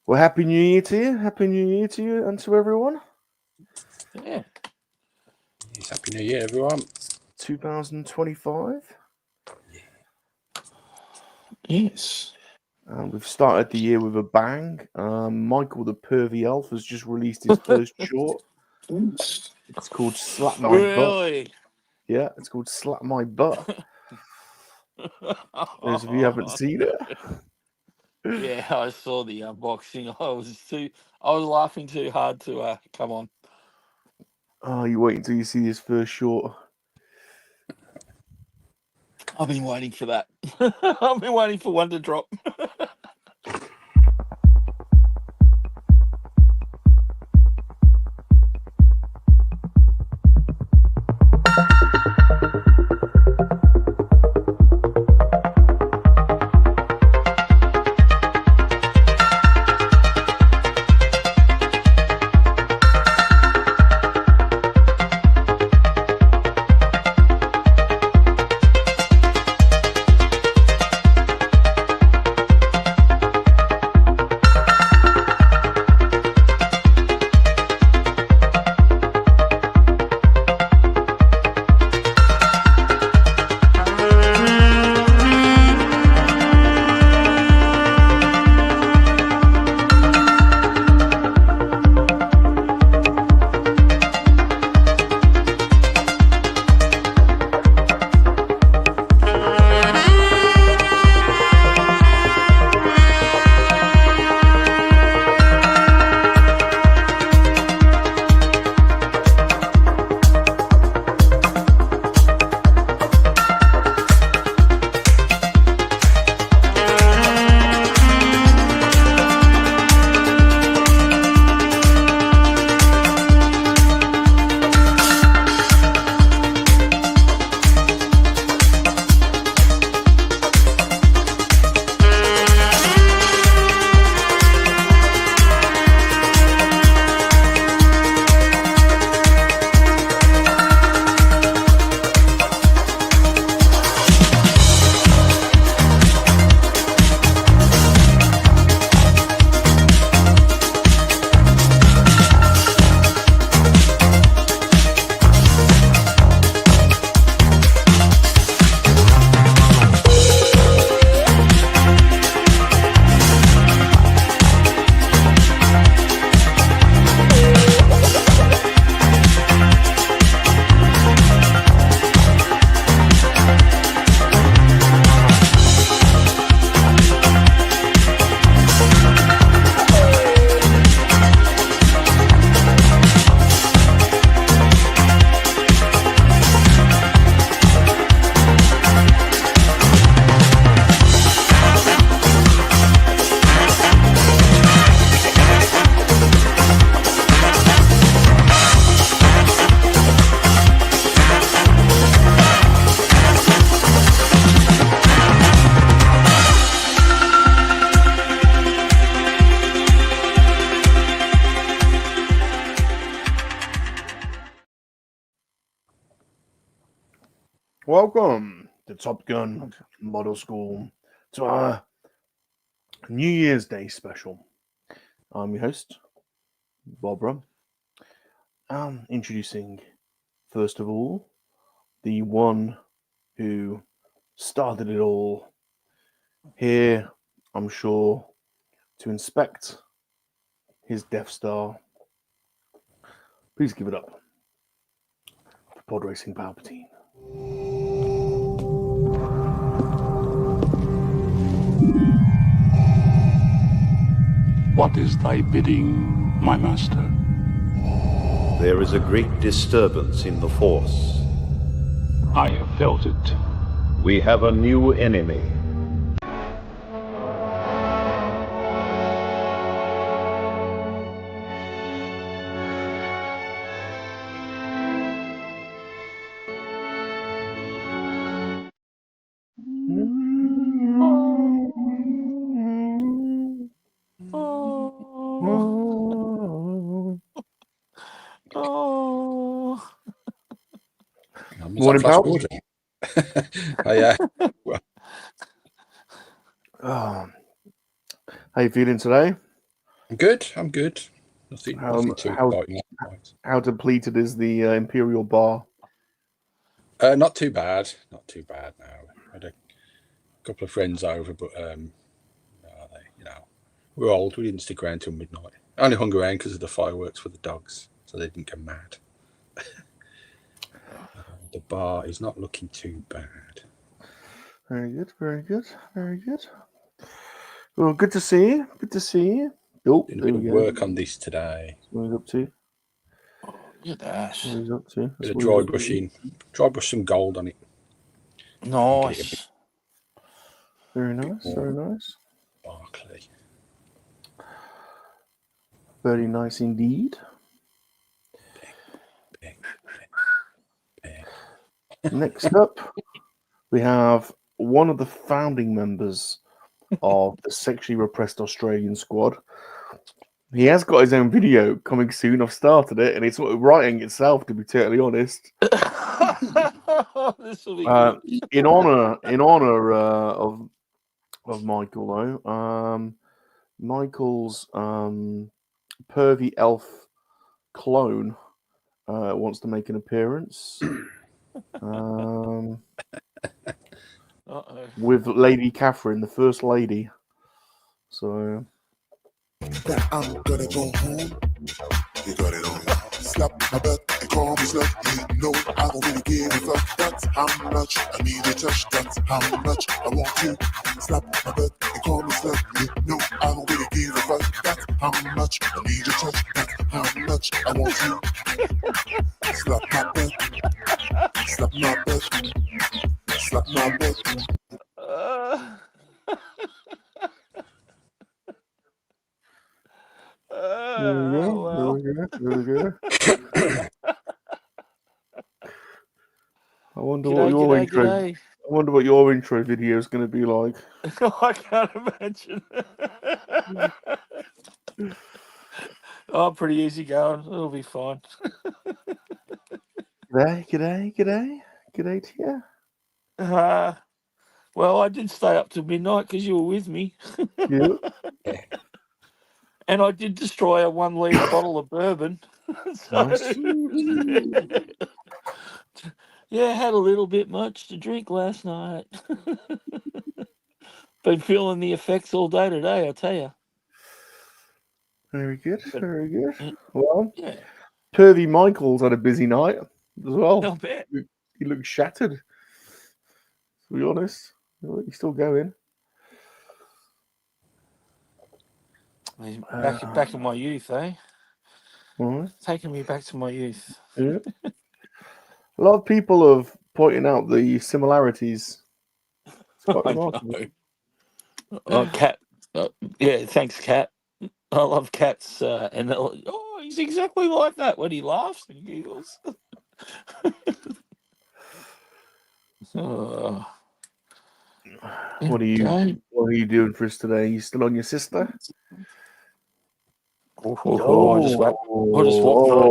Well, Happy New Year to you. Happy New Year to you and to everyone. Yeah. Happy New Year, everyone. 2025. Yes. We've started the year with a bang. Michael the Pervy Elf has just released his first short. It's called Slap My Really? Butt. Yeah, it's called Slap My Butt. Those of you haven't seen it. Yeah, I saw the unboxing. I was laughing too hard to come on. Oh, you wait until you see his first short. I've been waiting for that. I've been waiting for one to drop. Welcome to Top Gun Model School to our New Year's Day special. I'm your host, Bob Rum. Introducing, first of all, the one who started it all. Here, I'm sure, to inspect his Death Star. Please give it up for Pod Racing Palpatine. What is thy bidding, my master? There is a great disturbance in the Force. I have felt it. We have a new enemy. Morning, pal. Yeah. How you feeling today? I'm good. I'm good. Nothing too How exciting. how depleted is the Imperial bar? Not too bad. Not too bad now. I had a couple of friends over, but we're old. We didn't stick around till midnight. I only hung around because of the fireworks for the dogs, so they didn't get mad. The bar is not looking too bad. Very good, very good, very good. Well, good to see you. Good to see you. Oh, Doing a there bit we of go. work on this today. What he's up to? Oh, look at What that. he's up to? Bit of dry brushing. Dry brush some gold on it. Nice. Very nice, very nice. Sparkly. Very nice indeed. Next up, we have one of the founding members of the sexually repressed Australian squad. He has got his own video coming soon. I've started it, and it's sort of writing itself, to be totally honest. This will be good. In honor of Michael, though, Michael's pervy elf clone wants to make an appearance. With Lady Catherine, the First Lady. So. I'm gonna go home. You got it on. Slap my butt and call me slut. You know I don't really give a fuck. That's how much I need your touch. That's how much I want you. Slap my butt and call me slut. You know I don't really give a fuck. That's how much I need your touch. That's how much I want you. Slap my butt. Slap my butt. Slap my butt. There we go. I wonder what your intro. G'day. I wonder what your intro video is going to be like. I can't imagine. Oh, pretty easy going. It'll be fine. G'day to you. Well, I did stay up till midnight because you were with me. Yeah. And I did destroy a 1 litre bottle of bourbon. Nice. Yeah, had a little bit much to drink last night. Been feeling the effects all day today, I tell you. Very good, very good. Well, Yeah, Pervy Michael's had a busy night as well. I'll bet. He looks shattered, to be honest. He's still going. He's back in my youth, eh? Right. Taking me back to my youth. Yeah. A lot of people have pointed out the similarities. It's quite remarkable. Oh, Cat. Yeah, thanks, Cat. I love cats. And they're like, oh, he's exactly like that when he laughs and giggles. What are you doing for us today? You still on your sister? I just walked on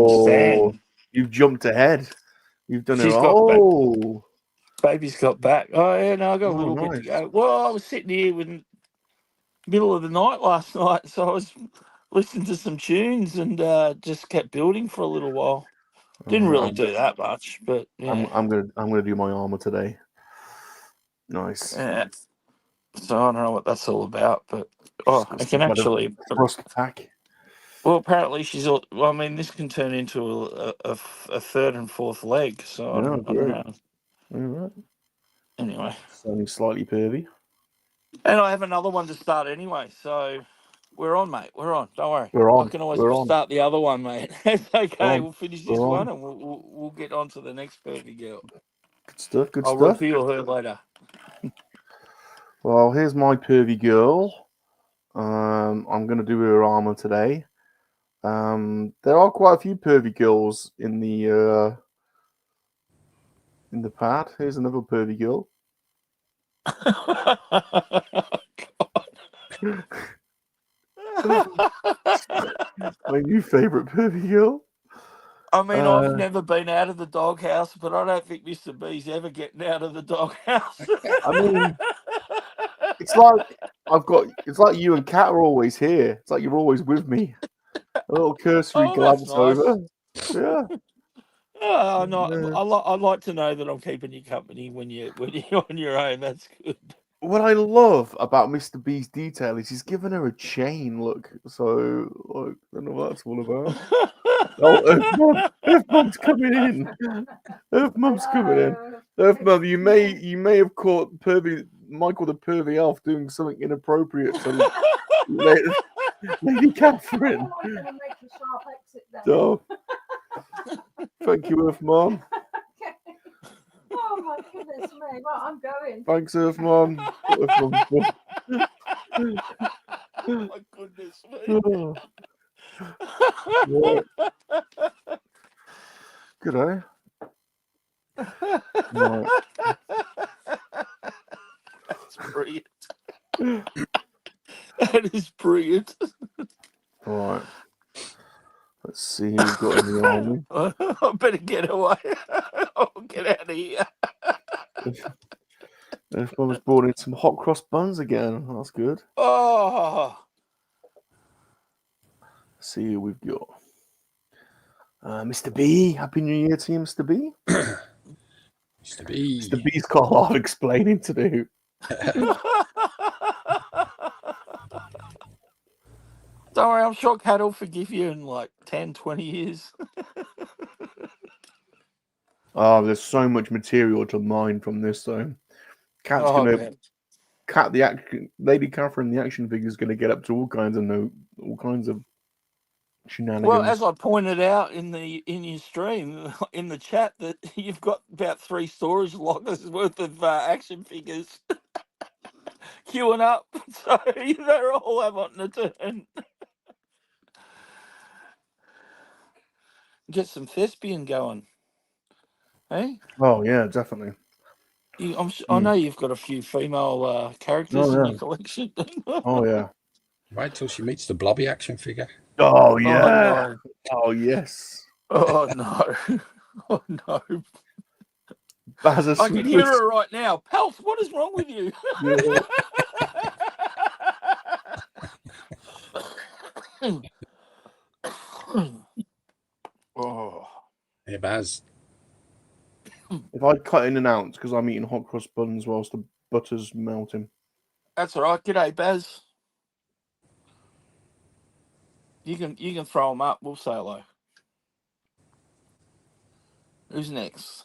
the stand. You've jumped ahead. You've done She's it. got Oh, baby's got back. Oh yeah, no, I got a little nice. bit to go. Well, I was sitting here in the middle of the night last night, so I was listening to some tunes and just kept building for a little while. Didn't really do that much, but yeah. I'm gonna do my armor today. Nice. Yeah. So I don't know what that's all about, but I can actually thrust attack. Well, apparently she's all. Well, I mean, this can turn into a third and fourth leg, so I don't know. All right. Anyway, Sounding slightly pervy. and I have another one to start anyway, so we're on, mate. We're on. Don't worry. We're on. I can always We're on. start the other one, mate. It's okay. We'll finish this We're on. one, and we'll get on to the next pervy girl. Good stuff. Good I'll stuff. reveal her later. Well, here's my pervy girl. I'm gonna do her armor today. There are quite a few pervy girls in the pad. Here's another pervy girl. My new favorite pervy girl. I mean, I've never been out of the doghouse, but I don't think Mr. B's ever getting out of the doghouse. I mean, it's like I've got. It's like you and Kat are always here. It's like you're always with me. A little cursory Oh, that's glance nice. over. Yeah. Oh, no, Yeah. I'd like to know that I'm keeping you company when you're on your own. That's good. What I love about Mr. B's detail is he's given her a chain. Look, so like, I don't know what that's all about. Oh, Earth Mum's coming in. Earth Mum's coming in. Earth Mum, you may have caught Michael the pervy elf doing something inappropriate to Lady Catherine. So, thank you, Earth Mum. Oh my goodness me! Right, I'm going. Thanks, Earth Mum. Earth Mum's Oh my goodness me. Right. Good, eh? Right. That's brilliant. That is brilliant. Right. Let's see who we've got in the army. I better get away. I'll get out of here. Earth Mum has brought in some hot cross buns again. That's good. Oh, Let's see who we've got. Mr. B. Happy New Year to you, Mr. B. Mr. B. Mr. B's got a lot of explaining to do. don't worry, I'm sure Cat will forgive you in like 10, 20 years. Oh, there's so much material to mine from this, though. Cat's Oh, gonna man. Cat the action Lady Catherine the action figure is gonna get up to all kinds of shenanigans. Well, as I pointed out in your stream in the chat, that you've got about 3 storage lockers worth of action figures queuing up, so they're all having a turn. Get some thespian going, hey? Oh yeah, definitely. I know you've got a few female characters in your collection. Oh yeah. Wait till she meets the blobby action figure. Oh yeah. Oh no. Oh yes. Oh no. Oh no. Baz I can hear her right now. Pelf, what is wrong with you? Oh. Hey, Baz. If I cut in and out because I'm eating hot cross buns whilst the butter's melting. That's all right. G'day, Baz. You can throw them up. We'll say hello. Who's next?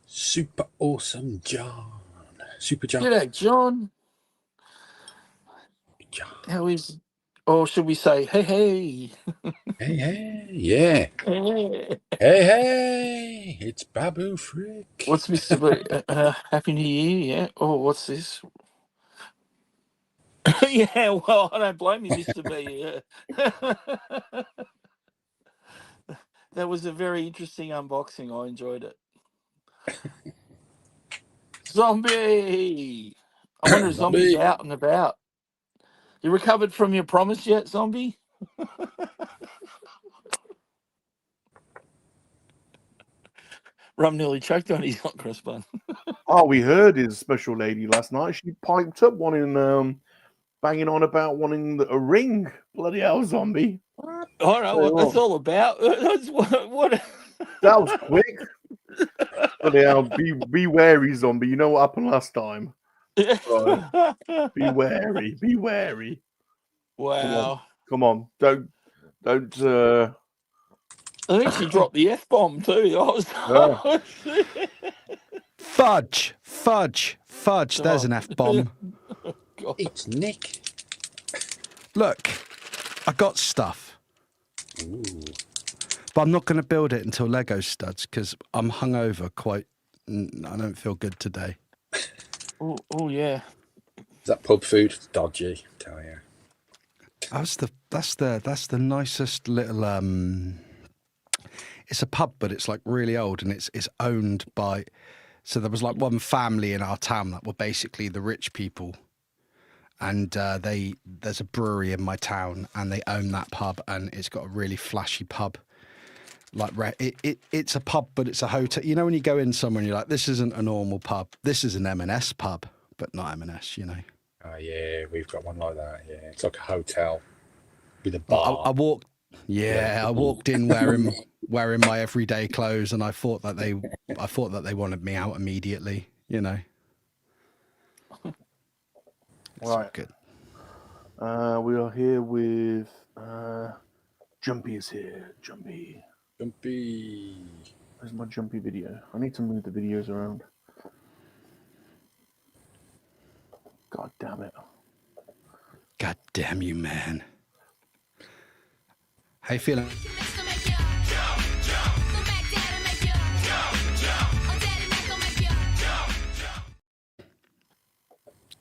Super awesome John. Super John. G'day, John. John. How is? Or should we say, hey, hey? Hey, hey. Yeah. Hey. Hey, hey. It's Babu Frick. What's Mr. B? Happy New Year, yeah. Oh, what's this? Yeah, well, I don't blame you, Mr. B. That was a very interesting unboxing. I enjoyed it. Zombie! I wonder if Zombie's Zombie. out and about. You recovered from your promise yet, Zombie? Rum nearly choked on his hot cross bun. Oh, we heard his special lady last night. She piped up wanting banging on about wanting a ring. Bloody hell, Zombie. I don't know what that's all about. That's what That was quick. Bloody hell, be wary, Zombie. You know what happened last time. Right. Be wary. Be wary. Wow. Come on. Don't I think she dropped the F-bomb too. Fudge. There's an F-bomb. God. It's Nick. Look, I got stuff. Ooh. But I'm not going to build it until Lego studs because I'm hungover I don't feel good today. Oh yeah. Is that pub food? It's dodgy, I tell you. That's the nicest little it's a pub, but it's like really old and it's owned by. So there was like one family in our town that were basically the rich people, and there's a brewery in my town and they own that pub and it's got a really flashy pub. Like it's a pub, but it's a hotel. You know when you go in somewhere and you're like, this isn't a normal pub. This is an M&S pub, but not M&S. You know. Yeah, we've got one like that. Yeah, it's like a hotel with a Well, bar. I walked. Yeah, I walked in wearing my everyday clothes, and I thought that they wanted me out immediately. You know. It's all Right. good. We are here with Jumpy is here. Jumpy. Jumpy. Where's my Jumpy video? I need to move the videos around. God damn it. God damn you, man. How you feeling?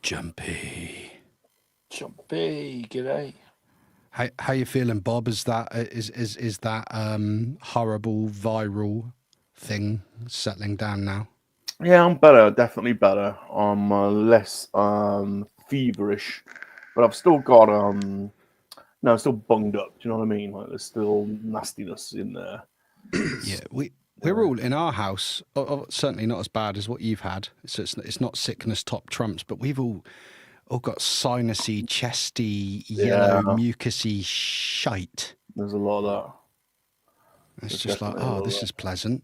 Jumpy. Jumpy, g'day. How you feeling, Bob? Is that horrible viral thing settling down now? Yeah, I'm better. Definitely better. I'm less feverish, but I've still got no, still bunged up. Do you know what I mean? Like there's still nastiness in there. Yeah, we're all in our house. Certainly not as bad as what you've had. So it's not sickness top trumps, but we've all got sinusy, chesty, yellow, mucusy shite. There's a lot of that. It's just like, oh, this is pleasant.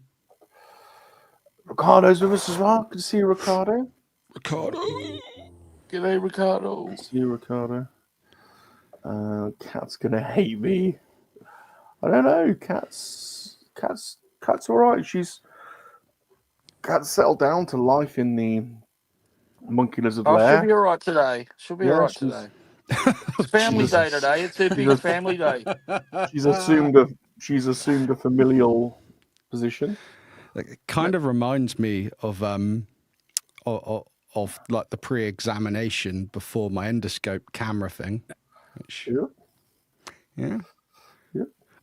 Ricardo's with us as well. Good to see you, Ricardo. Ricardo. G'day, Ricardo. Good to see you, Ricardo. Cat's gonna hate me. I don't know. Cat's all right. Cat's settled down to life in the monkey-lizard lair. She'll be all right today. She'll be all right today. It's family day today. It's her big family day. She's assumed a familial position. It kind of reminds me of like the pre-examination before my endoscope camera thing. Yeah.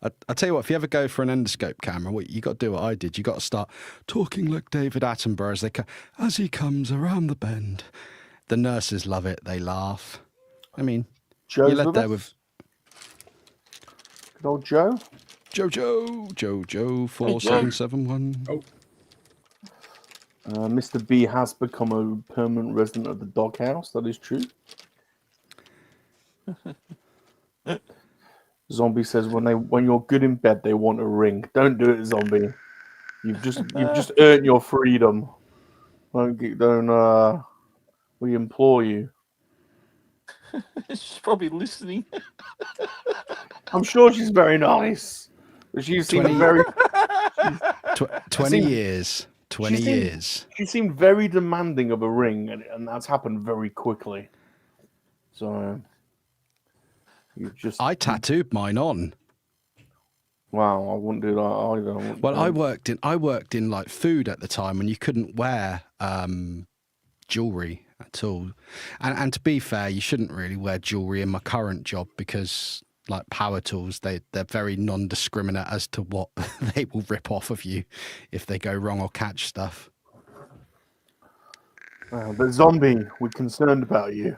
I tell you what, if you ever go for an endoscope camera, what you got to do what I did. You got to start talking like David Attenborough as he comes around the bend. The nurses love it. They laugh. I mean, Joe's you're led there with good old Joe. Joe 4771. Oh. Mr. B has become a permanent resident of the doghouse. That is true. Zombie says when you're good in bed, they want a ring. Don't do it, Zombie. You've just earned your freedom. Don't. We implore you. She's probably listening. I'm sure she's very nice. But she seemed very 20 years. 20 years. She seemed very demanding of a ring, and that's happened very quickly. So I tattooed mine on. Wow, I wouldn't do that either. Well, I worked in like food at the time when you couldn't wear jewelry at all. And to be fair, you shouldn't really wear jewelry in my current job because like power tools, they're very non-discriminate as to what they will rip off of you if they go wrong or catch stuff. But Zombie, we're concerned about you.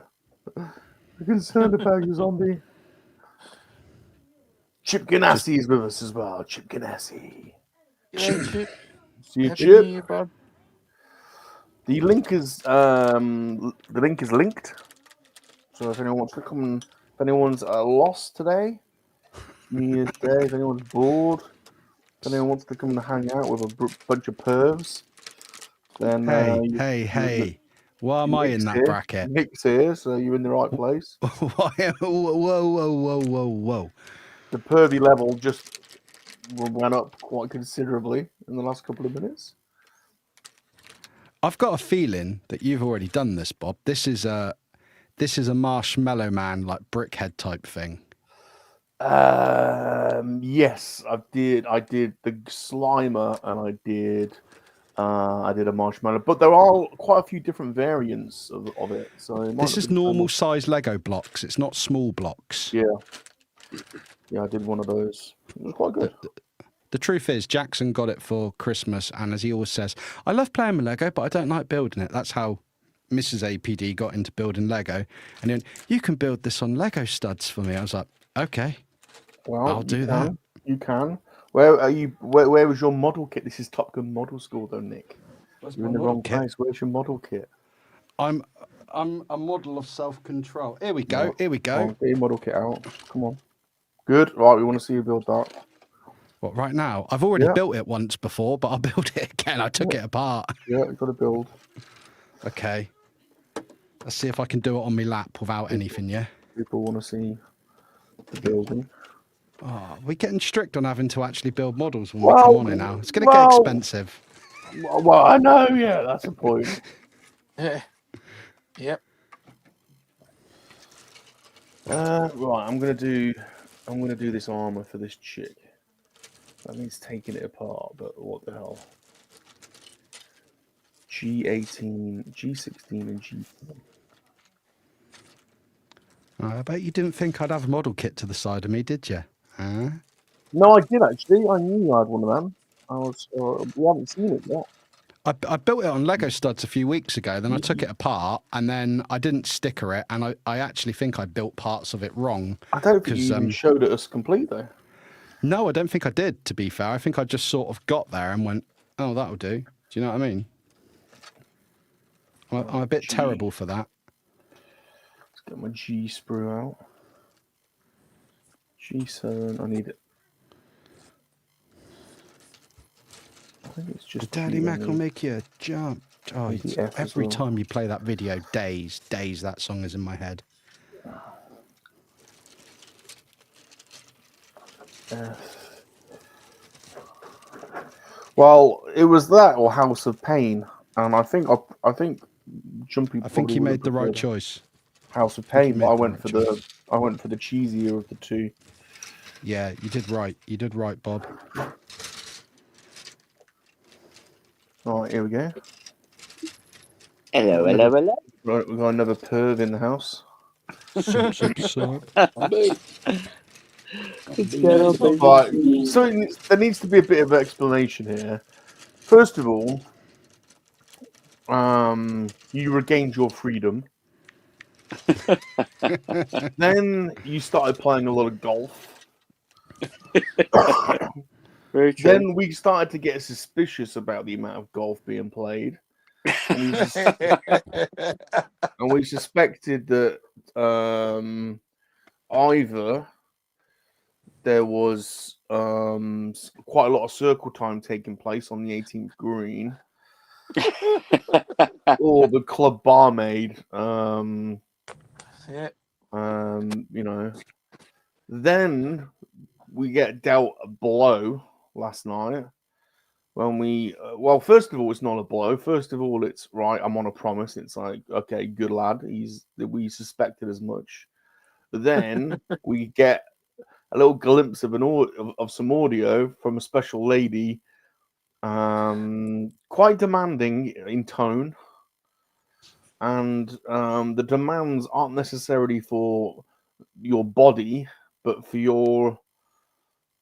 We're concerned about you, Zombie. Chip Ganassi is with us as well. Chip Ganassi. Yeah, Chip. See you, Happy Chip. New Year, bud. The link is linked. So if anyone wants to come, if anyone's lost today, New Year's Day, if anyone's bored, if anyone wants to come and hang out with a bunch of pervs, then hey, why am I in that bracket? Nick's here, so you're in the right place. Whoa. The pervy level just went up quite considerably in the last couple of minutes. I've got a feeling that you've already done this, Bob. This is a Marshmallow Man, like Brickhead type thing. Yes, I did the Slimer and I did a Marshmallow, but there are quite a few different variants of it. So this is normal size Lego blocks. It's not small blocks. Yeah, I did one of those. It was quite good. The truth is, Jackson got it for Christmas, and as he always says, I love playing with Lego, but I don't like building it. That's how Mrs. APD got into building Lego. And then, you can build this on Lego studs for me. I was like, okay, well, I'll do that. You can. Where are you? Where was your model kit? This is Top Gun Model School, though, Nick. You're in the wrong place. Where's your model kit? I'm I'm a model of self-control. Here we go. No. Here we go. Get your model kit out. Come on. Good. Right, we want to see you build that. What, right now? I've already Yeah. built it once before, but I'll build it again. I took it apart. Yeah, you got to build. Okay. Let's see if I can do it on my lap without anything, yeah? People want to see the building. Oh, we're getting strict on having to actually build models when we come on here now. It's going to get expensive. Well, I know, yeah, that's the point. Yeah. Yep. Right, I'm gonna do this armor for this chick. That means taking it apart, but what the hell? G18, G16, and G4. I bet you didn't think I'd have a model kit to the side of me, did you? Huh? No, I did actually. I knew you had one of them. We haven't seen it yet. I built it on Lego studs a few weeks ago, then I took it apart, and then I didn't sticker it, and I actually think I built parts of it wrong. I don't think you even showed it us complete, though. No, I don't think I did, to be fair. I think I just sort of got there and went, oh, that'll do. Do you know what I mean? I'm a bit terrible for that. Let's get my G sprue out. G7, I need it. I think it's just Daddy Mac will make you jump. Oh, every time you play that video, days, that song is in my head. Well, it was that or House of Pain, and I think Jumpy. I think you made the right choice. House of Pain, but I went for the cheesier of the two. Yeah, you did right. You did right, Bob. All right, here we go. Hello. Right, we've got another perv in the house. Right, so there needs to be a bit of explanation here. First of all, you regained your freedom. Then you started playing a lot of golf. Very true. Then we started to get suspicious about the amount of golf being played. And we suspected that either there was quite a lot of circle time taking place on the 18th green, or the club barmaid, Then we get dealt a blow last night when we first of all, it's not a blow. First of all, it's right, I'm on a promise. It's like, okay, good lad. We suspected as much. But then we get a little glimpse of some audio from a special lady, quite demanding in tone, and the demands aren't necessarily for your body, but for your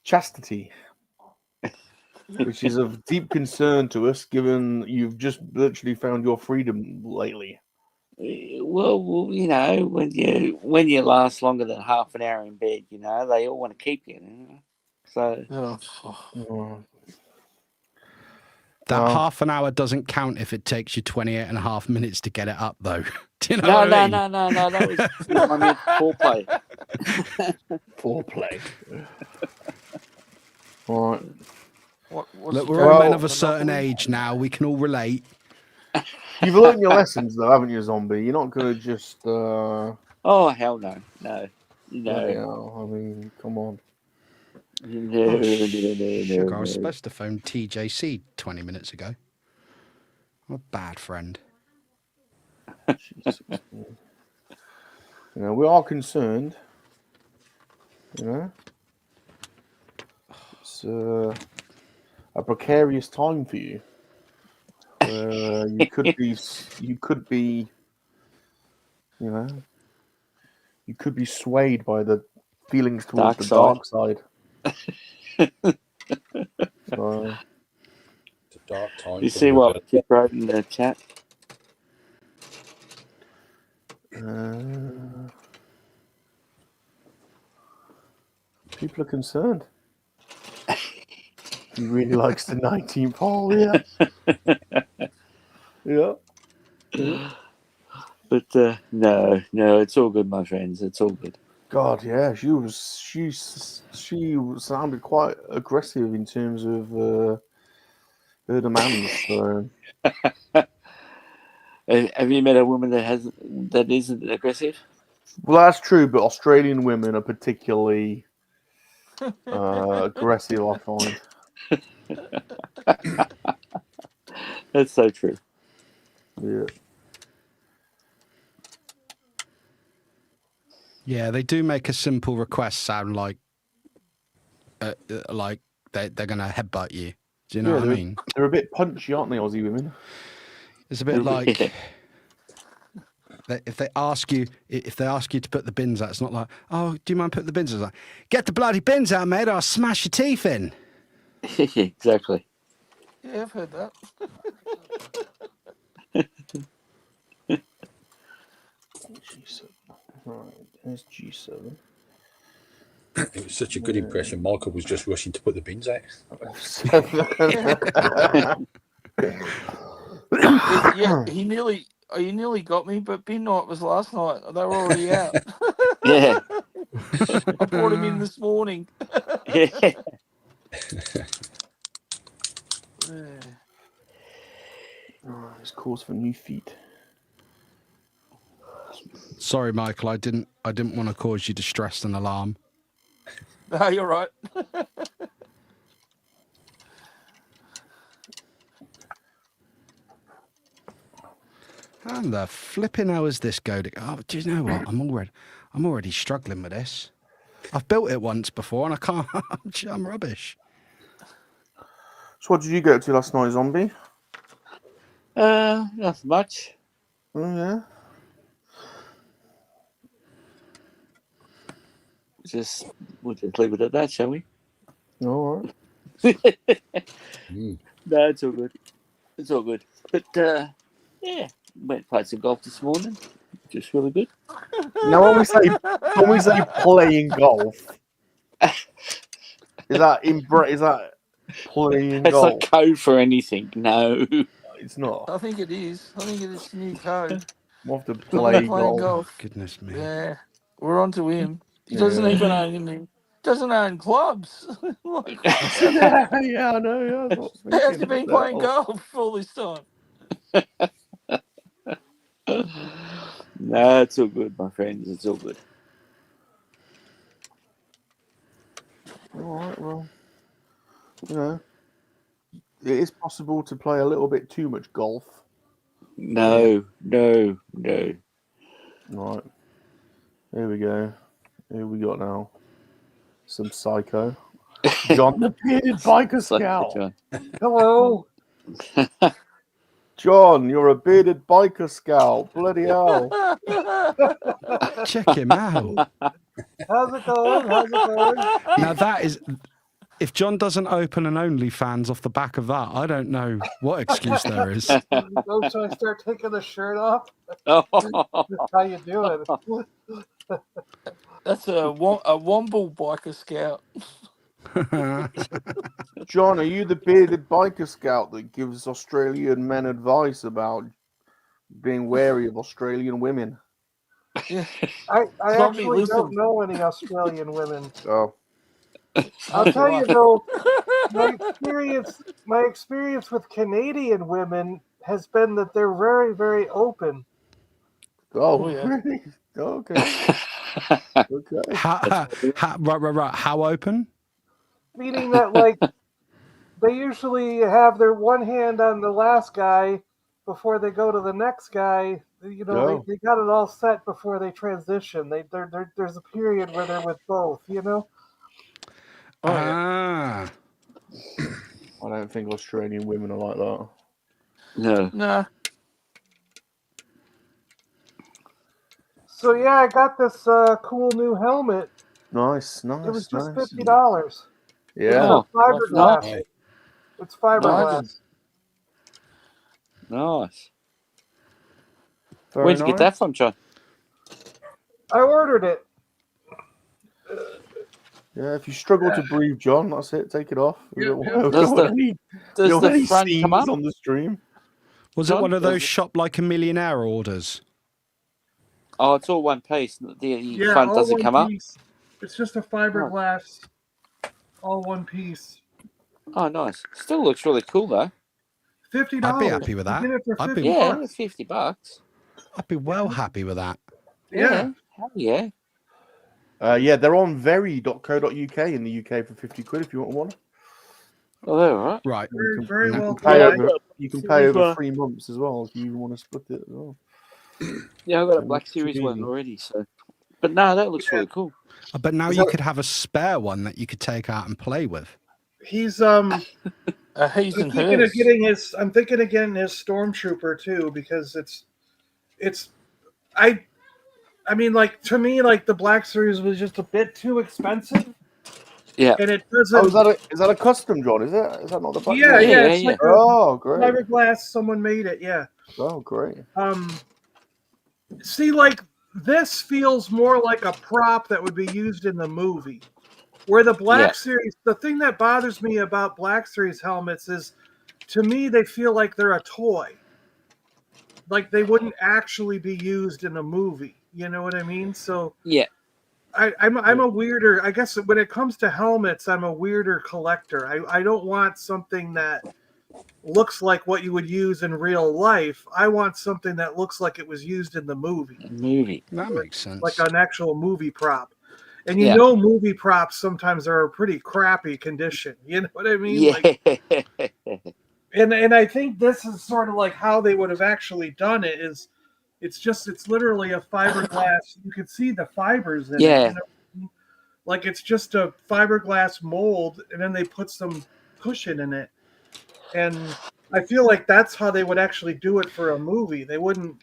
chastity, which is of deep concern to us, given you've just literally found your freedom lately. Well, you know, when you last longer than half an hour in bed, you know, they all want to keep you. So that half an hour doesn't count if it takes you 28 and a half minutes to get it up, though. Do you know what I mean? No. That was I meant foreplay. Foreplay. All right. Look, we're all men of a certain age now. We can all relate. You've learned your lessons, though, haven't you, Zombie? You're not going to just... Oh, hell no. No. I mean, come on. No. Sugar, I was supposed to phone TJC 20 minutes ago. I'm a bad friend. We are concerned. It's a precarious time for you. You could be swayed by the feelings towards the dark side. So, It's a dark time. You see what you wrote in the chat? People are concerned. He really likes the 19th hole, yeah. Yeah. But no, it's all good, my friends. It's all good. God, yeah, she sounded quite aggressive in terms of her demands. So. Have you met a woman that isn't aggressive? Well, that's true, but Australian women are particularly aggressive, I find. That's so true. Yeah. Yeah, they do make a simple request sound like they're going to headbutt you. Do you know what I mean? They're a bit punchy, aren't they, Aussie women? It's a bit like if they ask you to put the bins out, it's not like, oh, do you mind putting the bins out? It's like, get the bloody bins out, mate, or I'll smash your teeth in. Exactly. Yeah, I've heard that. G7. Right, there's G7. It was such a good impression. Michael was just rushing to put the bins out. Yeah, he nearly got me, but bin night was last night. They were already out. Yeah. I brought him in this morning. Yeah. Oh, it's cause for new feet. Sorry, Michael, I didn't want to cause you distress and alarm. No, you're right. And the flipping hell is this go to? Oh, do you know what? I'm already struggling with this. I've built it once before and I can't. I'm rubbish. So, what did you go to last night, Zombie? Not much. Oh yeah. We'll just leave it at that, shall we? All right. No, it's all good. It's all good. But yeah, went played some golf this morning. Just really good. Now, when we say playing golf, is that playing It's golf? not code for anything. No. It's not. I think it is. I think it's new code. We'll have to play Playing golf. Goodness me. Yeah, we're on to him. He doesn't even own any. Doesn't own clubs. Like, Yeah, I know. Yeah, how have you been playing golf all this time? No, it's all good, my friends. It's all good. All right, well, you know, it is possible to play a little bit too much golf. No. Right. Here we go. Here we got now. Some psycho. John the bearded biker scout. John. Hello. John, you're a bearded biker scout. Bloody hell. Check him out. How's it going? Now that is, if John doesn't open an OnlyFans off the back of that, I don't know what excuse there is. Should I start taking the shirt off? Oh. How you doing? That's a Womble biker scout. John, are you the bearded biker scout that gives Australian men advice about being wary of Australian women? Yeah. I Zombie, actually listen. don't know any Australian women. Oh. I'll tell you though, my experience with Canadian women has been that they're very, very open. Oh, yeah. really? Oh, okay. Okay. Right. How open? Meaning that, like, they usually have their one hand on the last guy before they go to the next guy. You know, they got it all set before they transition. There's a period where they're with both, you know? Oh, yeah. I don't think Australian women are like that. No. Nah. So yeah, I got this cool new helmet. Nice. It was just nice. $50. Yeah. It's fiberglass. Nice. It's fiberglass. Nice. Very Where'd you get that from, John? I ordered it. Yeah, if you struggle to breathe, John, that's it. Take it off. We don't want Does any the front come scenes up? on the stream. Was John, it one of does those shop like a millionaire orders? Oh, it's all one piece. The Yeah, front all doesn't one come up. piece. It's just a fiberglass, all one piece. Oh, nice. Still looks really cool though. $50. I'd be happy with that. You get it for I'd be- $50. Yeah, bucks. $50. I'd be well happy with that. Yeah. Hell yeah. Yeah, they're on very.co.uk in the UK for 50 quid if you want one. Oh, they're all right. Right. Very, very well Pay done. over, you can pay over 3 months as well if you want to split it as well. Yeah, I've got a So Black it's Series one easy. already. So, but no, that looks really cool. But now you could have a spare one that you could take out and play with. He's He's I'm and thinking of hers. getting his Stormtrooper too, because I mean, like, to me, like, the Black Series was just a bit too expensive. Yeah. And it doesn't. Oh, is that a custom, John? Is that not the Black Yeah, Series? yeah. It's like oh, great. fiberglass. Someone made it. Yeah. Oh, great. See, like, this feels more like a prop that would be used in the movie. Where the Black Series, the thing that bothers me about Black Series helmets is, to me, they feel like they're a toy. Like they wouldn't actually be used in a movie. You know what I mean? So yeah, I'm a weirder. I guess when it comes to helmets, I'm a weirder collector. I don't want something that looks like what you would use in real life. I want something that looks like it was used in the movie. That makes sense. Like an actual movie prop. And you know, movie props sometimes are a pretty crappy condition. You know what I mean? Yeah. Like, and I think this is sort of like how they would have actually done it. It's literally a fiberglass. You can see the fibers in it. You know? Like it's just a fiberglass mold, and then they put some cushion in it. And I feel like that's how they would actually do it for a movie. They wouldn't,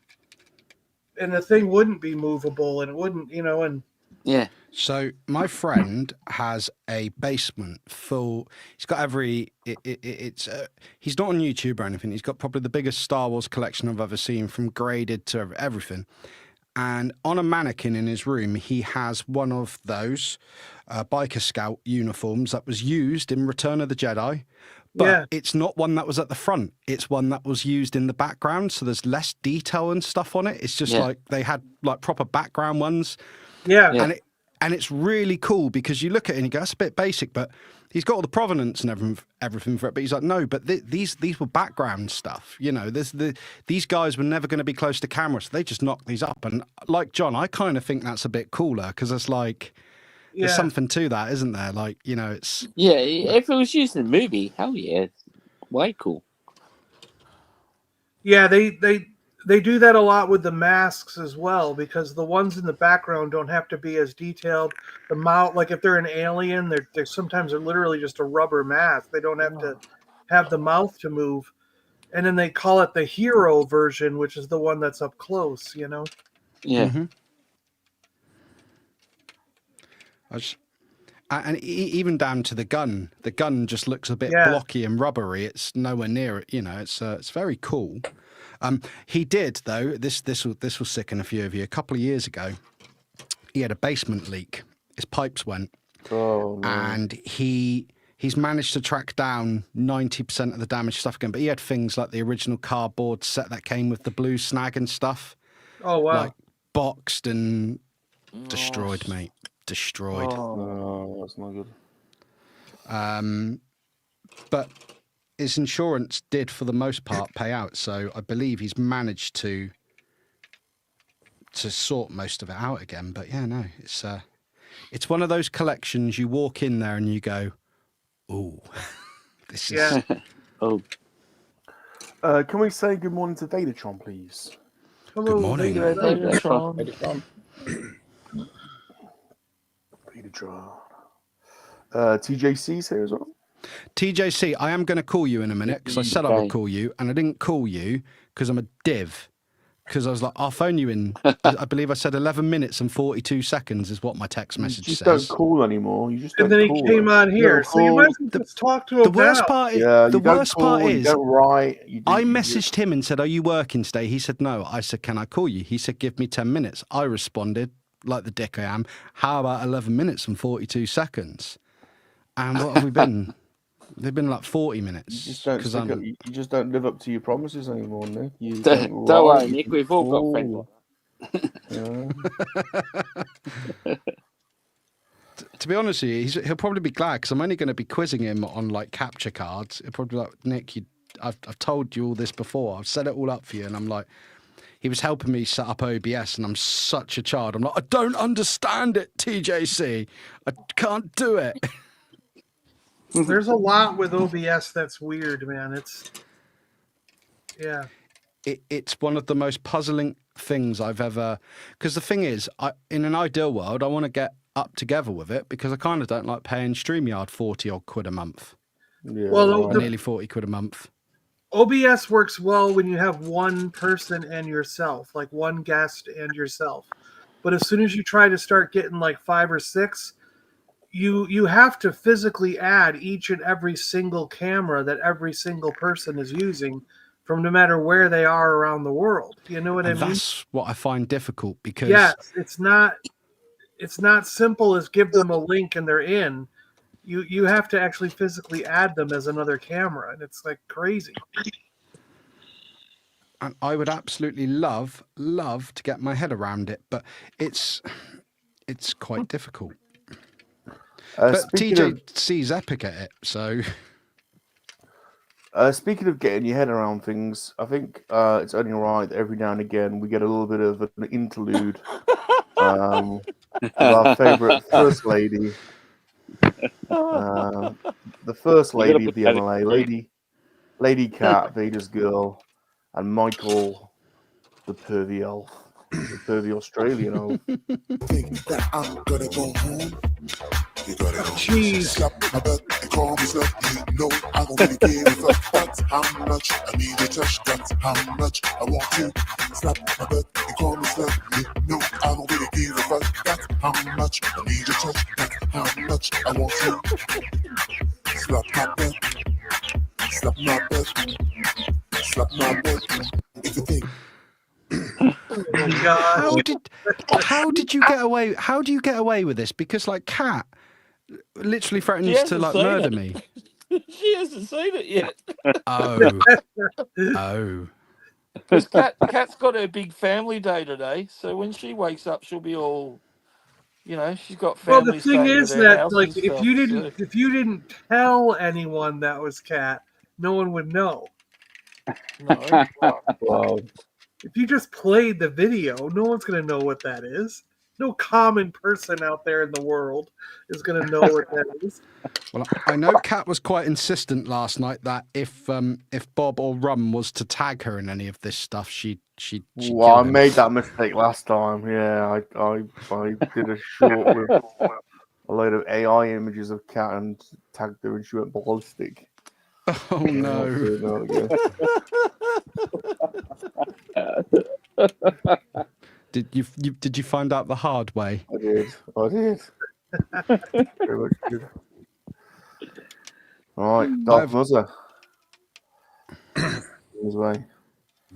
and the thing wouldn't be movable, and it wouldn't, you know, and yeah. So my friend has a basement full. He's got every. He's not on YouTube or anything. He's got probably the biggest Star Wars collection I've ever seen, from graded to everything. And on a mannequin in his room, he has one of those biker scout uniforms that was used in Return of the Jedi. But it's not one that was at the front. It's one that was used in the background. So there's less detail and stuff on it. It's just like they had like proper background ones. Yeah. And it's really cool because you look at it and you go, that's a bit basic, but he's got all the provenance and everything for it. But he's like, no, but these were background stuff. You know, these guys were never going to be close to camera, so they just knocked these up. And like John, I kind of think that's a bit cooler because it's like, there's something to that, isn't there? Like, you know, it's... Yeah, if it was used in a movie, hell yeah, way cool. Yeah, they do that a lot with the masks as well, because the ones in the background don't have to be as detailed. The mouth, like if they're an alien, they're sometimes they're literally just a rubber mask. They don't have to have the mouth to move. And then they call it the hero version, which is the one that's up close, you know? Yeah. Mm-hmm. And even down to the gun just looks a bit blocky and rubbery. It's nowhere near it, you know. It's very cool. He did, though. This will sicken a few of you. A couple of years ago, he had a basement leak. His pipes went, and he's managed to track down 90% of the damaged stuff again. But he had things like the original cardboard set that came with the blue snag and stuff. Oh wow! Like boxed and destroyed, mate. Destroyed. Oh, that's not good. But his insurance did, for the most part, pay out. So I believe he's managed to sort most of it out again. But yeah, no, it's one of those collections. You walk in there and you go, "Ooh, this is." Oh. Can we say good morning to Datatron, please? Hello, good morning. Datatron. TJC's here as well. TJC, I am going to call you in a minute because I said I would call you, and I didn't call you because I'm a div. Because I was like, I'll phone you in. I believe I said 11 minutes and 42 seconds is what my text message just says. Don't call anymore. You just and don't then call he came on here, so you might just talk to him. The worst now. part is, the worst part is, I I messaged him and said, "Are you working today?" He said, "No." I said, "Can I call you?" He said, "Give me 10 minutes." I responded, like the dick I am, "How about 11 minutes and 42 seconds?" And what have we been? They've been like 40 minutes. You just don't live up to your promises anymore, Nick. Don't worry, Nick. We've all got friends. To be honest with you, he'll probably be glad because I'm only going to be quizzing him on like capture cards. He'll probably be like, Nick, I've told you all this before. I've set it all up for you, and I'm like, he was helping me set up OBS, and I'm such a child. I'm like, I don't understand it, TJC. I can't do it. There's a lot with OBS that's weird, man. It's one of the most puzzling things I've ever. Because the thing is, in an ideal world, I want to get up together with it because I kind of don't like paying StreamYard 40 odd quid a month. Yeah, well, nearly 40 quid a month. OBS works well when you have one person and yourself, like one guest and yourself. But as soon as you try to start getting like 5 or 6, you have to physically add each and every single camera that every single person is using from no matter where they are around the world. You know what I mean? That's what I find difficult because yes, it's not simple as give them a link and they're in. You have to actually physically add them as another camera, and it's like crazy. And I would absolutely love to get my head around it, but it's quite difficult. But TJC's epic at it, so. Speaking of getting your head around things, I think it's only right that every now and again we get a little bit of an interlude with our favourite First Lady. The First Lady of the MLA, Lady Cat, Vader's girl, and Michael, the pervy elf, the pervy Australian elf. Think that I'm gonna go home. You got it on. Jeez. Slap my butt and call me slut. You know I don't really give a fuck. That's how much I need your touch. That's how much I want to. Slap my butt and call me slut. You know I don't really give a fuck. That's how much I need your touch. That's how much I want to. Slap my butt. Slap my butt. Slap my butt. If you think. Oh God. How did you get away? How do you get away with this? Because like Kat literally threatens to like murder me. She hasn't seen it yet. Oh. Because Kat's got her big family day today, so when she wakes up, she'll be all, she's got family. Well, the thing is that like if you didn't tell anyone that was Kat, no one would know. No. Wow. If you just played the video, no one's going to know what that is. No common person out there in the world is going to know what that is. Well, I know Kat was quite insistent last night that if Bob or Rum was to tag her in any of this stuff, she'd Well, I made that mistake last time. Yeah, I did a short with a load of AI images of Kat and tagged her, and she went ballistic. Oh no! Did you find out the hard way? I did. Very much good. All right, Darth Muzzer. On his way.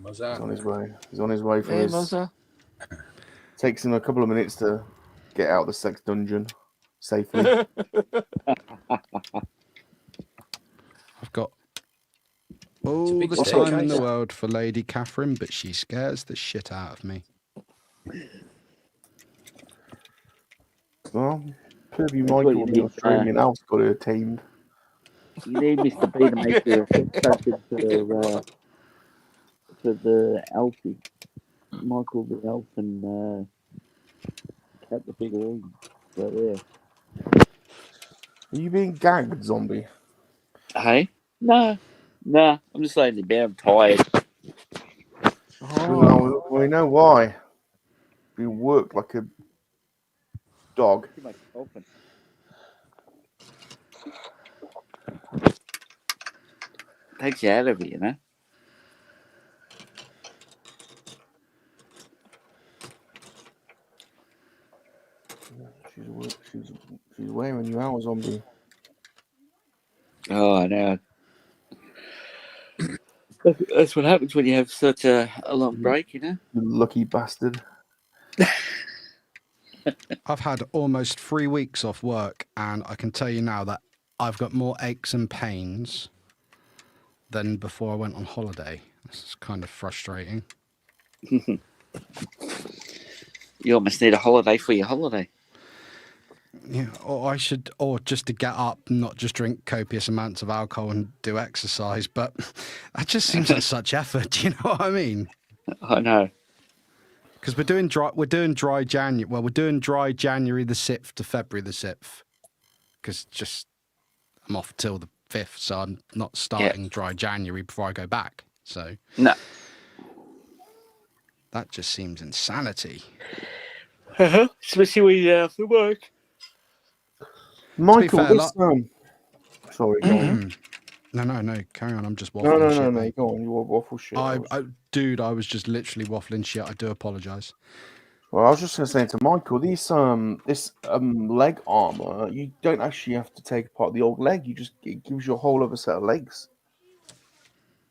He's on his way. He's on his way for his. Muzzer. Takes him a couple of minutes to get out of the sex dungeon safely. I've got all the time in the world for Lady Catherine, but she scares the shit out of me. Well, Pervy Michael, the Australian elf, got her tamed. You need Mr. B to make the instructions for the Alfie. Michael the elf and Cat the figurine. Right there. Are you being gagged, zombie? Hey? No. I'm just laying in bed. I'm tired. Oh. We know why. You worked like a dog. Takes you out of it, you know? She's wearing you out, zombie. Oh, I know. That's what happens when you have such a long break, you know? You lucky bastard. I've had almost 3 weeks off work, and I can tell you now that I've got more aches and pains than before I went on holiday. This is kind of frustrating. You almost need a holiday for your holiday. Yeah, or just to get up, not just drink copious amounts of alcohol and do exercise. But that just seems like such effort. Do you know what I mean? I know. Because we're doing dry January. Well, we're doing dry January the 6th to February the 6th. Because I'm off till the 5th, so I'm not starting dry January before I go back. So no, that just seems insanity. Especially when you have to work. Michael, fair, sorry, go on. No, carry on. I'm just waffling shit. No, go on. You waffle shit. Dude, I was just literally waffling shit. I do apologise. Well, I was just going to say to Michael, this leg armor, you don't actually have to take apart the old leg. It gives you a whole other set of legs.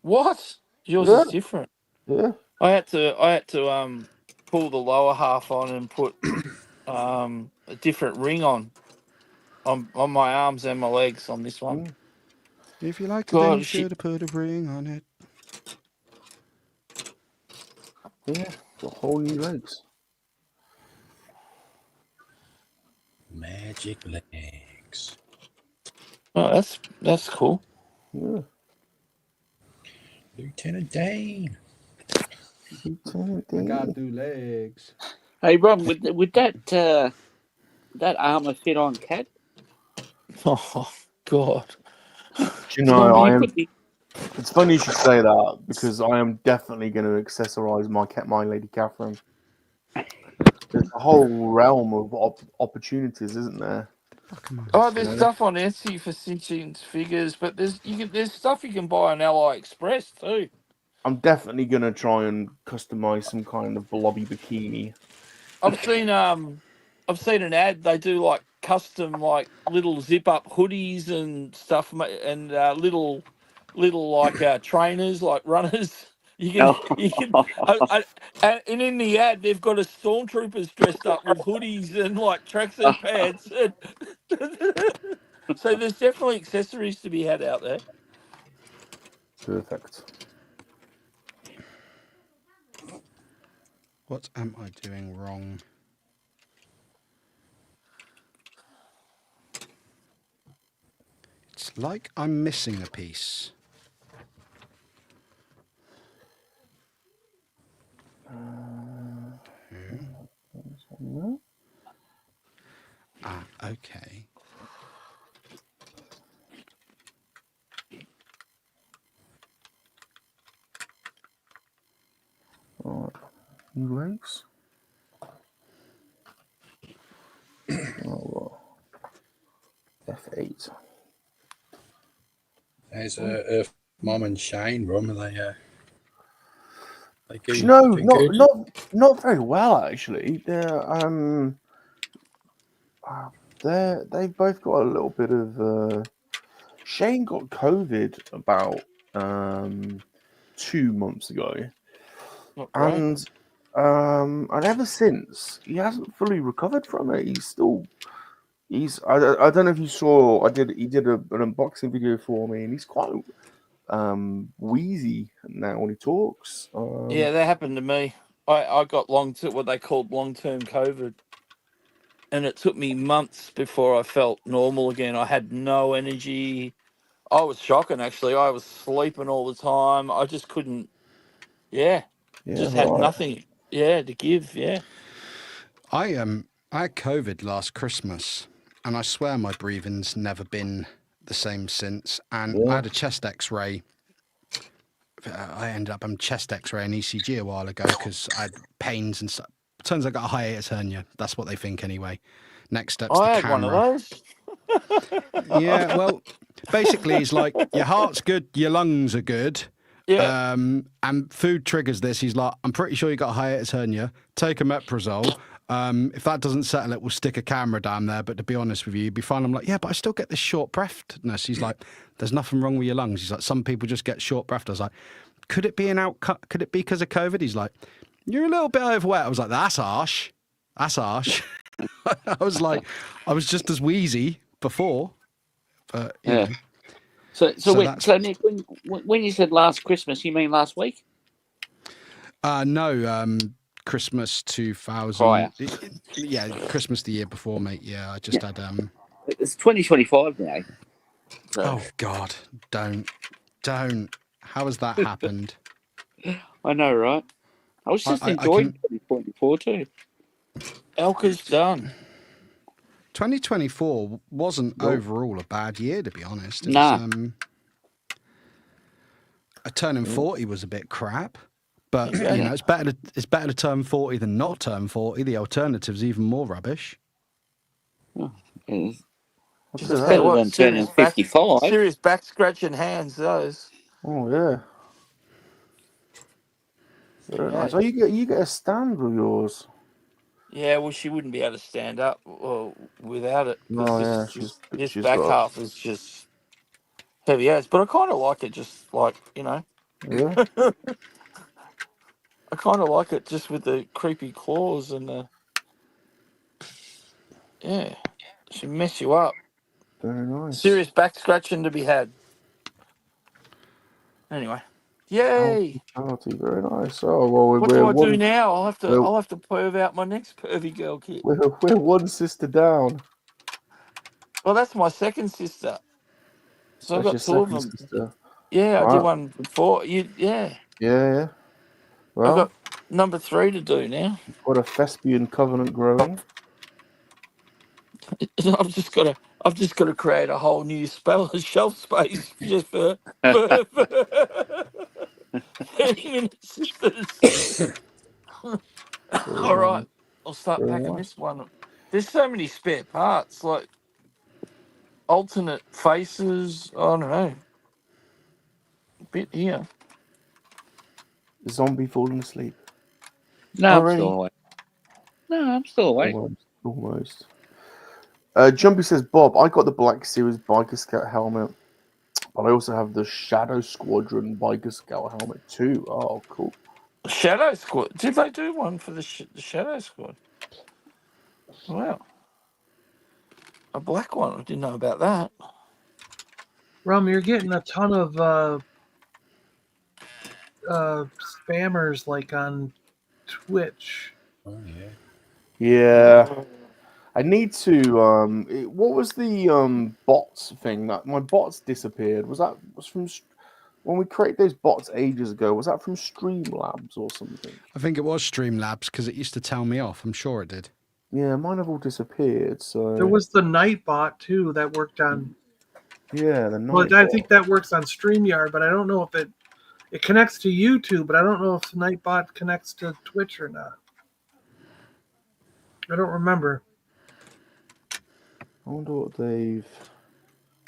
What? Yours is different. Yeah. I had to pull the lower half on and put a different ring on my arms and my legs on this one. If you like it, then you should have put a ring on it. Yeah, got whole new legs. Magic legs. Oh, that's cool. Yeah. Lieutenant Dane. I got 2 legs. Hey, Ron, would that armor fit on Cat? Oh God! Do you know, it's funny you should say that because I am definitely going to accessorize my Lady Catherine. There's a whole realm of opportunities, isn't there? Oh, there's stuff on Etsy for 6-inch figures, but there's stuff you can buy on AliExpress too. I'm definitely going to try and customize some kind of blobby bikini. I've seen an ad. They do like custom like little zip up hoodies and stuff, and little like trainers, like runners. You can, and in the ad they've got a stormtroopers dressed up with hoodies and like tracksuit pants. So there's definitely accessories to be had out there. Perfect. What am I doing wrong? It's like I'm missing a piece. Okay. All right. New legs. F8. There's Earth Mom and Shane Rum. Are they not very well actually. They've both got a little bit of. Shane got COVID about 2 months ago, and ever since he hasn't fully recovered from it. I don't know if you saw. He did an unboxing video for me, and he's quite wheezy now when he talks. Yeah, that happened to me. I got what they called long-term COVID, and it took me months before I felt normal again. I had no energy. I was shocking, actually. I was sleeping all the time. I just couldn't. Yeah, just had nothing. Yeah, to give. Yeah. I had COVID last Christmas, and I swear my breathing's never been the same since. And I had a chest X-ray. I ended up having chest X-ray and ECG a while ago because I had pains and stuff. Turns out I got a hiatus hernia. That's what they think anyway. Next step's the camera. I had one of those. Yeah, well, basically, it's like your heart's good, your lungs are good. Yeah. And food triggers this. He's like, I'm pretty sure you got a hiatus hernia. Take a Omeprazole. If that doesn't settle it, we'll stick a camera down there. But to be honest with you, you'd be fine. I'm like, yeah, but I still get this short breathedness. He's like, there's nothing wrong with your lungs. He's like, some people just get short breathed. I was like, could it be could it be because of COVID? He's like, you're a little bit overweight. I was like, that's harsh. That's harsh. I was like, I was just as wheezy before. But yeah. So Nick, when you said last Christmas, you mean last week? No, Christmas 2000. Prior. Yeah, Christmas the year before, mate. Yeah, I just had It's 2025 now. So. Oh God, don't. How has that happened? I know, right? I was just enjoying 2024 too. Elka's done. 2024 wasn't overall a bad year, to be honest. It Nah. was, turning 40 was a bit crap, but Yeah. you know it's better to turn 40 than not turn 40. The alternative's even more rubbish. It's Just better than turning 55. Serious back scratching hands, those. Oh yeah. Very nice. Oh, you get a stand with yours. Yeah, well, she wouldn't be able to stand up without it because No, yeah, this she's back got half is just heavy as. But I kind of like it, just like Yeah. I kind of like it just with the creepy claws and the she mess you up. Very nice. Serious back scratching to be had. Anyway, yay! Party, very nice. Oh well, What do I do now? I'll have to perv out my next pervy girl kit. We're one sister down. Well, that's my second sister. So I've That's got your two of second them. sister. Yeah, I Right. did one before. Yeah. Yeah. Well, I've got number 3 to do now. got a thespian covenant growing. I've just got to create a whole new shelf space just for 30-minute sisters. All right, I'll start packing this one. There's so many spare parts, like alternate faces. I don't know. A bit here. Zombie falling asleep. No, I'm still awake. No, I'm still awake. Almost. Jumpy says, Bob, I got the Black Series Biker Scout helmet, but I also have the Shadow Squadron Biker Scout helmet too. Oh, cool. Shadow Squad. Did they do one for the Shadow Squad? Wow. A black one. I didn't know about that. Rum, you're getting a ton of spammers like on Twitch. Oh yeah. Yeah. I need to. What was the bots thing that my bots disappeared? Was from when we created those bots ages ago? Was that from Streamlabs or something? I think it was Streamlabs because it used to tell me off. I'm sure it did. Yeah, mine have all disappeared. So there was the Nightbot too that worked on. Yeah, the Nightbot. Well, I think that works on StreamYard, but I don't know if it connects to YouTube, but I don't know if the Nightbot connects to Twitch or not. I don't remember. I wonder what they've.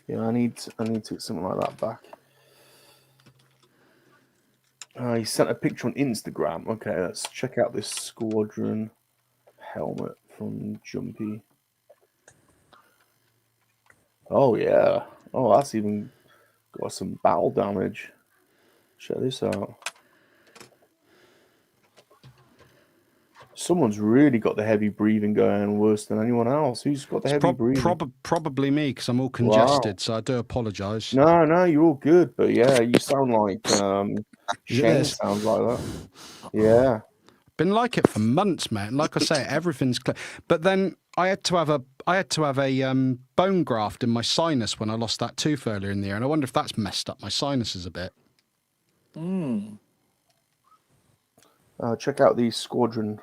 Yeah, I need to get something like that back. He sent a picture on Instagram. Okay, let's check out this Squadron helmet from Jumpy. Oh yeah. Oh, that's even got some battle damage. Check this out. Someone's really got the heavy breathing going worse than anyone else. Who's got the heavy breathing? Probably me, because I'm all congested, so I do apologise. No, you're all good. But yeah, you sound like Shane sounds like that. Yeah. Been like it for months, man. Like I say, everything's clear. But then I had to have a bone graft in my sinus when I lost that tooth earlier in the year, and I wonder if that's messed up my sinuses a bit. Check out the Squadron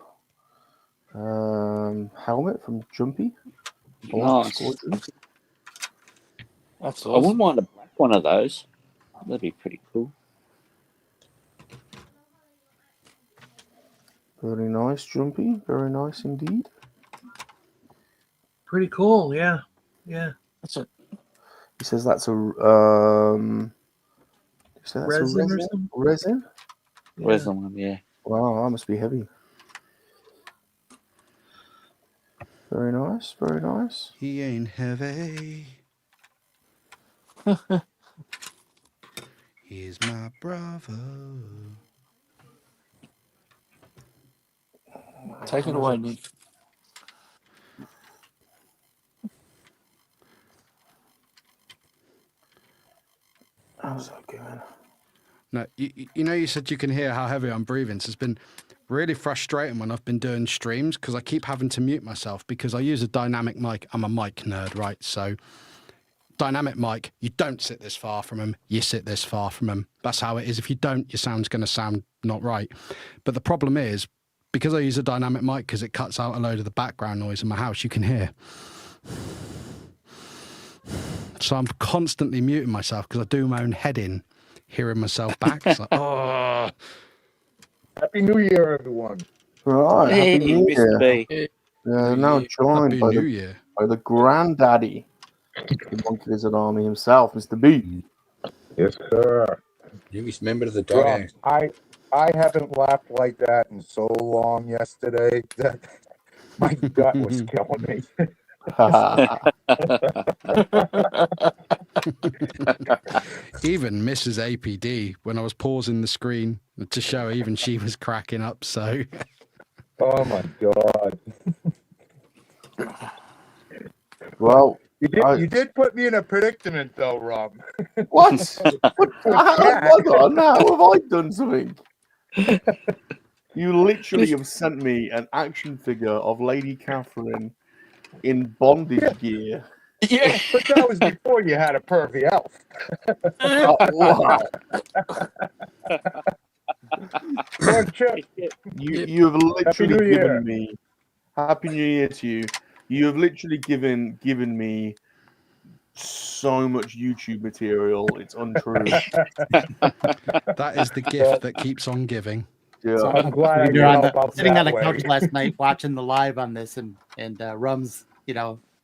helmet from Jumpy. Nice. That's awesome. I wouldn't mind a black one of those. That'd be pretty cool. Very nice, Jumpy. Very nice indeed. Pretty cool, yeah. That's it. He says that's a resin or something? Resin? Yeah. Resin one, yeah. Wow, that must be heavy. Very nice, very nice. He ain't heavy. He's my brother. Take it away, Nick. How's that going? No, you know, you said you can hear how heavy I'm breathing. So it's been really frustrating when I've been doing streams because I keep having to mute myself because I use a dynamic mic. I'm a mic nerd, right? So dynamic mic, you don't sit this far from them, you sit this far from them. That's how it is. If you don't, your sound's going to sound not right. But the problem is, because I use a dynamic mic, because it cuts out a load of the background noise in my house, you can hear. So I'm constantly muting myself because I do my own head in, hearing myself back. It's like, oh. Happy New Year, everyone. Right, Hey, Happy New Mr. Year. B. Now joined Happy by New Year. the granddaddy, the Monkey-Lizard Army himself, Mr. B. Yes, sir. Newest member of the dog Rum, house. I haven't laughed like that in so long yesterday that my gut was killing me. Even Mrs. APD, when I was pausing the screen to show, even she was cracking up. So, Oh my god! Well, you did put me in a predicament, though, Rob. What? How have I done something? You literally have sent me an action figure of Lady Catherine in bondage gear. Yeah. But that was before you had a pervy elf. Wow. Chip. You have literally given me Happy New Year to you. You have literally given me so much YouTube material. It's untrue. that is the gift that keeps on giving. Yeah. So I'm glad I You're didn't on help the, out sitting that on the way. couch last night watching the live on this, and Rum's,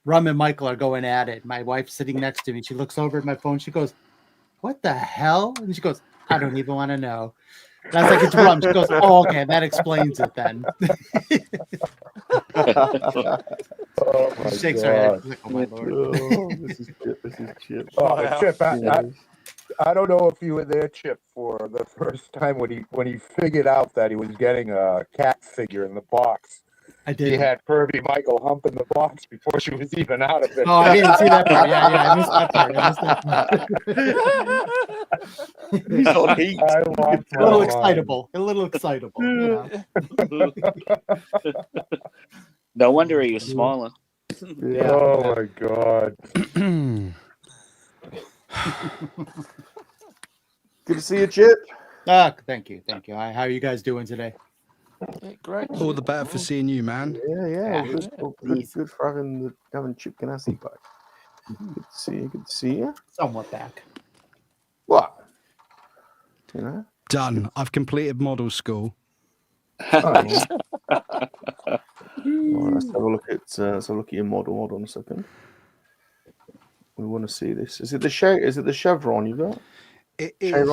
Rum and Michael are going at it. My wife's sitting next to me. She looks over at my phone. She goes, "What the hell?" And she goes, "I don't even want to know." And I was like, "It's Rum." She goes, "Oh, okay, that explains it then." Oh my She shakes god! her head. She's like, "Oh my lord." Oh, this is Chip. This is Chip. Oh, Wow. Chip, I don't know if you were there, Chip, for the first time when he figured out that he was getting a cat figure in the box. I did. He had Pervy Michael humping the box before she was even out of it. Oh, I didn't see that part. Yeah, I missed that part. He's on heat. I A lost my little mind. excitable. A little excitable. No wonder he was smiling. Yeah. Oh my god! Good to see you, Chip. Thank you. How are you guys doing today? Yeah, great. All the better for seeing you, man. Yeah. Good for having Chip Ganassi back. Good to see you. Good to see you. Somewhat back. What? Done. I've completed model school. Well, let's have a look at your model. Hold on a second. We want to see this. Is it the chevron you got? It is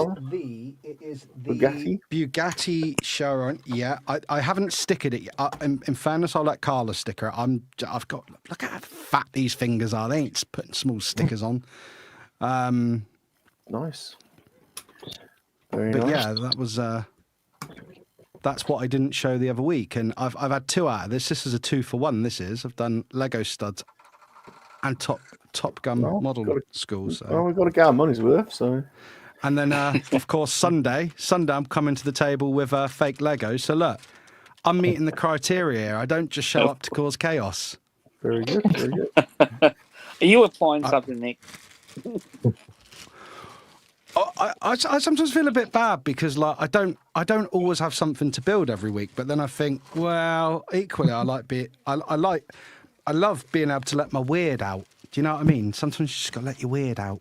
the Bugatti Chiron. Yeah, I haven't stickered it yet. In fairness, I'll let Carla sticker it. I've got, look at how fat these fingers are. They ain't putting small stickers on. Nice. But nice. yeah, that was that's what I didn't show the other week, and I've had 2 out of this. This is a 2-for-1. I've done Lego studs and Top Gun model school. So well, we've got to get our money's worth. So. And then, of course, Sunday I'm coming to the table with fake Lego. So look, I'm meeting the criteria here. I don't just show up to cause chaos. Very good. Very good. Are you applying something, Nick? I sometimes feel a bit bad because I don't always have something to build every week. But then I think, well, equally, I love being able to let my weird out. Do you know what I mean? Sometimes you just got to let your weird out.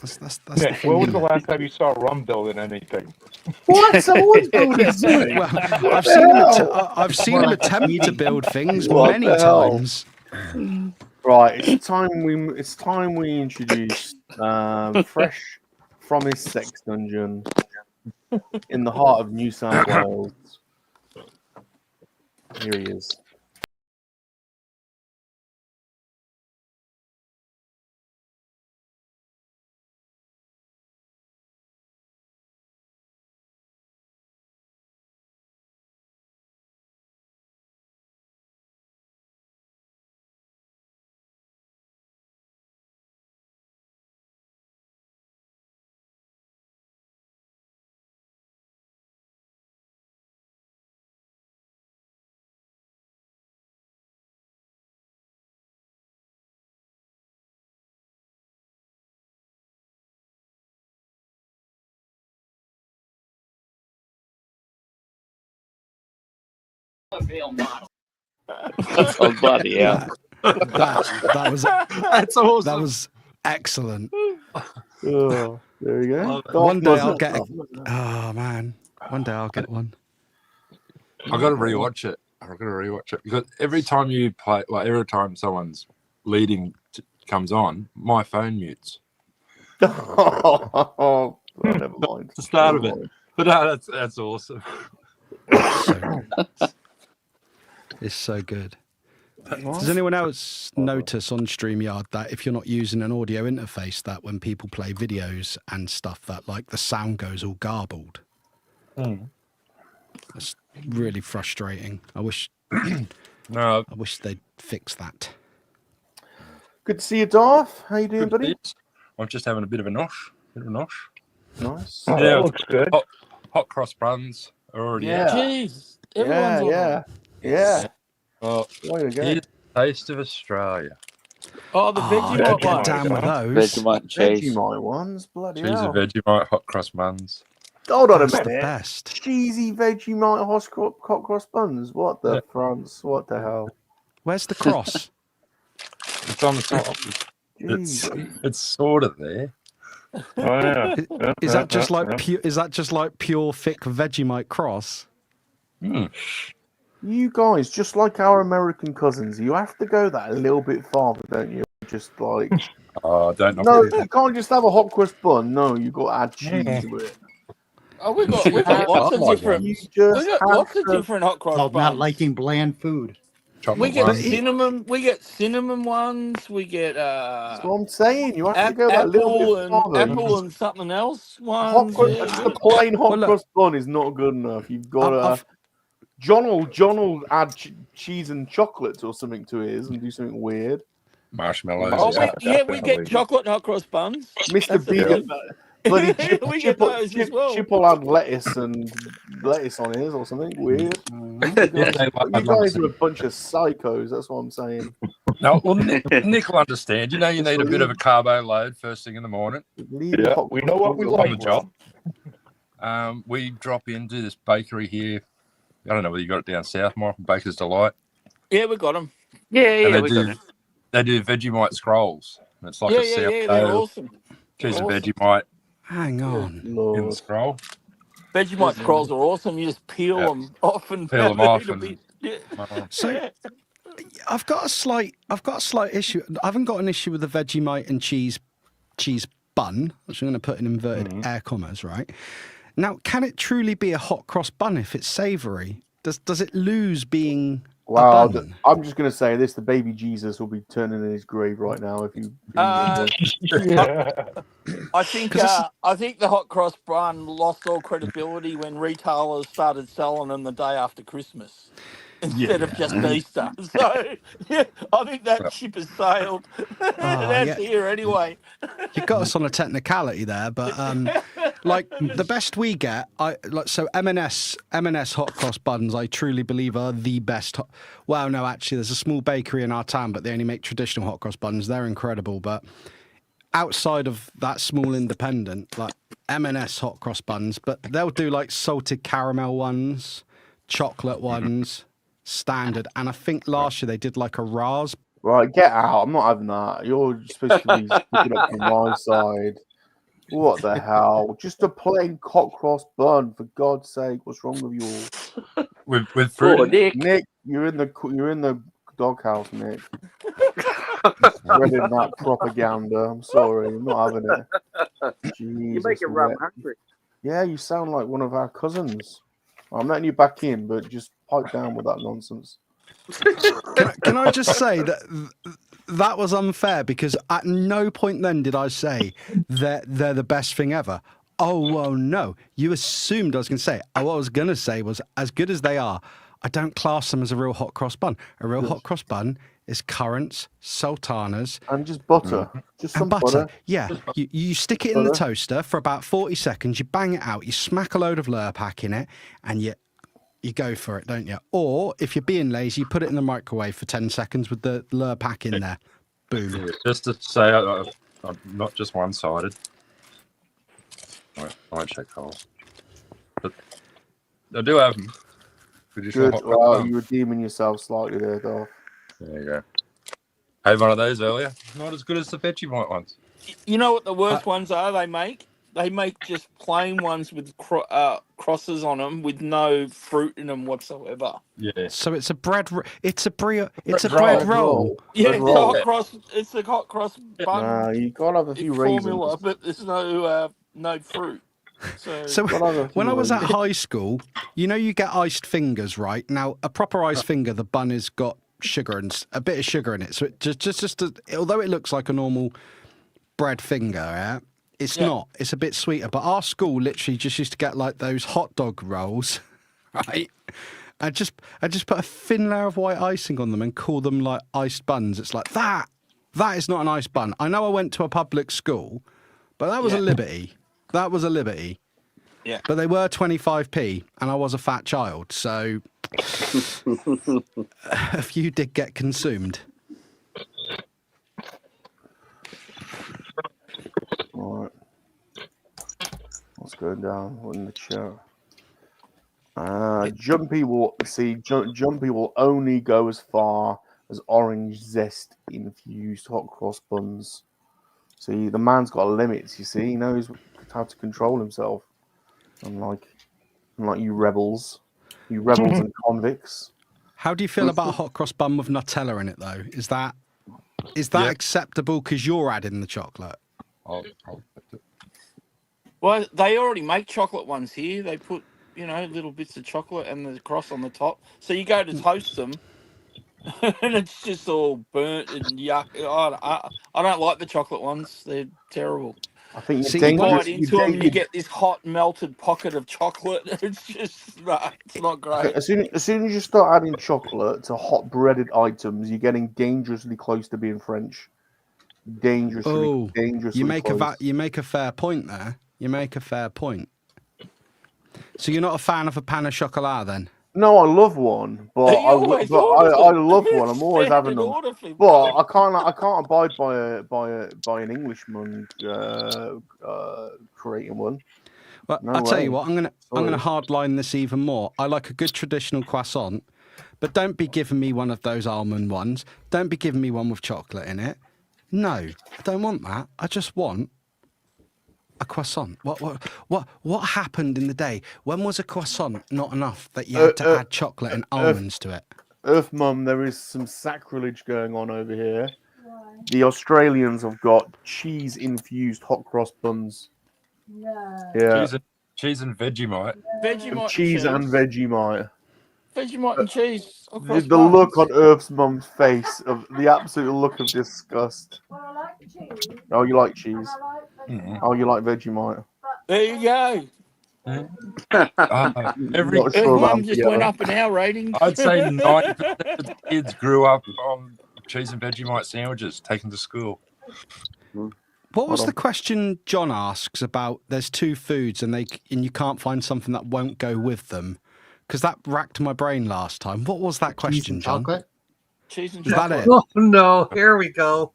That's Nick, when was the last time you saw Rum building anything? What? Someone's building something. Well, I've seen him attempt to build things many times. Right, it's time we introduce fresh from his sex dungeon in the heart of New South Wales. Here he is. Oh, bloody hell. That was That's awesome. That was excellent. Oh, there you go. One day I'll get oh man. One day I'll get one. I've got to rewatch it. Because every time you play, like every time someone's leading comes on, my phone mutes. Oh, never mind. It's the start of it. But no, that's awesome. It's so good. Does anyone else notice on StreamYard that if you're not using an audio interface, that when people play videos and stuff, that like the sound goes all garbled? That's really frustrating. I wish they'd fix that. Good to see you, Darth. How you doing, buddy? I'm just having a bit of a nosh. Nice. Oh, that looks good. Hot cross buns are already Yeah. Jeez, everyone's Yeah. Well, way to go. here's the taste of Australia. Oh, the Vegemite get one. down with those. Vegemite cheese. Vegemite ones, bloody Cheese hell. and Vegemite hot cross buns. Hold on That's a the minute. best. Cheesy Vegemite hot cross buns. What the France? What the hell? Where's the cross? It's on the top. It's sort of there. Oh yeah. Is that just like pure? Is that just like pure thick Vegemite cross? You guys, just like our American cousins, you have to go that a little bit farther, don't you? Just like don't knock no, it. you can't just have a hot crust bun. No, you got to add cheese to it. Oh, we got lots of different. You We just got have lots of to- different hot cross Called buns. not liking bland food. We get ones. cinnamon. We get cinnamon ones. We get That's what I'm saying. You have to go that little bit farther. apple and something else Hot ones. crust, yeah. just a plain hot Well, look, crust bun is not good enough. You've got to. John will add cheese and chocolate or something to his and do something weird. Marshmallows. Oh, we get chocolate hot cross buns. Mr. That's B, the bloody We get those as well. Chip will add lettuce on his or something weird. You guys are a bunch of psychos. That's what I'm saying. No, well, Nick will understand. You know, you need a bit of a carbo load first thing in the morning. Yeah, we know what we On like. the job. We drop into this bakery here. I don't know whether you got it down south, Michael. Baker's Delight. Yeah, we got them. Yeah, we got it. They do Vegemite scrolls. And it's like a they're sourdough, awesome. cheese and Awesome. Vegemite Hang on. in the scroll. Vegemite scrolls are awesome. You just peel them off and Peel them off it'll and- be- So I've got a slight issue. I haven't got an issue with the Vegemite and cheese bun, which I'm going to put in inverted air commas, right? Now, can it truly be a hot cross bun if it's savoury? Does it lose being a bun? I'm just going to say this: the baby Jesus will be turning in his grave right now if you. I think the hot cross bun lost all credibility when retailers started selling them the day after Christmas instead of just Easter. So yeah, I think that ship has sailed. That's here anyway. You got us on a technicality there, but like the best we get, so M&S hot cross buns, I truly believe are the best. Well, no, actually, there's a small bakery in our town, but they only make traditional hot cross buns. They're incredible, but outside of that small independent, like M&S hot cross buns, but they'll do like salted caramel ones, chocolate ones, standard, and I think last year they did like a Ras. Right, get out! I'm not having that. You're supposed to be picking up from my side. What the hell? Just a plain hot cross bun, for God's sake! What's wrong with you all? With fruit, Nick, you're in the doghouse, Nick. Spreading that propaganda. I'm sorry, I'm not having it. You make it Rum hungry. Yeah, you sound like one of our cousins. I'm letting you back in, but just pipe down with that nonsense. Can I just say that was unfair, because at no point then did I say that they're the best thing ever. Oh, well, no. You assumed I was going to say it. What I was going to say was, as good as they are, I don't class them as a real hot cross bun. A real hot cross bun is currants, sultanas, and just butter. Just some butter. Yeah, you stick it in the toaster for about 40 seconds. You bang it out. You smack a load of Lurpak in it, and you go for it, don't you? Or if you're being lazy, you put it in the microwave for 10 seconds with the Lurpak in there. Boom. Just to say, I'm not just one-sided. I won't check holes, but I do have them. Good. Well, you're redeeming yourself slightly there, Dolph. There you go. Had one of those earlier. Not as good as the Vegemite ones. You know what the worst ones are? They make just plain ones with crosses on them with no fruit in them whatsoever. Yeah. So it's a bread. It's a bread roll. Yeah, Bread it's roll. a hot cross. It's a hot cross bun. Nah, you gotta have a few formula, raisins. but there's no fruit. So when I was at high school, you know, you get iced fingers, right? Now, a proper iced finger, the bun has got sugar and a bit of sugar in it. So it although it looks like a normal bread finger, yeah, it's not. It's a bit sweeter. But our school literally just used to get like those hot dog rolls, right? I just put a thin layer of white icing on them and call them like iced buns. It's like that is not an iced bun. I know I went to a public school, but that was a liberty. That was a liberty. Yeah. But they were 25p, and I was a fat child, so a few did get consumed. All right. What's going down in the chat? Jumpy will only go as far as orange zest infused hot cross buns. See, the man's got limits. You see, he knows how to control himself. Unlike you rebels and convicts. How do you feel about a hot cross bun with Nutella in it, though? Is that acceptable because you're adding the chocolate? Well, they already make chocolate ones here. They put, little bits of chocolate and the cross on the top. So you go to toast them, and it's just all burnt and yuck. I don't like the chocolate ones. They're terrible. I think you bite into them, you get this hot melted pocket of chocolate. It's just it's not great. As soon as you start adding chocolate to hot breaded items, you're getting dangerously close to being French. Dangerously close. You make a fair point there. You make a fair point. So you're not a fan of a pain au chocolat, then? No, I love one, but I love one. I'm always having them, but I can't abide by an Englishman creating one. Well, No I'll tell way. you what. I'm gonna hardline this even more. I like a good traditional croissant, but don't be giving me one of those almond ones. Don't be giving me one with chocolate in it. No, I don't want that. I just want a croissant. What happened in the day? When was a croissant not enough that you had to add chocolate and almonds to it? Earth Mum, there is some sacrilege going on over here. The Australians have got cheese-infused hot cross buns. No. Yeah. Cheese and Vegemite. Vegemite Cheese and Vegemite. Vegemite and cheese. The look on Earth's Mum's face, of the absolute look of disgust. Well, I like cheese. Oh, you like cheese? And I like Oh, you like Vegemite? There you go. Every one just went up in our ratings. I'd say 90% of the kids grew up on cheese and Vegemite sandwiches taken to school. What was the question John asks about? There's two foods and you can't find something that won't go with them, because that racked my brain last time. What was that question, John? Chocolate? Cheese and Is that chocolate. it? Oh no! Here we go.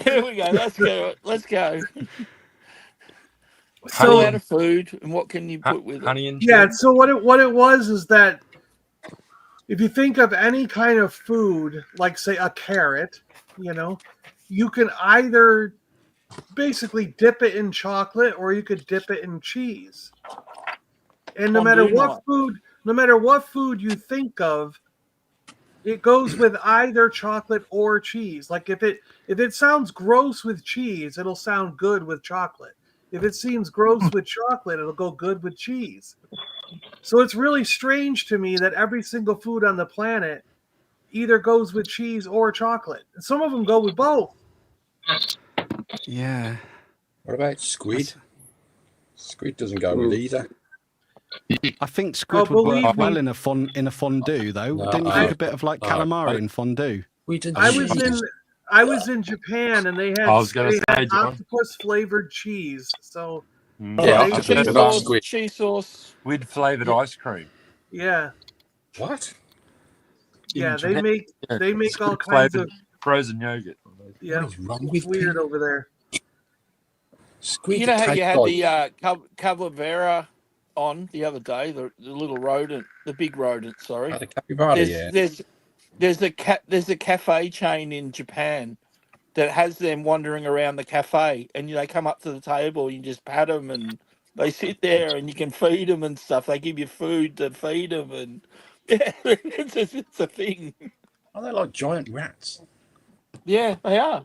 Here we go. Let's go. So, what out of food and what can you put with it? Honey and yeah. So what it was is that if you think of any kind of food, like say a carrot, you can either basically dip it in chocolate or you could dip it in cheese. And no matter what food you think of, it goes with either chocolate or cheese. Like if it sounds gross with cheese, it'll sound good with chocolate. If it seems gross with chocolate, it'll go good with cheese. So it's really strange to me that every single food on the planet either goes with cheese or chocolate. And some of them go with both. Yeah. What about squid? Squid doesn't go with either. I think squid would work well in a fondue, though. No, Didn't you think a bit of like calamari in fondue? I was in Japan and they had octopus flavored cheese. So cheese sauce with flavored ice cream. Yeah. What? Yeah, they make all kinds of frozen yogurt. Yeah, it's weird over there. Squid. You know how you had the Calavera on the other day, the little rodent the big rodent. Sorry, Oh, the capybara, yeah. There's a cafe chain in Japan that has them wandering around the cafe, and they come up to the table, you just pat them, and they sit there, and you can feed them and stuff. They give you food to feed them, and yeah, it's a thing. Are they like giant rats? Yeah, they are.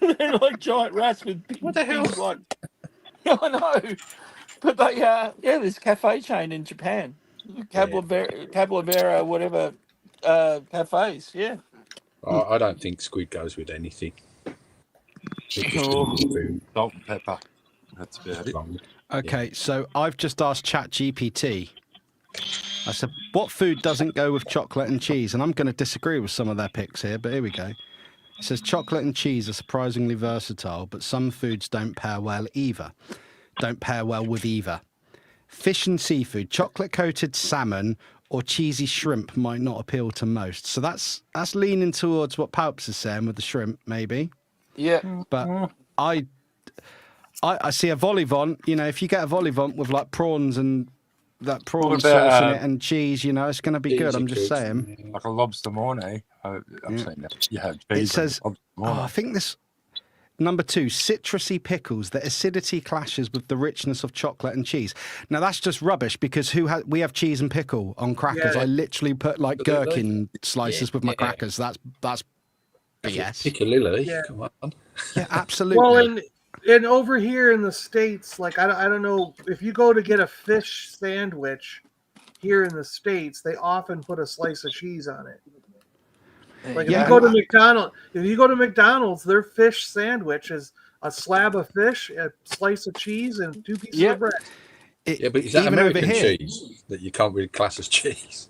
They're like giant rats with big, What the hell? big, like, I know, but they there's a cafe chain in Japan, Cablavera, whatever, cafes. Yeah. I don't think squid goes with anything. It's just food. Salt and pepper. That's about it. Okay, so I've just asked ChatGPT. I said, what food doesn't go with chocolate and cheese? And I'm going to disagree with some of their picks here, but here we go. It says chocolate and cheese are surprisingly versatile, but some foods don't pair well either. Don't pair well with either. Fish and seafood, chocolate-coated salmon or cheesy shrimp might not appeal to most. So that's leaning towards what Palps is saying with the shrimp, maybe. Yeah. But I see a vol au vent, if you get a vol au vent with like prawns and that prawn sauce in it and cheese, it's going to be good. I'm just saying. Like a lobster mornay. I'm saying that. You have cheese. It says, I think this, number 2, citrusy pickles. The acidity clashes with the richness of chocolate and cheese. Now, that's just rubbish because we have cheese and pickle on crackers. Yeah. I literally put like gherkin slices with my crackers. That's BS. Piccalilli. Yeah. Come on. Yeah, absolutely. Well, and over here in the States, like I don't know, if you go to get a fish sandwich here in the States, they often put a slice of cheese on it. Like if you go to McDonald's, their fish sandwich is a slab of fish, a slice of cheese, and 2 pieces of bread. But is that American cheese that you can't really class as cheese?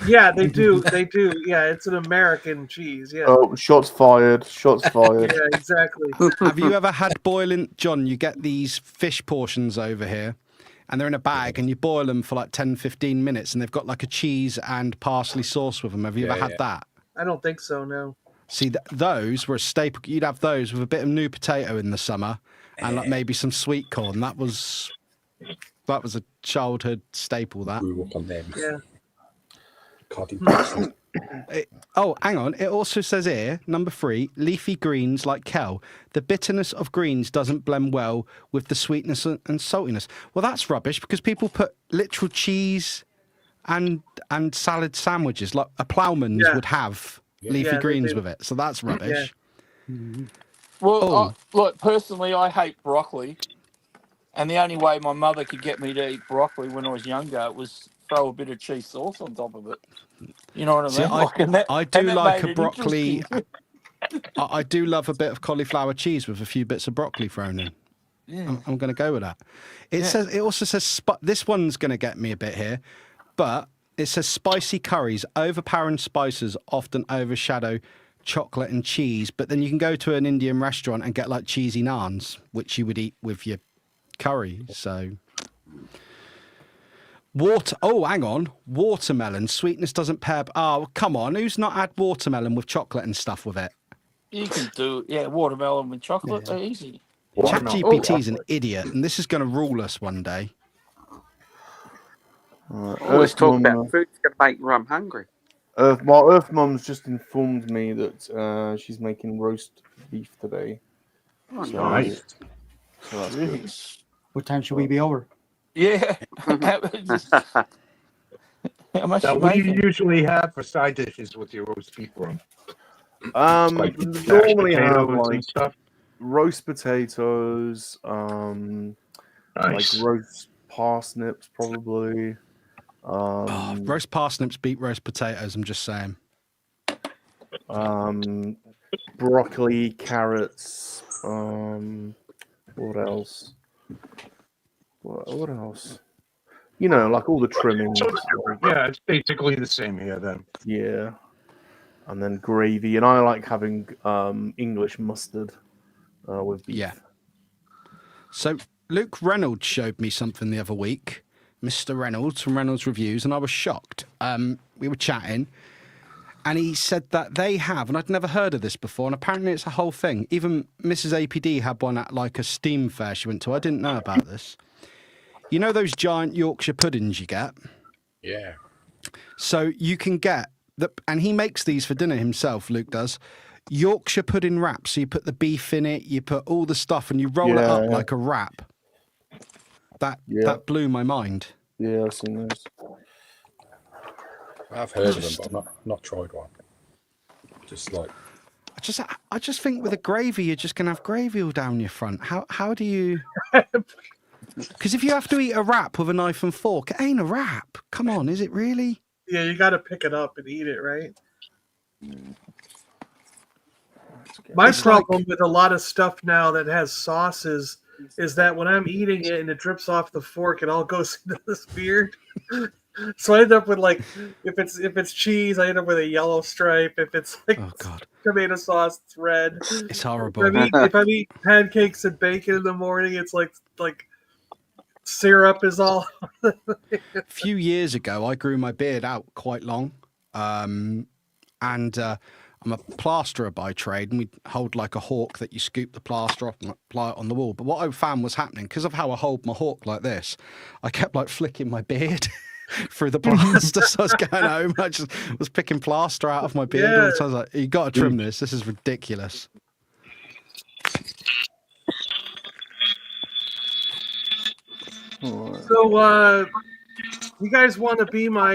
Yeah, they do. They do. Yeah, it's an American cheese. Yeah. Oh, shots fired. Shots fired. Yeah, exactly. Have you ever had boiling, John? You get these fish portions over here, and they're in a bag, and you boil them for like 10, 15 minutes, and they've got like a cheese and parsley sauce with them. Have you ever had that? I don't think so, no. See, those were a staple. You'd have those with a bit of new potato in the summer, and like maybe some sweet corn. That was a childhood staple. That. Grew up on them. Yeah. Hang on. It also says here, number 3, leafy greens like kale. The bitterness of greens doesn't blend well with the sweetness and saltiness. Well, that's rubbish because people put literal cheese and salad sandwiches. Like a ploughman's would have leafy greens with it. So that's rubbish. Yeah. Well, look, personally, I hate broccoli. And the only way my mother could get me to eat broccoli when I was younger was throw a bit of cheese sauce on top of it. You know what I mean? I do like a broccoli. I do love a bit of cauliflower cheese with a few bits of broccoli thrown in. Yeah. I'm going to go with that. It also says this one's going to get me a bit here, but it says spicy curries, overpowering spices often overshadow chocolate and cheese. But then you can go to an Indian restaurant and get like cheesy naans, which you would eat with your curry. So. Hang on. Watermelon. Sweetness doesn't pair. Oh, come on. Who's not had watermelon with chocolate and stuff with it? You can do, watermelon with chocolate. They're easy. ChatGPT's an idiot, and this is going to rule us one day. Always talk about food's going to make Rum hungry. Earth Mum's just informed me that she's making roast beef today. Oh, nice. So that's good. What time should we be over? Yeah. How much what do you usually have for side dishes with your roast beef Rum? Like normally have like roast potatoes, like roast parsnips probably. Roast parsnips beat roast potatoes, I'm just saying. Broccoli, carrots, what else? What else? Like all the trimmings. Yeah, it's basically the same here then. Yeah. And then gravy. And I like having English mustard with beef. Yeah. So Luke Reynolds showed me something the other week. Mr. Reynolds from Reynolds Reviews, and I was shocked. We were chatting, and he said that they have, and I'd never heard of this before, and apparently it's a whole thing. Even Mrs. APD had one at like a steam fair she went to. I didn't know about this. You know those giant Yorkshire puddings you get? Yeah. So you can get and he makes these for dinner himself. Luke does. Yorkshire pudding wrap. So you put the beef in it, you put all the stuff, and you roll it up like a wrap. That blew my mind. Yeah, I've seen those. I've heard of them, but I've not tried one. Just like I just think with a gravy, you're just gonna have gravy all down your front. How do you? Because if you have to eat a wrap with a knife and fork, it ain't a wrap. Come on, is it really? Yeah, you got to pick it up and eat it, right? My problem with a lot of stuff now that has sauces is that when I'm eating it and it drips off the fork, it all goes into this beard. So I end up with if it's cheese, I end up with a yellow stripe. If it's tomato sauce, it's red. It's horrible. If I eat pancakes and bacon in the morning, it's like syrup is all. A few years ago, I grew my beard out quite long, and I'm a plasterer by trade, and we hold like a hawk that you scoop the plaster off and apply it on the wall. But what I found was happening, because of how I hold my hawk like this, I kept like flicking my beard through the plaster. So I was going home, I just was picking plaster out of my beard all the time. I was like, you got to trim this. This is ridiculous. So, you guys want to be my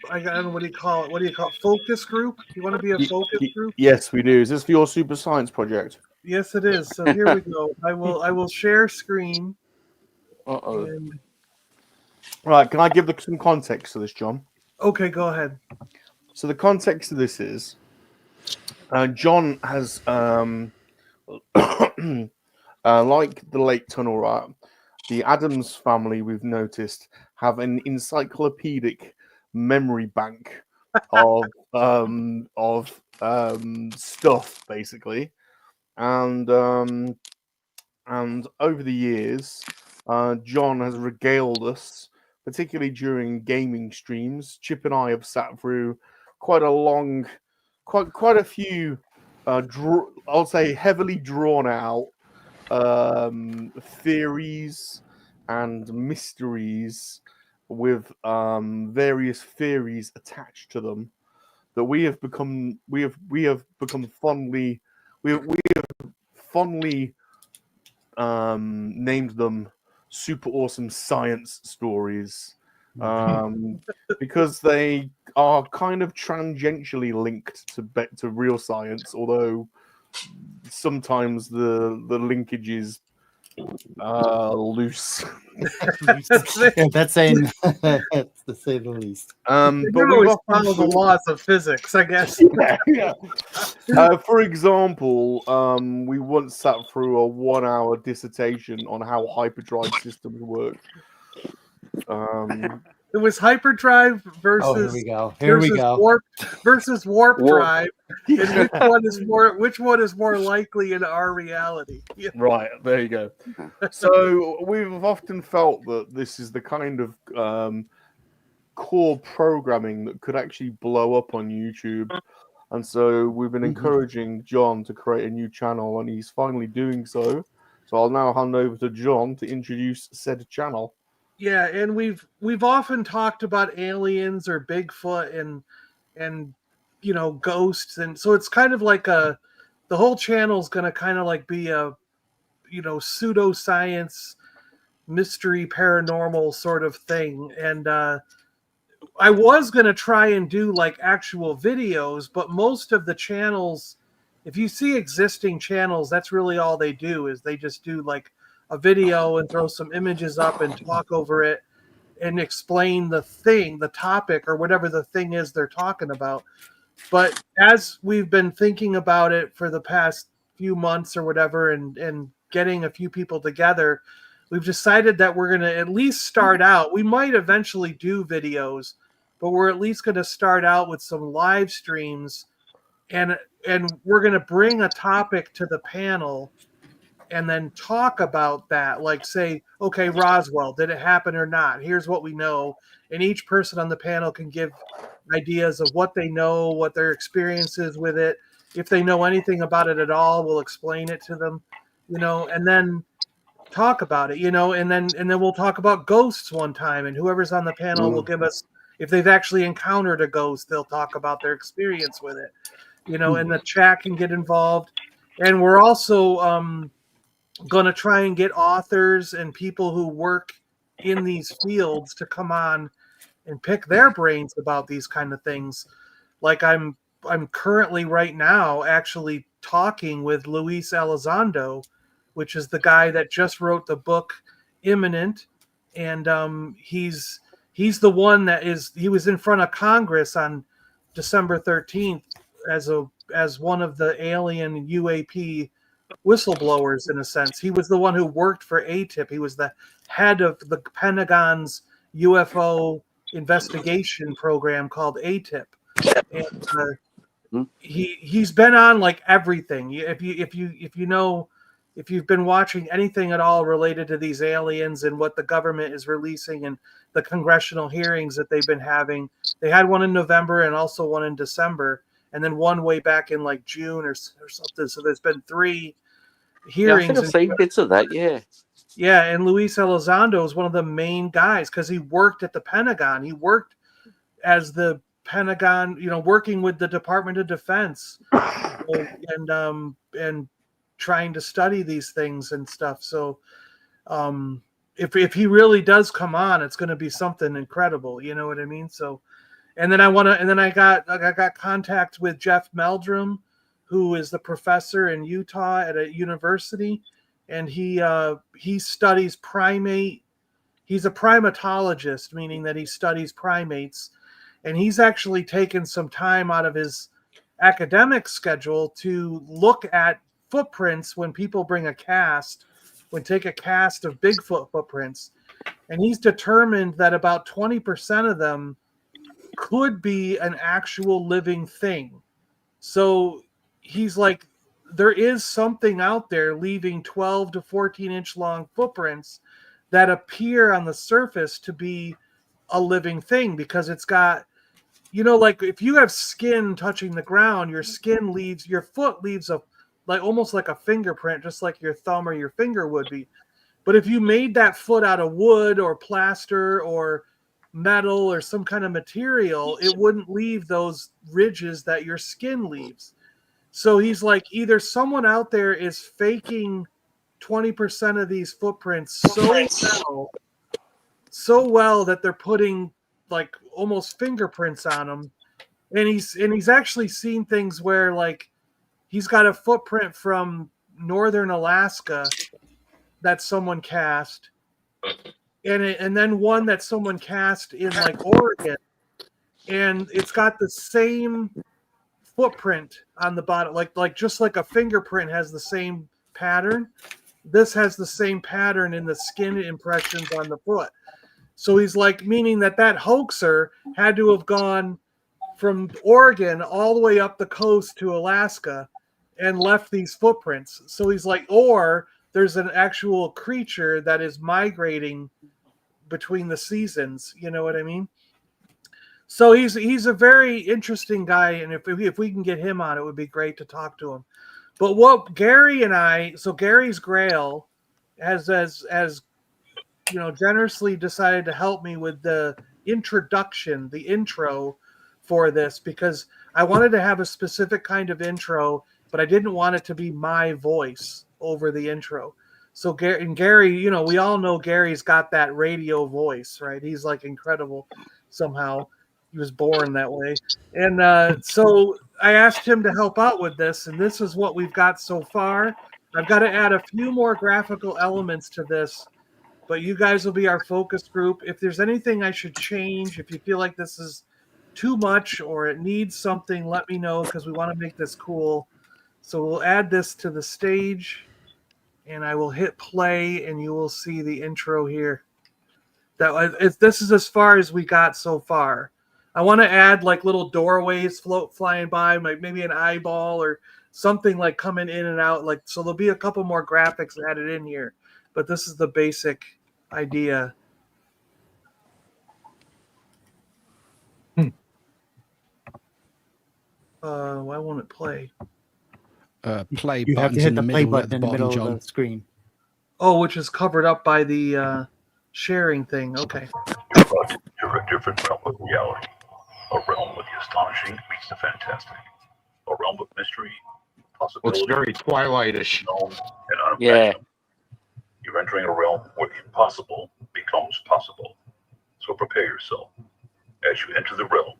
I don't know, what do you call it? Focus group? You want to be a focus group? Yes, we do. Is this for your super science project? Yes, it is. So here we go. I will share screen. And... Right, can I give some context to this, John? Okay, go ahead. So the context of this is John has like the late Tunnel Rat, the Addams family, we've noticed, have an encyclopedic memory bank of stuff, basically, and over the years, John has regaled us, particularly during gaming streams. Chip and I have sat through quite a few, I'll say heavily drawn out theories and mysteries with various theories attached to them that we have become fondly named them super awesome science stories, because they are kind of tangentially linked to real science, although sometimes the linkage is loose. That's saying that's to say the least. But we always follow the laws of physics, I guess. Yeah. For example, we once sat through a 1-hour dissertation on how hyperdrive systems work. It was hyperdrive versus warp drive. And which one is more likely in our reality? Yeah. Right, there you go. So we've often felt that this is the kind of core programming that could actually blow up on YouTube. And so we've been encouraging John to create a new channel, and he's finally doing so. So I'll now hand over to John to introduce said channel. Yeah, and we've often talked about aliens or Bigfoot and ghosts, and so it's kind of like the whole channel's going to kind of like be a pseudoscience mystery paranormal sort of thing. And I was going to try and do like actual videos, but most of the channels, if you see existing channels, that's really all they do, is they just do like a video and throw some images up and talk over it and explain the topic or whatever the thing is they're talking about. But as we've been thinking about it for the past few months or whatever, and getting a few people together, we've decided that we're going to at least start out. We might eventually do videos, but we're at least going to start out with some live streams, and we're going to bring a topic to the panel and then talk about that, like say, okay, Roswell, did it happen or not? Here's what we know. And each person on the panel can give ideas of what they know, what their experience is with it. If they know anything about it at all, we'll explain it to them, and then talk about it, and then we'll talk about ghosts one time, and whoever's on the panel will give us, if they've actually encountered a ghost, they'll talk about their experience with it, and the chat can get involved. And we're also going to try and get authors and people who work in these fields to come on and pick their brains about these kind of things. Like I'm currently right now actually talking with Luis Elizondo, which is the guy that just wrote the book Imminent, and he's the one he was in front of Congress on December 13th as one of the alien UAP whistleblowers, in a sense. He was the one who worked for ATIP. He was the head of the Pentagon's UFO investigation program called ATIP. And he's been on like everything. If you've been watching anything at all related to these aliens and what the government is releasing and the congressional hearings that they've been having, they had one in November and also one in December, and then one way back in like June or something. So there's been 3 hearings. Yeah, I think I've seen bits of that. Yeah. Yeah, and Luis Elizondo is one of the main guys because he worked at the Pentagon. He worked as the Pentagon, working with the Department of Defense, and trying to study these things and stuff. So, if he really does come on, it's going to be something incredible. You know what I mean? So, and then I got contact with Jeff Meldrum, who is the professor in Utah at a university, and he studies primate. He's a primatologist, meaning that he studies primates. And he's actually taken some time out of his academic schedule to look at footprints when people bring a cast, take a cast of Bigfoot footprints. And he's determined that about 20% of them could be an actual living thing. So he's like, there is something out there leaving 12 to 14-inch long footprints that appear on the surface to be a living thing, because it's got, like if you have skin touching the ground, your foot leaves almost like a fingerprint, just like your thumb or your finger would be. But if you made that foot out of wood or plaster or metal or some kind of material, it wouldn't leave those ridges that your skin leaves. So he's like, either someone out there is faking 20% of these footprints so well that they're putting like almost fingerprints on them, and he's actually seen things where like he's got a footprint from northern Alaska that someone cast, and then one that someone cast in like Oregon, and it's got the same footprint on the bottom, like just like a fingerprint has the same pattern. This has the same pattern in the skin impressions on the foot. So he's like, meaning that hoaxer had to have gone from Oregon all the way up the coast to Alaska and left these footprints. So he's like, or there's an actual creature that is migrating between the seasons. You know what I mean? So he's a very interesting guy, and if we can get him on, it would be great to talk to him. But what Gary and I, so Gary's Grail has generously decided to help me with the intro for this, because I wanted to have a specific kind of intro, but I didn't want it to be my voice over the intro. So Gary, we all know Gary's got that radio voice, right? He's like incredible somehow. He was born that way. And so I asked him to help out with this, and this is what we've got so far. I've got to add a few more graphical elements to this, but you guys will be our focus group. If there's anything I should change, if you feel like this is too much or it needs something, let me know, because we want to make this cool. So we'll add this to the stage, and I will hit play, and you will see the intro here. This is as far as we got so far. I want to add like little doorways flying by, like maybe an eyeball or something like coming in and out. Like, so there'll be a couple more graphics added in here, but this is the basic idea. Why won't it play? Play You have button's to hit in the the play middle at button the in the bottom, middle John. of the screen. Oh, which is covered up by the sharing thing. Okay. But you're a different realm of reality. A realm where the astonishing meets the fantastic. A realm of mystery, possibility. Looks very Twilight-ish. Known and unimaginable. You're entering a realm where the impossible becomes possible. So prepare yourself as you enter the realm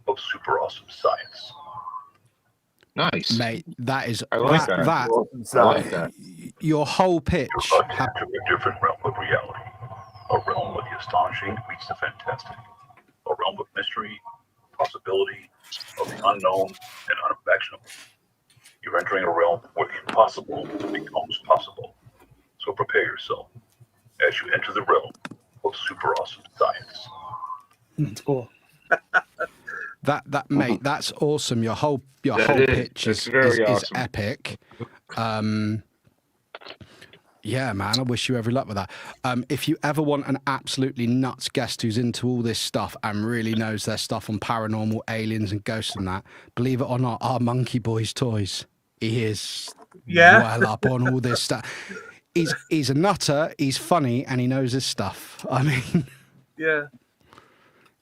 of super awesome science. Nice, mate. That is I like that. I like that. Your whole pitch. You're about to enter a different realm of reality. A realm where the astonishing meets the fantastic. A realm of mystery, possibility, of the unknown and unimaginable. You're entering a realm where the impossible becomes possible. So prepare yourself as you enter the realm of super awesome science. It's cool. That mate, that's awesome. Your whole pitch is awesome. epic. Yeah, man, I wish you every luck with that. If you ever want an absolutely nuts guest who's into all this stuff and really knows their stuff on paranormal, aliens, and ghosts and that, believe it or not, our Monkey Boy's Toys, he is well up on all this stuff. He's a nutter, he's funny, and he knows his stuff. I mean, yeah,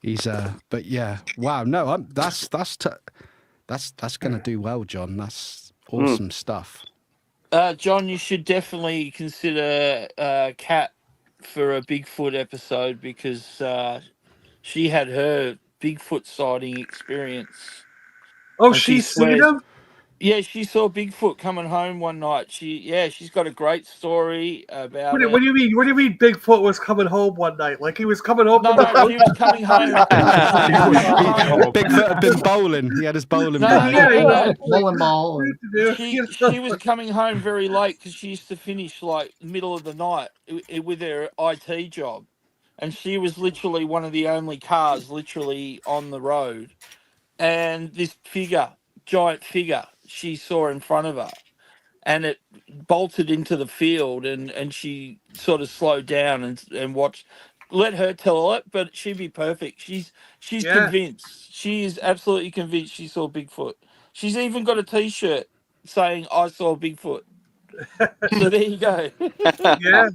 he's but yeah, wow, no, that's gonna do well, John. That's awesome stuff. John, you should definitely consider Kat for a Bigfoot episode because she had her Bigfoot sighting experience. Oh, And she's seen swears- him? Yeah, she saw Bigfoot coming home one night. She's got a great story about What it. do you mean? What do you mean? Bigfoot was coming home one night? Like he was coming home? No, she was coming home. Bigfoot had been bowling. He had his bowling No, bag. Bowling ball. She was coming home very late because she used to finish like middle of the night with her IT job, and she was literally one of the only cars literally on the road, and this giant figure she saw in front of her, and it bolted into the field, and she sort of slowed down and watched. Let her tell it, but she'd be perfect. She's convinced. She is absolutely convinced she saw Bigfoot. She's even got a T-shirt saying "I saw Bigfoot." So there you go. Yeah.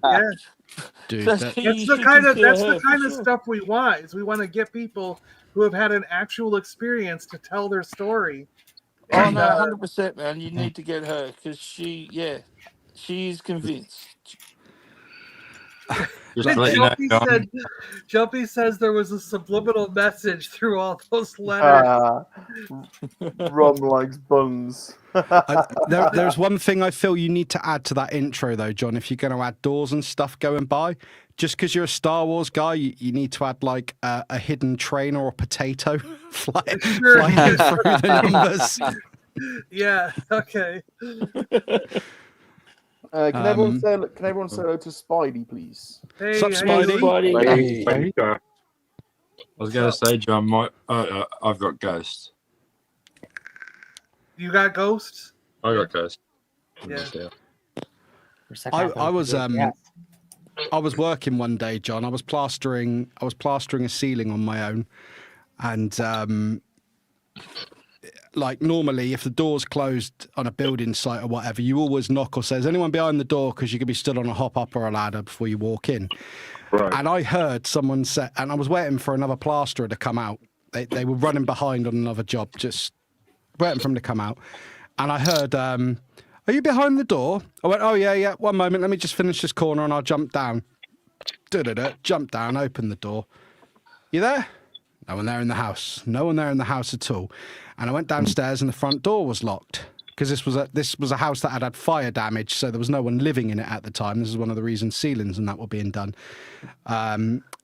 Dude, That's the kind of stuff we want. Is we want to get people who have had an actual experience to tell their story. Oh And, no, 100%, man. You need to get her because she's convinced. Just to let you know, John. Jumpy says there was a subliminal message through all those letters. Rum likes buns. There's one thing I feel you need to add to that intro, though, John. If you're going to add doors and stuff going by, just because you're a Star Wars guy, you need to add like a hidden train or a potato flying through the numbers. Yeah. Okay. Can everyone say hello to Spidey, please? Hey, Sup, Spidey? Hey. I was going to say, John, I've got ghosts. You got ghosts? I got ghosts. Yeah. I was working one day, John. I was plastering a ceiling on my own, and like normally, if the door's closed on a building site or whatever, you always knock or say, "Is anyone behind the door?" Because you could be stood on a hop up or a ladder before you walk in. Right. And I heard someone say, and I was waiting for another plasterer to come out. They were running behind on another job, just waiting for him to come out. And I heard, "Are you behind the door?" I went, "Oh yeah. 1 moment, let me just finish this corner and I'll jump down." Jump down, open the door. "You there?" No one there in the house. No one there in the house at all. And I went downstairs and the front door was locked because this was a house that had fire damage, so there was no one living in it at the time. This is one of the reasons ceilings and that were being done.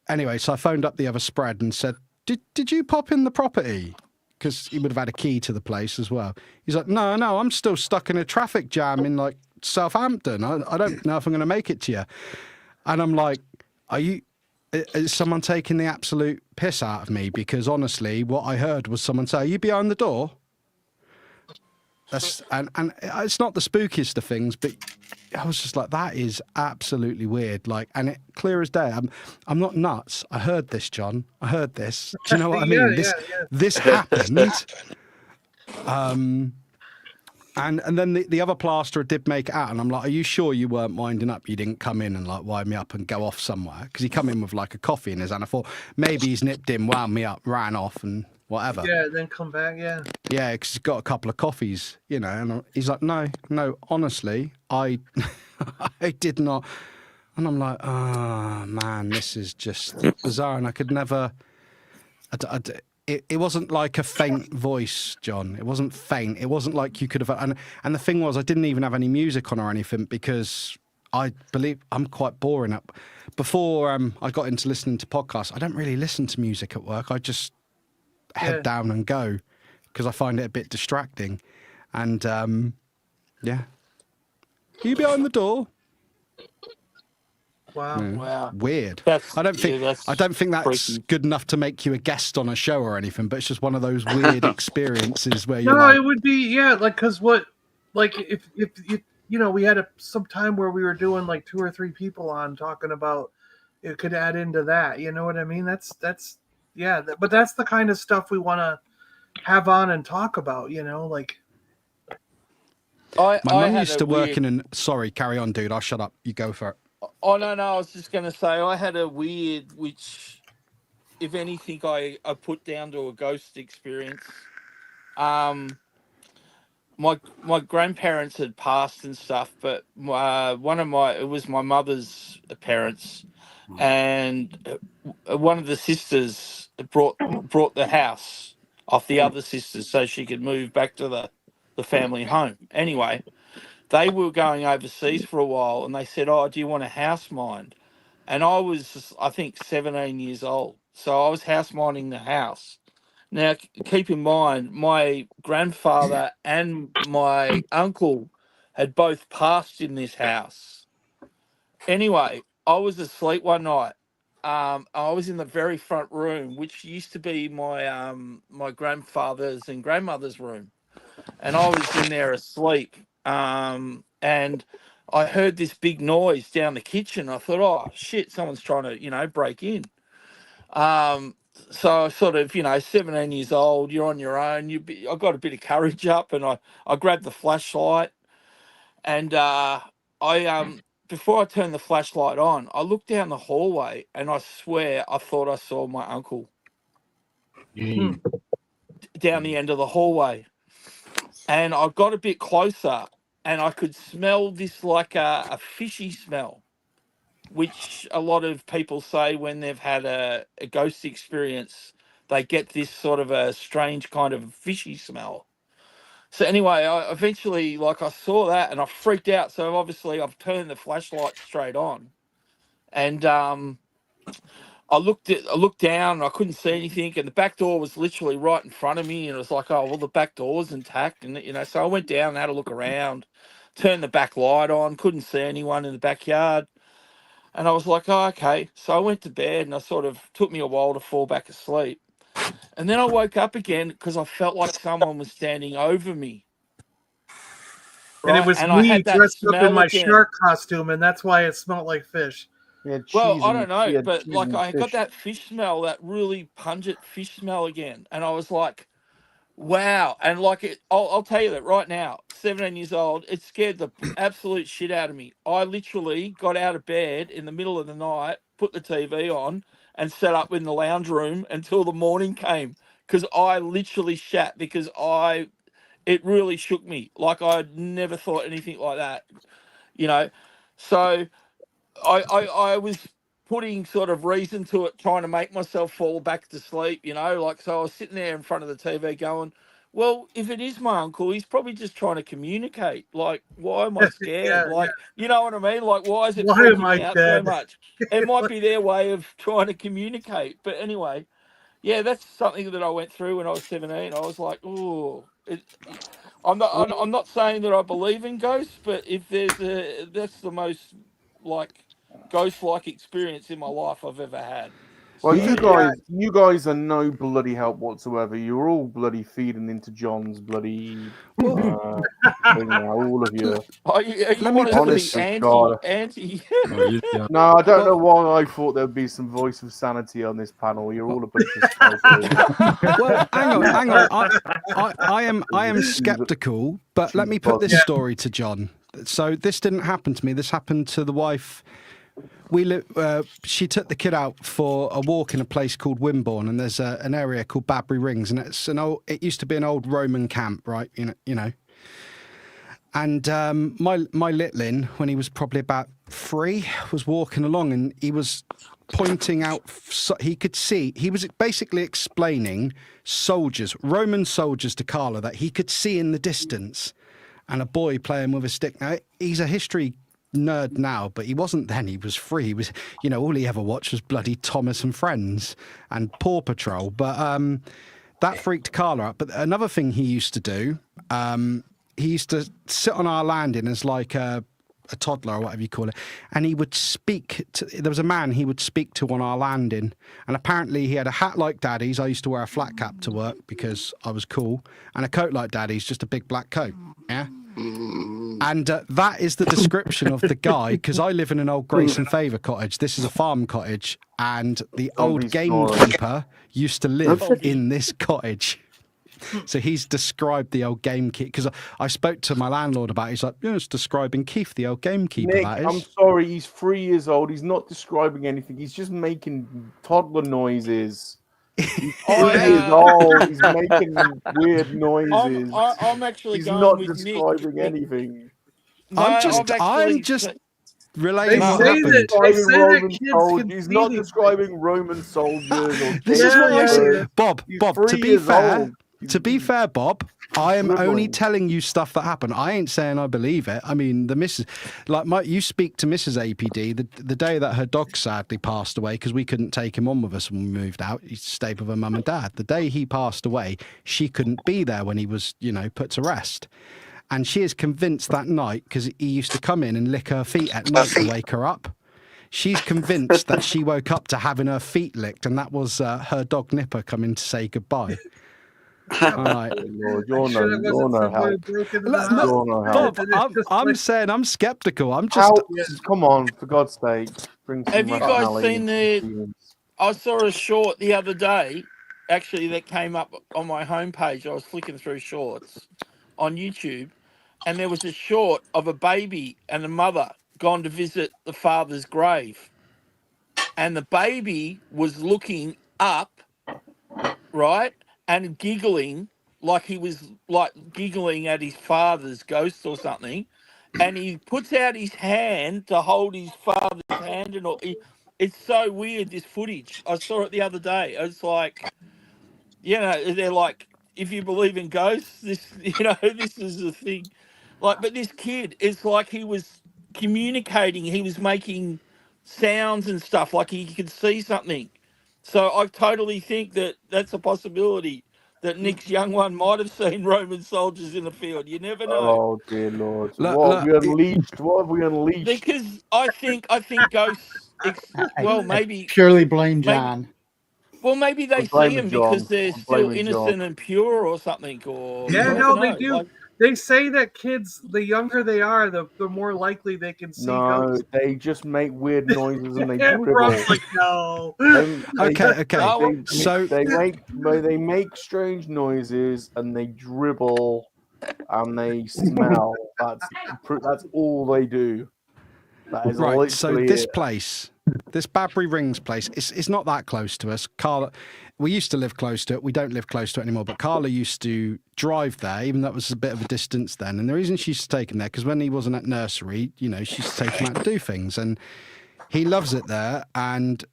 Anyway, so I phoned up the other spread and said, "Did you pop in the property?" Because he would have had a key to the place as well. He's like, no, I'm still stuck in a traffic jam in like Southampton. I don't know if I'm going to make it to you. And I'm like, is someone taking the absolute piss out of me? Because honestly, what I heard was someone say, "Are you behind the door?" And it's not the spookiest of things, but I was just like, that is absolutely weird. Like, and it clear as day. I'm not nuts. I heard this, John. I heard this. Do you know what I mean? This happened. And then the other plasterer did make it out, and I'm like, are you sure you weren't winding up? You didn't come in and like wind me up and go off somewhere? Because he come in with like a coffee in his hand. I thought maybe he's nipped in, wound me up, ran off, and whatever. Yeah, then come back. Yeah. Yeah, because he's got a couple of coffees, you know. And he's like, no, honestly, I did not. And I'm like, oh man, this is just bizarre, and I could never. It wasn't like a faint voice, John. It wasn't faint. It wasn't like you could have. And the thing was, I didn't even have any music on or anything because I believe I'm quite boring. Before I got into listening to podcasts, I don't really listen to music at work. I just head down and go because I find it a bit distracting. And yeah, are you behind the door? Wow. Yeah. Wow. Weird. That's, I don't think that's freaky. good enough to make you a guest on a show or anything, but it's just one of those weird experiences where you're No, like, it would be like because if you know we had some time where we were doing like 2 or 3 people on talking about it could add into that. You know what I mean? That's but that's the kind of stuff we want to have on and talk about. You know, like. my mum used to work in an. Sorry, carry on, dude. I'll shut up. You go for it. Oh, no, I was just going to say I had a weird, which, if anything, I put down to a ghost experience. My grandparents had passed and stuff, but it was my mother's parents, and one of the sisters brought the house off the other sisters so she could move back to the family home. Anyway, they were going overseas for a while, and they said, "Oh, do you want a house mind?" And I was, I think, 17 years old, so I was house minding the house. Now, keep in mind, my grandfather and my uncle had both passed in this house. Anyway, I was asleep one night. I was in the very front room, which used to be my grandfather's and grandmother's room, and I was in there asleep. And I heard this big noise down the kitchen. I thought, oh shit, someone's trying to, break in. So I sort of, 17 years old, you're on your own. I got a bit of courage up, and I grabbed the flashlight, and before I turned the flashlight on, I looked down the hallway, and I swear I thought I saw my uncle down the end of the hallway. And I got a bit closer, and I could smell this like a fishy smell, which a lot of people say when they've had a ghost experience, they get this sort of a strange kind of fishy smell. So anyway, I eventually, I saw that, and I freaked out. So obviously I've turned the flashlight straight on, and I looked down, and I couldn't see anything, and the back door was literally right in front of me, and it was like, oh well, the back door's intact, and so I went down and had a look around, turned the back light on, couldn't see anyone in the backyard, and I was like, oh okay. So I went to bed, and I sort of took me a while to fall back asleep, and then I woke up again because I felt like someone was standing over me. And it was I me had that dressed up smell in my again. shark costume, and that's why it smelled like fish. Well, I don't know, but I got that fish smell, that really pungent fish smell again, and I was like, "Wow!" And I'll tell you that right now, 17 years old, it scared the absolute shit out of me. I literally got out of bed in the middle of the night, put the TV on, and sat up in the lounge room until the morning came because I literally shat because it really shook me. Like I'd never thought anything like that, So. I was putting sort of reason to it, trying to make myself fall back to sleep, so I was sitting there in front of the TV going, well, if it is my uncle, he's probably just trying to communicate. Like, why am I scared? You know what I mean? Like, why is it Why am freaking I me out so dead? much? It might be their way of trying to communicate. But anyway, yeah, that's something that I went through when I was 17. I was like, oh, I'm not saying that I believe in ghosts, but if that's the most ghost-like experience in my life I've ever had. Well, you guys are no bloody help whatsoever. You're all bloody feeding into John's bloody thing now, all of you. You want us to be anti? No, I don't know why I thought there'd be some voice of sanity on this panel. You're all a bunch of psychos. Well, hang on. I am skeptical, but let me put this story to John. So this didn't happen to me. This happened to the wife. She took the kid out for a walk in a place called Wimborne, and there's an area called Badbury Rings, and it used to be an old Roman camp, right? You know. And my littling, when he was probably about 3, was walking along, and he was pointing out. He could see. He was basically explaining Roman soldiers to Carla that he could see in the distance, and a boy playing with a stick. Now he's a history nerd now, but he wasn't then. He was 3. He was, all he ever watched was bloody Thomas and Friends and Paw Patrol. But that freaked Carla out. But another thing he used to do, he used to sit on our landing as like a toddler or whatever you call it, and he would speak to. There was a man he would speak to on our landing, and apparently he had a hat like Daddy's. I used to wear a flat cap to work because I was cool, and a coat like Daddy's, just a big black coat. Yeah. And that is the description of the guy, because I live in an old Grace and Favour cottage. This is a farm cottage, and the old gamekeeper used to live in this cottage. So he's described the old gamekeeper, because I spoke to my landlord about it. He's like, it's describing Keith, the old gamekeeper. Nick, that is. I'm sorry, he's 3 years old. He's not describing anything. He's just making toddler noises. He's 3 years old. He's making weird noises. I'm actually He's going not with describing Nick. anything. No, I'm just relating what He's happened. He's not describing Roman soldiers. Or This is what I say, Bob. He's Bob, 3 to be years fair, old. Bob, I am dribbling. only telling you stuff that happened. I ain't saying I believe it. I mean, the missus, you speak to Mrs. APD the day that her dog sadly passed away, because we couldn't take him on with us when we moved out. He stayed with her mum and dad. The day he passed away, she couldn't be there when he was, put to rest. And she is convinced that night, because he used to come in and lick her feet at night to wake her up. She's convinced that she woke up to having her feet licked, and that was her dog Nipper coming to say goodbye. All right. Lord, you're no help. Bob, I'm saying I'm skeptical. I'm just. Come on, for God's sake. Bring some Have you guys rationality seen into I saw a short the other day, actually, that came up on my homepage. I was flicking through shorts on YouTube, and there was a short of a baby and a mother gone to visit the father's grave. And the baby was looking up, right, and giggling like he was giggling at his father's ghost or something. And he puts out his hand to hold his father's hand, and all. It's so weird, this footage. I saw it the other day. It's like, they're like, if you believe in ghosts, this is the thing. But this kid, it's like he was communicating. He was making sounds and stuff, like he could see something. So I totally think that that's a possibility, that Nick's young one might have seen Roman soldiers in the field. You never know. Oh dear Lord! What have we unleashed? What have we unleashed? Because I think ghosts. Maybe purely blame John. Well, maybe they see him because they're still innocent and pure, or something. Or they do. They say that kids, the younger they are, the more likely they can see ghosts. No, they just make weird noises and they dribble. Like, no. Okay. So they make strange noises and they dribble and they smell. That's all they do. That is right. So this place, this Badbury Rings place, it's not that close to us. Carla, we used to live close to it. We don't live close to it anymore. But Carla used to drive there, even though it was a bit of a distance then. And the reason she used to take him there, because when he wasn't at nursery, she used to take him out to do things. And he loves it there. And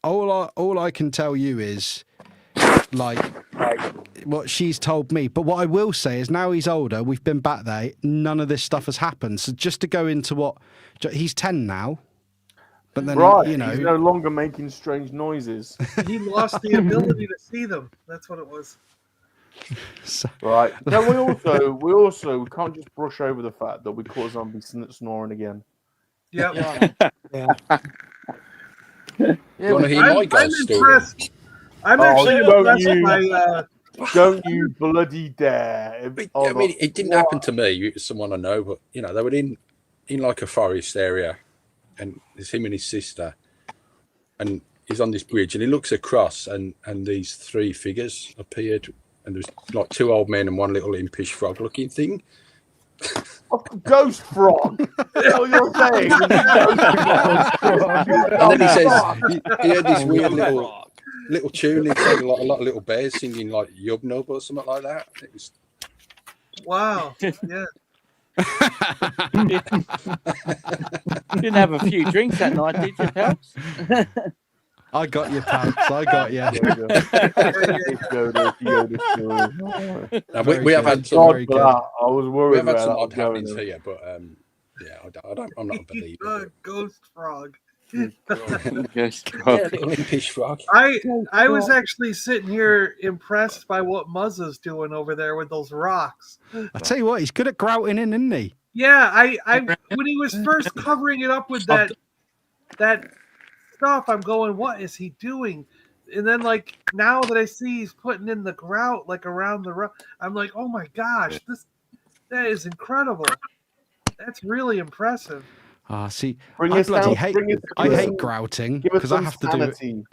all I can tell you is, what she's told me. But what I will say is, now he's older, we've been back there, none of this stuff has happened. So just to go into he's 10 now. But then, he's no longer making strange noises. He lost the ability to see them. That's what it was. Right. No, we also can't just brush over the fact that we caught a zombie snoring again. Yeah. You want to hear my ghost story? Impressed. I'm actually impressed by. Don't you bloody dare! I mean, it didn't happen to me. It was someone I know, but you know, they were in like a forest area, and there's him and his sister, and he's on this bridge, and he looks across, and these three figures appeared, and there's like two old men and one little impish frog-looking thing. Ghost frog. That's what you're saying. And then he says he heard this weird little tune. It sounded like a lot of little bears singing like Yub Nub or something like that. It was wow. Yeah. Didn't have a few drinks that night, did you, pals? I got you, pants. I got you. We have had some. I was worried. We have had about some that odd happenings going here, but yeah, I'm not a believer. Ghost frog. Ghost Yeah, frog. little impish frog. I was actually sitting here impressed by what Muzza's doing over there with those rocks. I tell you what, he's good at grouting in, isn't he? Yeah, I when he was first covering it up with that stuff, I'm going, what is he doing? And then like now that I see he's putting in the grout like around the rock, I'm like, oh my gosh, that is incredible. That's really impressive. See, Bring I us bloody down- hate bring us- I give us hate some- grouting Give us because I some have to do it. sanity,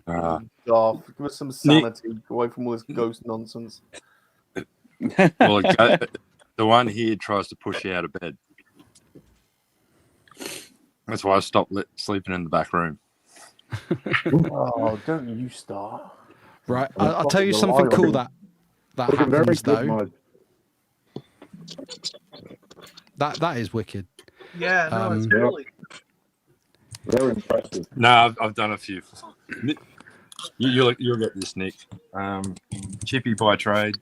Darth. Give us some sanity away from all this ghost nonsense. Well, the one here tries to push you out of bed. That's why I stopped sleeping in the back room. Oh, don't you start. Right, I'll tell you something cool that happens though. That is wicked. Yeah, no, it's really very impressive. No, I've done a few. You'll get this, Nick. Chippy by trade,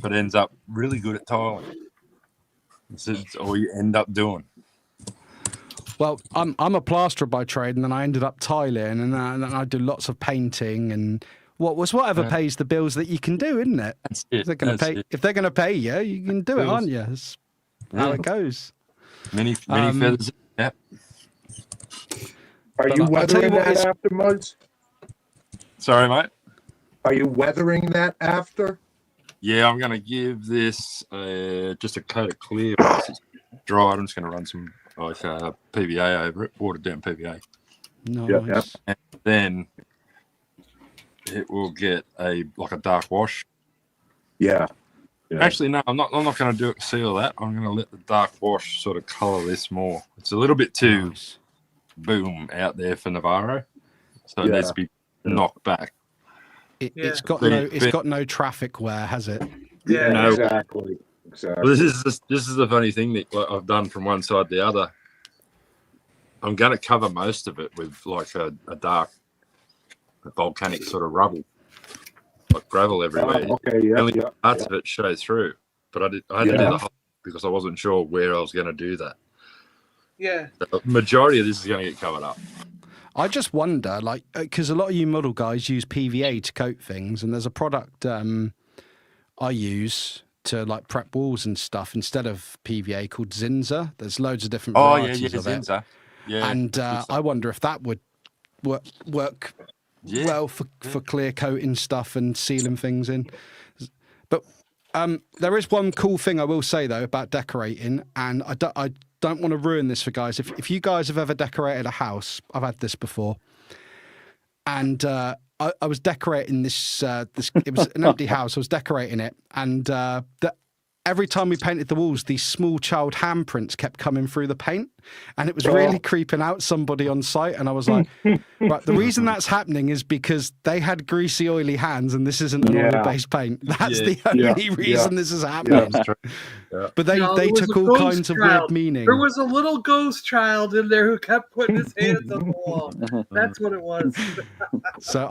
but ends up really good at tiling. It's all you end up doing. Well, I'm a plasterer by trade, and then I ended up tiling, and then I do lots of painting and whatever pays the bills that you can do, isn't it? That's it. If they're gonna pay you, you can do it, aren't you? That's how it goes. Many feathers. Yeah. Are you weathering that after, Muzz? Sorry, mate. Are you weathering that after? Yeah, I'm going to give this just a coat of clear. Once it's dried, I'm just going to run some PVA over it, watered down PVA. Nice. And then it will get a dark wash. Yeah. Actually, no, I'm not going to do it. Seal that. I'm going to let the dark wash sort of color this more. It's a little bit too boom out there for Navarro, so it needs to be knocked back. It's got no traffic wear, has it? Yeah, no. Exactly. Well, this is the funny thing that I've done from one side to the other. I'm going to cover most of it with like a dark volcanic sort of rubble, like gravel everywhere. Okay, yeah. Only parts of it show through, but I had to do the whole because I wasn't sure where I was going to do that. Yeah. The majority of this is going to get covered up. I just wonder, like, because a lot of you model guys use PVA to coat things, and there's a product I use to like prep walls and stuff instead of PVA called Zinza. There's loads of different varieties of Zinza. it. Yeah, and I wonder if that would work well for clear coating stuff and sealing things in. But there is one cool thing I will say though about decorating, and I don't want to ruin this for guys. If you guys have ever decorated a house, I've had this before, and I was decorating this. It was an empty house. I was decorating it, and every time we painted the walls, these small child handprints kept coming through the paint, and it was really creeping out somebody on site. And I was like, right, the reason that's happening is because they had greasy, oily hands, and this isn't an oil-based paint. That's the only reason this is happening. But they took all kinds of weird meaning. There was a little ghost child in there who kept putting his hands on the wall. That's what it was. So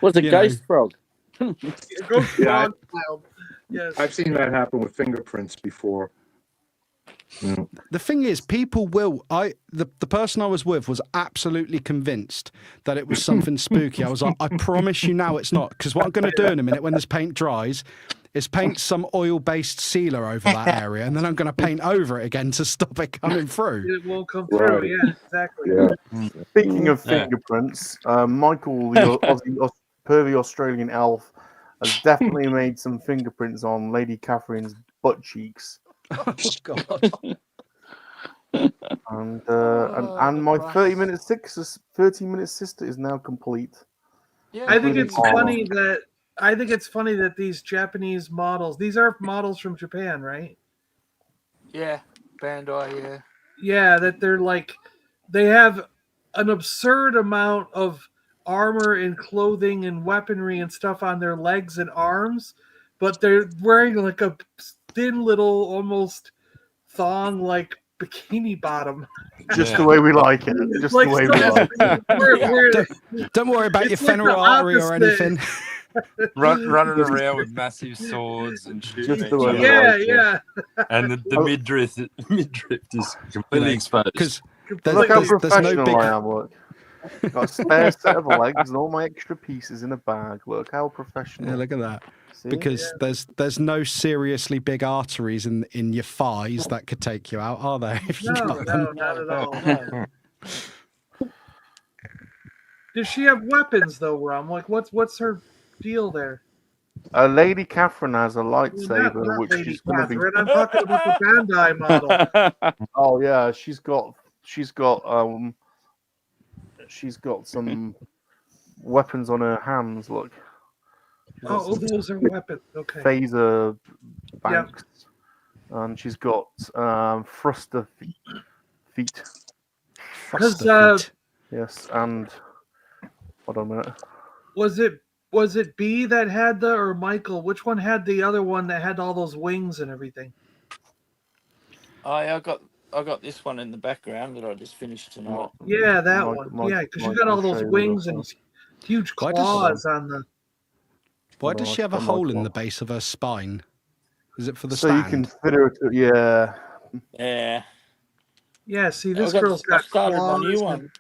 was a ghost frog. A ghost frog child. Yes. I've seen that happen with fingerprints before. The thing is, people will. The person I was with was absolutely convinced that it was something spooky. I was like, I promise you now it's not, because what I'm going to do in a minute when this paint dries is paint some oil-based sealer over that area, and then I'm going to paint over it again to stop it coming through. It won't come through. Right. Yeah, exactly. Yeah. Speaking of Yeah. fingerprints, Michael, the pervy Australian elf, has definitely made some fingerprints on Lady Catherine's butt cheeks. Oh God! And my 30-minute sister is now complete. Yeah, I think including it's armor. funny that these Japanese models, these are models from Japan, right? Yeah, Bandai. Yeah. Yeah, that they're like, they have an absurd amount of armor and clothing and weaponry and stuff on their legs and arms, but they're wearing like a thin little, almost thong-like bikini bottom. Just the way we like it. Just Like the way we like it. Don't worry about your It's like the femoral artery or opposite. anything. Running around with massive swords and shooting Just each the way we other. like it. Yeah. And the midriff is completely exposed. Because Look how there's no professional big. I am, look. Got a spare set of legs and all my extra pieces in a bag. Look how professional. Yeah, look at that. See? Because there's no seriously big arteries in your thighs that could take you out, are there? If you got them? No, not at all. Does she have weapons though, Rum? Like, what's her deal there? Lady Catherine has a Not lightsaber, which Lady she's going to be. Catherine. I'm talking about the Bandai model. Oh yeah, she's got some weapons on her hands. Look. She's got Oh, some those are weapons. Okay. phaser banks, and she's got thruster feet. Because Yes, and hold on a minute. was it B that had or Michael? Which one had the other one that had all those wings and everything? I got this one in the background that I just finished tonight. Yeah, that one. Yeah, because you got all those wings and huge claws on the. Why does she have a hole in the base of her spine? Is it for the so stand? you can fit her? Yeah. Yeah. Yeah. See, this I girl's got started my claws. new one.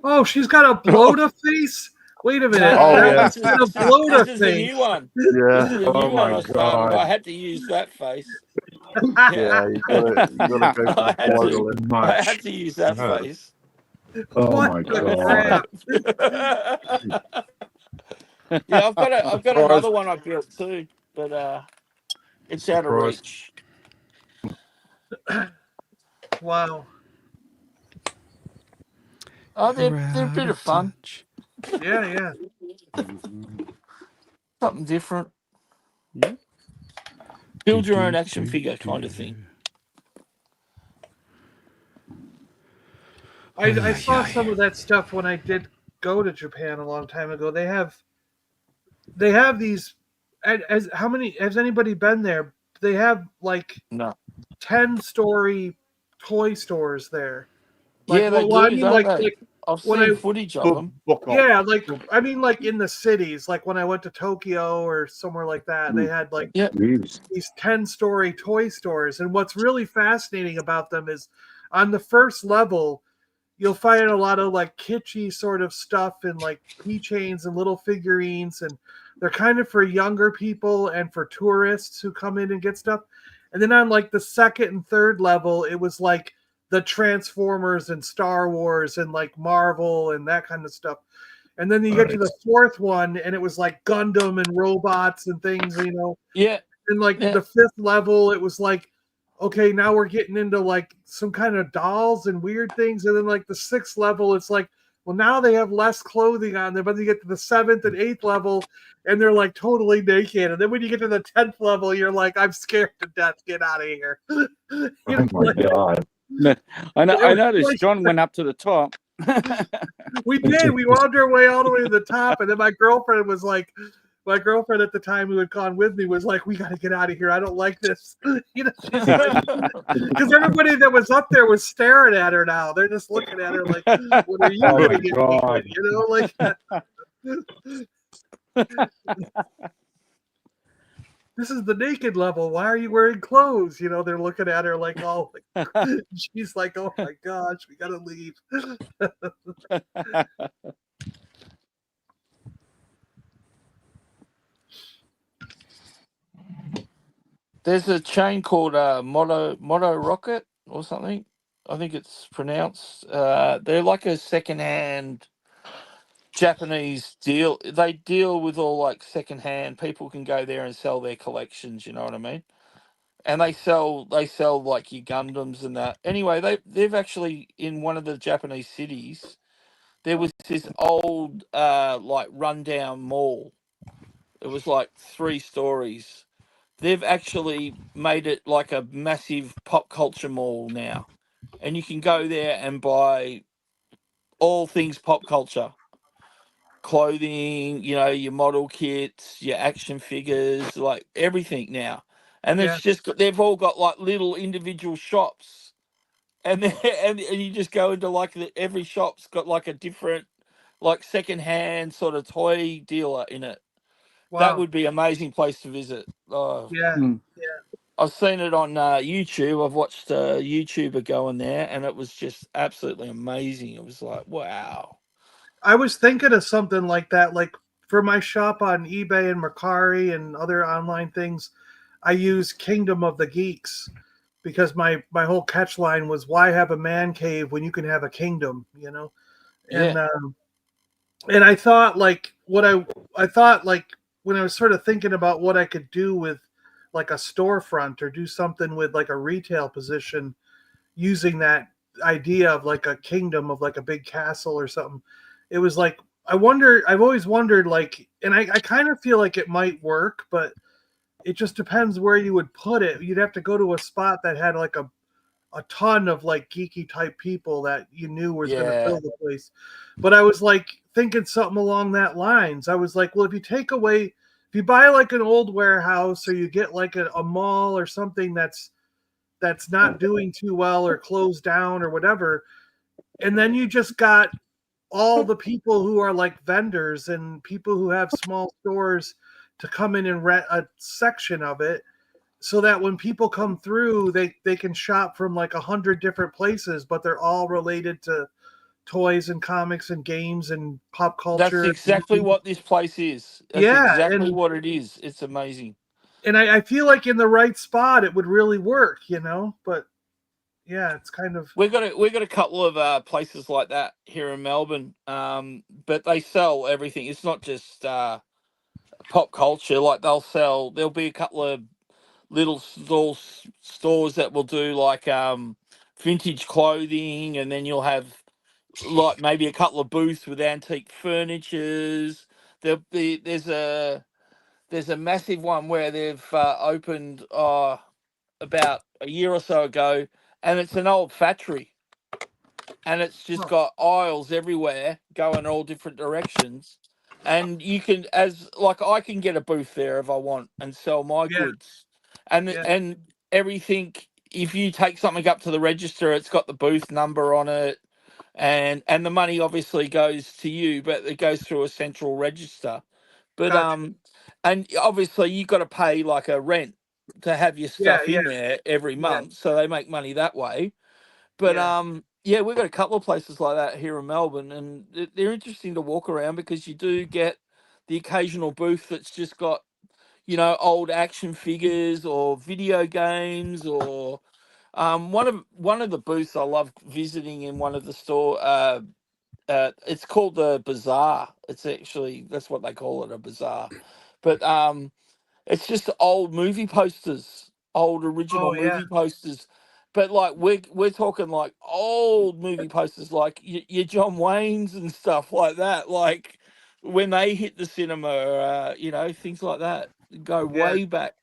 Oh, she's got a bloated face. Wait a minute. Oh, That yeah. one's got a bloated This is the face. new one. Yeah. This is the Oh new one my I started. God. I had to use that face. Yeah, you gotta go for the bloated. I had to use that face. Oh What my the God. crap? Yeah, I've got another one I built too, but it's out of reach. Wow. Oh, they're a bit of fun. Yeah. Something different. Build your own action figure kind of thing. I saw some of that stuff when I did go to Japan a long time ago. They have these. Has anybody been there? They have like 10-story toy stores there. Like, Yeah, they do. I mean, don't like, they? like I've when seen I footage of them. yeah, like I mean, like in the cities, like when I went to Tokyo or somewhere like that, they had like these 10-story toy stores. And what's really fascinating about them is on the first level, you'll find a lot of like kitschy sort of stuff and like keychains and little figurines, and they're kind of for younger people and for tourists who come in and get stuff. And then on like the second and third level, it was like the Transformers and Star Wars and like Marvel and that kind of stuff. And then you get to the fourth one, and it was like Gundam and robots and things, you know. Yeah. And like the fifth level, it was like, okay, now we're getting into like some kind of dolls and weird things. And then like the sixth level, it's like, well, now they have less clothing on them. But you get to the seventh and eighth level, and they're like totally naked. And then when you get to the 10th level, you're like, I'm scared to death. Get out of here. You know, Oh my God. I noticed John went up to the top. we did. We wound our way all the way to the top. And then my girlfriend was like, my girlfriend at the time who had gone with me was like, we got to get out of here. I don't like this. You know, because everybody that was up there was staring at her now. They're just looking at her like, what are you going to get? Eaten? You know, like this is the naked level. Why are you wearing clothes? You know, they're looking at her like, oh, she's like, oh my gosh, we got to leave. There's a chain called Moto Rocket or something. I think it's pronounced. They're like a secondhand Japanese deal. They deal with all like secondhand. People can go there and sell their collections. You know what I mean? And they sell like your Gundams and that. Anyway, they've actually in one of the Japanese cities. There was this old like rundown mall. It was like 3 stories. They've actually made it like a massive pop culture mall now, and you can go there and buy all things pop culture, clothing, your model kits, your action figures, like everything now. And Yeah. it's just they've all got like little individual shops, and and you just go into like every shop's got like a different like secondhand sort of toy dealer in it. That Wow. would be an amazing place to visit. Yeah. Mm. Yeah. I've seen it on YouTube. I've watched a YouTuber going there, and it was just absolutely amazing. It was like, wow. I was thinking of something like that, like for my shop on eBay and Mercari and other online things. I use Kingdom of the Geeks because my whole catch line was, why have a man cave when you can have a kingdom, and Yeah. and I thought like I thought like when I was sort of thinking about what I could do with like a storefront or do something with like a retail position using that idea of like a kingdom of like a big castle or something. It was like I've always wondered like, and I kind of feel like it might work, but it just depends where you would put it. You'd have to go to a spot that had like a ton of like geeky type people that you knew was going to Yeah. fill the place. But I was like thinking something along that lines. I was like, well, if you buy like an old warehouse or you get like a mall or something that's not doing too well or closed down or whatever, and then you just got all the people who are like vendors and people who have small stores to come in and rent a section of it, so that when people come through, they can shop from like 100 different places, but they're all related to toys and comics and games and pop That's culture. exactly what this place is. That's Yeah, exactly what it is. It's amazing. and I feel like in the right spot it would really work, But yeah, it's kind of We've got a couple of places like that here in Melbourne, but they sell everything. It's not just pop culture. Like there'll be a couple of little stores that will do like vintage clothing, and then you'll have like maybe a couple of booths with antique furnitures. There's a massive one where they've opened about a year or so ago, and it's an old factory, and it's just got aisles everywhere going all different directions, and you can as like I can get a booth there if I want and sell my yeah, goods, and yeah, and everything. If you take something up to the register, it's got the booth number on it, and the money obviously goes to you, but it goes through a central register. But gotcha. and obviously you got to pay like a rent to have your Yeah, stuff yeah, in there every yeah, month, so they make money that way. But yeah, yeah, we've got a couple of places like that here in Melbourne, and they're interesting to walk around because you do get the occasional booth that's just got old action figures or video games or one of the booths I love visiting in one of the store. It's called the Bazaar. It's actually that's what they call it, a bazaar. But it's just old movie posters, old original oh yeah, movie posters. But like we're talking like old movie posters, like your John Waynes and stuff like that. Like when they hit the cinema, things like that go yeah, way back.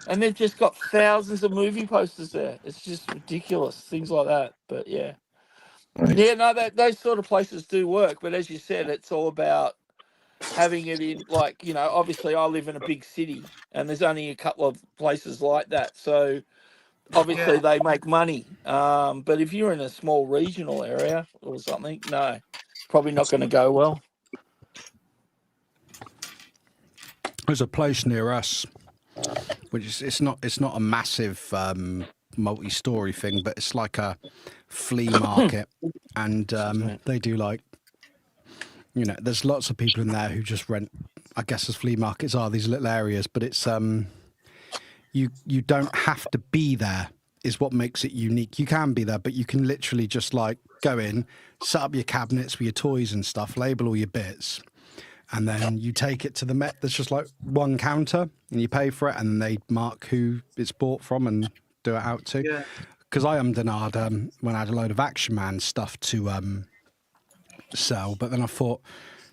And they've just got thousands of movie posters there. It's just ridiculous, things like that. But yeah. Nice. Yeah, no, those sort of places do work, but as you said, it's all about having it in, like, obviously I live in a big city and there's only a couple of places like that. So yeah. obviously they make money. But if you're in a small regional area or something, no, probably not going to go well. There's a place near us, which is it's not a massive multi-story thing, but it's like a flea market, and they do like, there's lots of people in there who just rent. I guess as flea markets are these little areas, but it's you don't have to be there is what makes it unique. You can be there, but you can literally just like go in, set up your cabinets with your toys and stuff, label all your bits, and then you take it to the Met. There's just like one counter, and you pay for it, and they mark who it's bought from and do it out to. Yeah. Because I ummed and ahed when I had a load of Action Man stuff to sell, but then I thought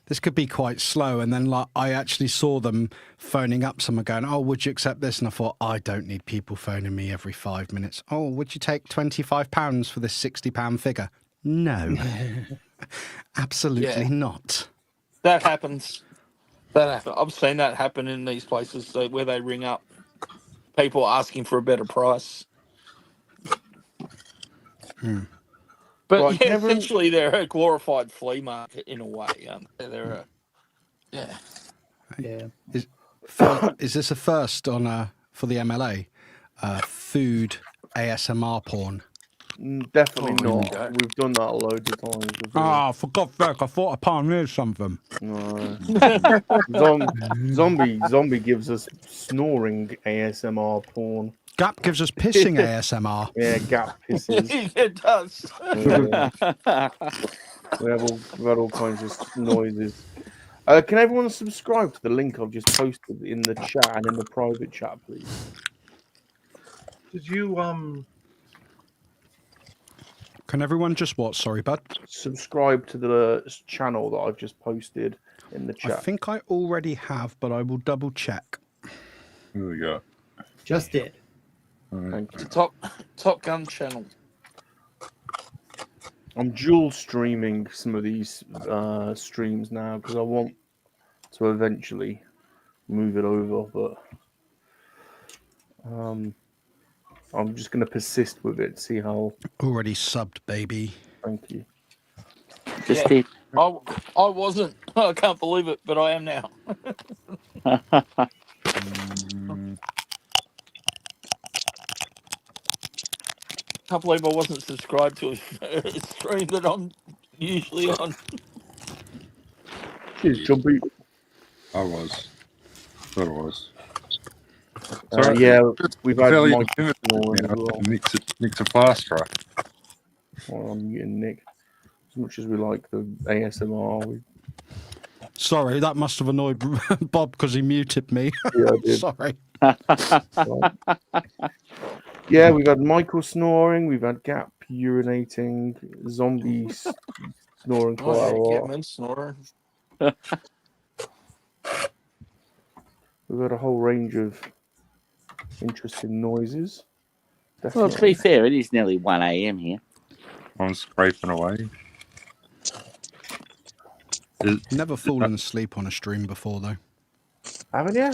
this could be quite slow, and then like I actually saw them phoning up someone going, "Oh, would you accept this?" And I thought, I don't need people phoning me every 5 minutes. "Oh, would you take £25 for this £60 figure?" No. Absolutely not. That happens. I've seen that happen in these places where they ring up people asking for a better price. But Right, yeah, Kevin- essentially they're a glorified flea market in a way. They're yeah. Is this a first on for the MLA? Food ASMR porn. Definitely Oh, not. okay. We've done that loads of times before. Ah, for God's sake, I thought I pioneered something. No. Zombie gives us snoring ASMR porn. Gap gives us pissing ASMR. Yeah, Gap pisses. It does. Yeah. We've had all kinds of noises. Can everyone subscribe to the link I've just posted in the chat and in the private chat, please? Did you Can everyone just what? Sorry, bud. Subscribe to the channel that I've just posted in the I chat. think I already have, but I will double check. Here we go. Just did. Thank you. Top Gun channel. I'm dual streaming some of these streams now because I want to eventually move it over, but I'm just going to persist with it. See how. Already subbed, baby. Thank you. Just did. I wasn't. I can't believe it, but I am now. Can't believe I wasn't subscribed to a stream that I'm usually on. Cheers, Jumpy. I was. Thought I was. Yeah, we've had fairly Mike intimate Norman now. as well. Nick's a plasterer. Well, I'm muting Nick. As much as we like the ASMR, we... Sorry, that must have annoyed Bob because he muted me. Yeah, I did. Sorry. Yeah, we've had Michael snoring, we've had Gap urinating, zombies snoring quite a Oh, get lot. me snoring. We've had a whole range of interesting noises. Well, to be fair, it is nearly 1 a.m. here. I'm scraping away. Never fallen asleep on a stream before, though. Haven't you?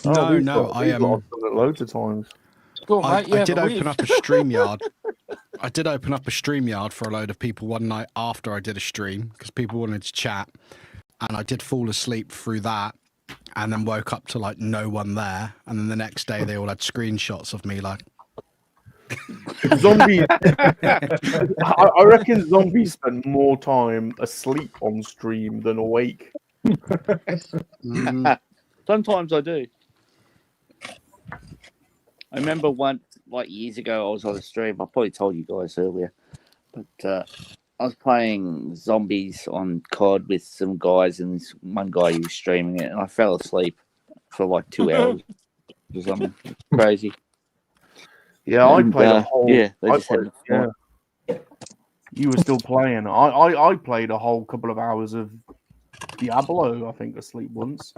No, we've no, got- I we've am. got done it loads of times. Go on, I mate. You did haven't open lived. up a StreamYard. I did open up a StreamYard for a load of people one night after I did a stream because people wanted to chat, and I did fall asleep through that, and then woke up to like no one there, and then the next day they all had screenshots of me like. Zombies. I reckon zombies spend more time asleep on stream than awake. Sometimes I do. I remember once, like years ago, I was on a stream. I probably told you guys earlier, but I was playing zombies on COD with some guys, and this one guy he was streaming it, and I fell asleep for like 2 hours or something. Crazy. Yeah, I And, played a whole. yeah, they I just had played- yeah. You were still playing. I played a whole couple of hours of Diablo. I think asleep once.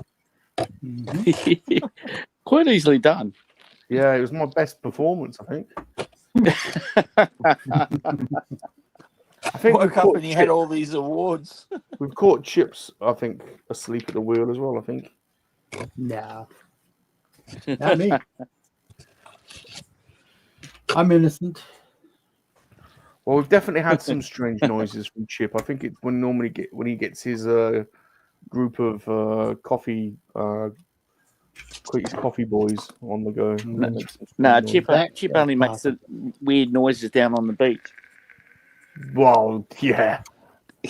Quite easily done. Yeah, it was my best performance. I think. I think Woke up and you had all these awards. We've caught Chips. I think asleep at the wheel as well. I think. No. Not me. I'm innocent. Well, we've definitely had some strange noises from Chip. I think it's when he gets his group of coffee boys on the go. No, Chip only makes the weird noises down on the beach. Well, yeah. I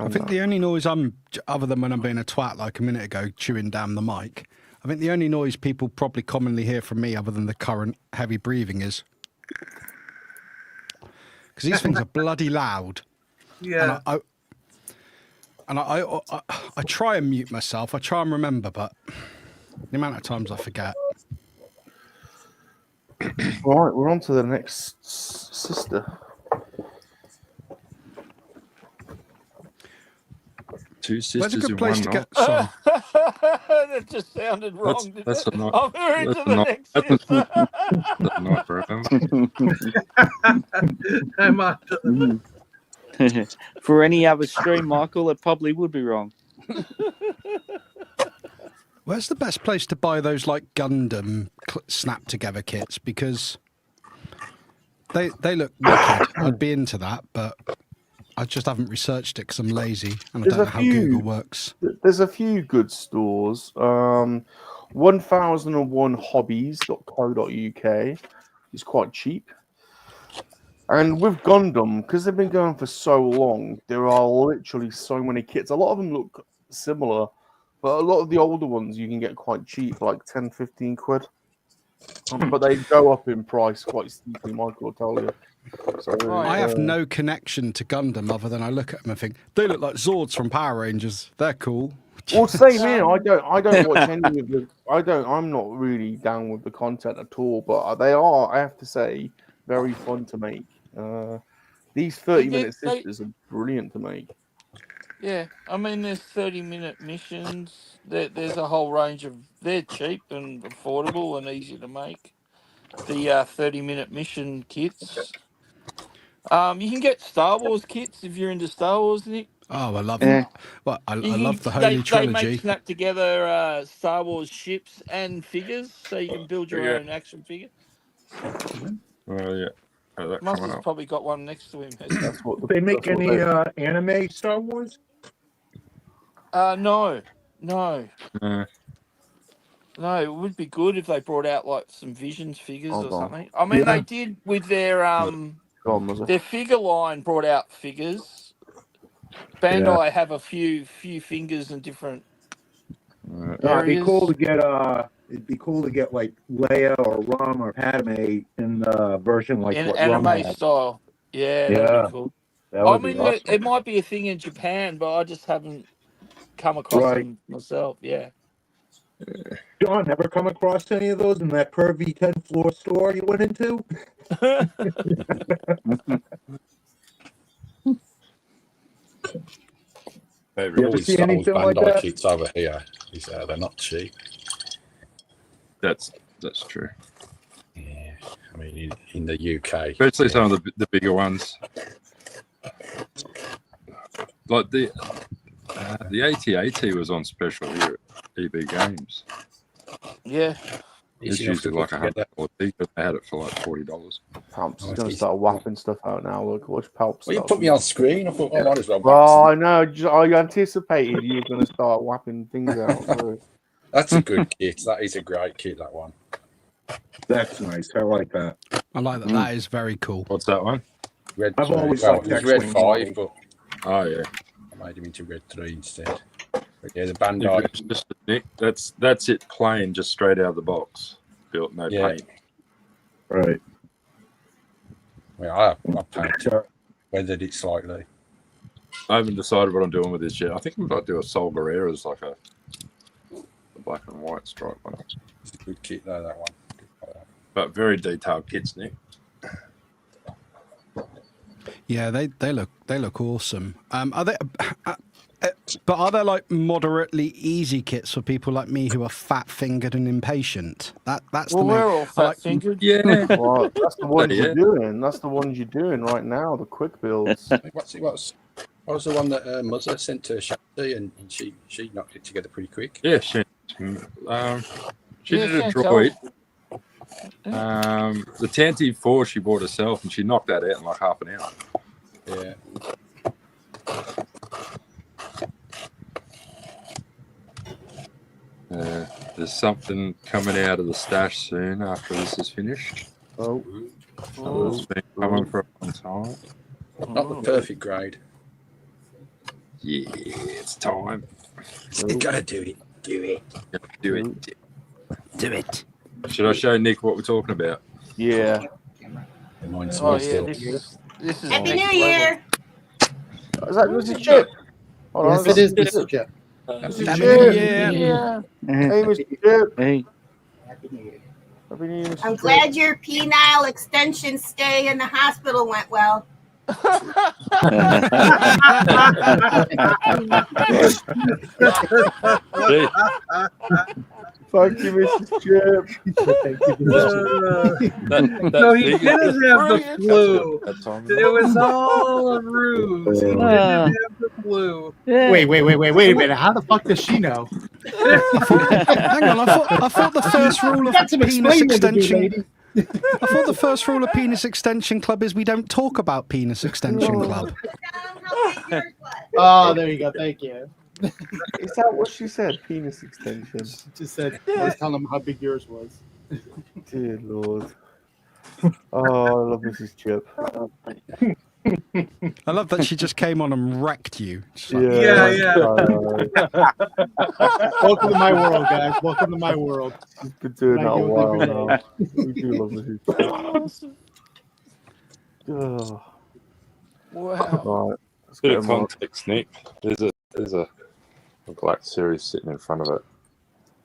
think the only noise I'm, other than when I'm being a twat like a minute ago, chewing down the mic, I think the only noise people probably commonly hear from me, other than the current heavy breathing, is because these things are bloody loud. Yeah. And I try and mute myself. I try and remember, but the amount of times I forget. Right, we're on to the next sister. Two Where's a sisters good in place one to night. get? Sorry. That just sounded wrong, didn't That's it? a night. I'm very That's into a the night. next That's sister. a night for them. I'm on to the next. For any other stream, Michael, it probably would be wrong. Where's the best place to buy those like Gundam snap together kits? Because they look wicked. I'd be into that, but I just haven't researched it because I'm lazy and I don't know how Google works. There's a few good stores. 1001hobbies.co.uk is quite cheap. And with Gundam, because they've been going for so long, there are literally so many kits. A lot of them look similar, but a lot of the older ones you can get quite cheap, like 10, 15 quid. But they go up in price quite steeply, Michael will tell you. So, I have no connection to Gundam other than I look at them and think, they look like Zords from Power Rangers. They're cool. Well, same here. I don't watch any of the. I'm not really down with the content at all. But they are, I have to say, very fun to make. These 30-minute sisters are brilliant to make. Yeah, I mean, there's 30-minute missions. There's a whole range of. They're cheap and affordable and easy to make. The 30-minute mission kits. You can get Star Wars kits if you're into Star Wars, Nick. Oh, I love them. Well, I love the Holy They make Trilogy. snap together Star Wars ships and figures, so you can build your own action figure. Well, yeah. Master's probably got one next to him. That's what they make any anime Star Wars? No. No, it would be good if they brought out like some Visions figures or something. I mean, they did with their figure line. Brought out figures. Bandai have a few fingers in different It'd areas. be cool to get like Leia or Rum or Padme in the version like in what Rum anime had. style. Yeah, that'd be cool. That would I be mean, awesome. it might be a thing in Japan, but I just haven't come across them myself. Yeah. John, ever come across any of those in that pervy 10th floor store you went into? They've You ever always see sold anything like Bandai that? kits over here. They're not cheap. That's true. Yeah, I mean in the UK, especially some of the bigger ones, like the AT-AT was on special here at EB Games. Yeah. It's usually like $100, but they had it for like $40. Palps is going to start whapping stuff out now. Look, watch Palps. Well, you put me on screen. I thought I might as well. Oh, I know. I anticipated you were going to start whapping things out. So. That's a good kit. That is a great kit. That one. That's nice. I like that. I like that. That is very cool. What's that one? Red. I've always well, liked it was Red X-Wing 5, but oh yeah, I made him into Red 3 instead. But yeah, the Bandai. Just Nick, that's it, plain, just straight out of the box, built, no paint. Right. Well, I painted, weathered it slightly. I haven't decided what I'm doing with this yet. I think I'm going to do a Sol Guerrero as like a black and white stripe one. It's a good kit though, that one. But very detailed kits, Nick. Yeah, they look awesome. Are they? But are there like moderately easy kits for people like me who are fat-fingered and impatient? That's well, the main. we're all fat-fingered. Yeah, well, that's the ones you're doing. That's the ones you're doing right now. The quick builds. What was the one that Mother sent to Shanti and she knocked it together pretty quick? Yeah, she did a droid. The Tanty 4 she bought herself, and she knocked that out in like half an hour. Yeah. There's something coming out of the stash soon after this is finished. It's been coming for a long time. Not the perfect grade. Yeah, it's time. You gotta do it. Do it. Do it. do it. Should I show Nick what we're talking about? Yeah. Oh yeah, this is Happy next New level. Year. Is that Mrs. Chip? Hold on, Yes, it is, Mr. Chip. Mrs. Happy Chip. New Year. Yeah. Hey, Mr. Chip. Hey. Happy New Year. Happy New Year, Mr. I'm Chip. glad your penile extension stay in the hospital went well. Thank you, Mr. Chip. Thank you, Mr. Chip. No, he didn't have the flu. It was all a ruse. He didn't have the flu. Wait a minute. How the fuck does she know? Hang on, I thought the first rule of Got some penis explaining to do, extension. lady. I thought the first rule of penis extension club is we don't talk about penis extension club. Oh, there you go. Thank you. Is that what she said? Penis extension. Just said, I was telling him how big yours was. Dear Lord. Oh, I love Mrs. Chip. I love that she just came on and wrecked you. Just like, Yeah. Welcome to my world, guys. Welcome to my world. She's been doing that a while every now. We do love Mrs. Chip. Oh. Wow. Right. Let's Bit get of him on. context, Nick. There's a black series sitting in front of it.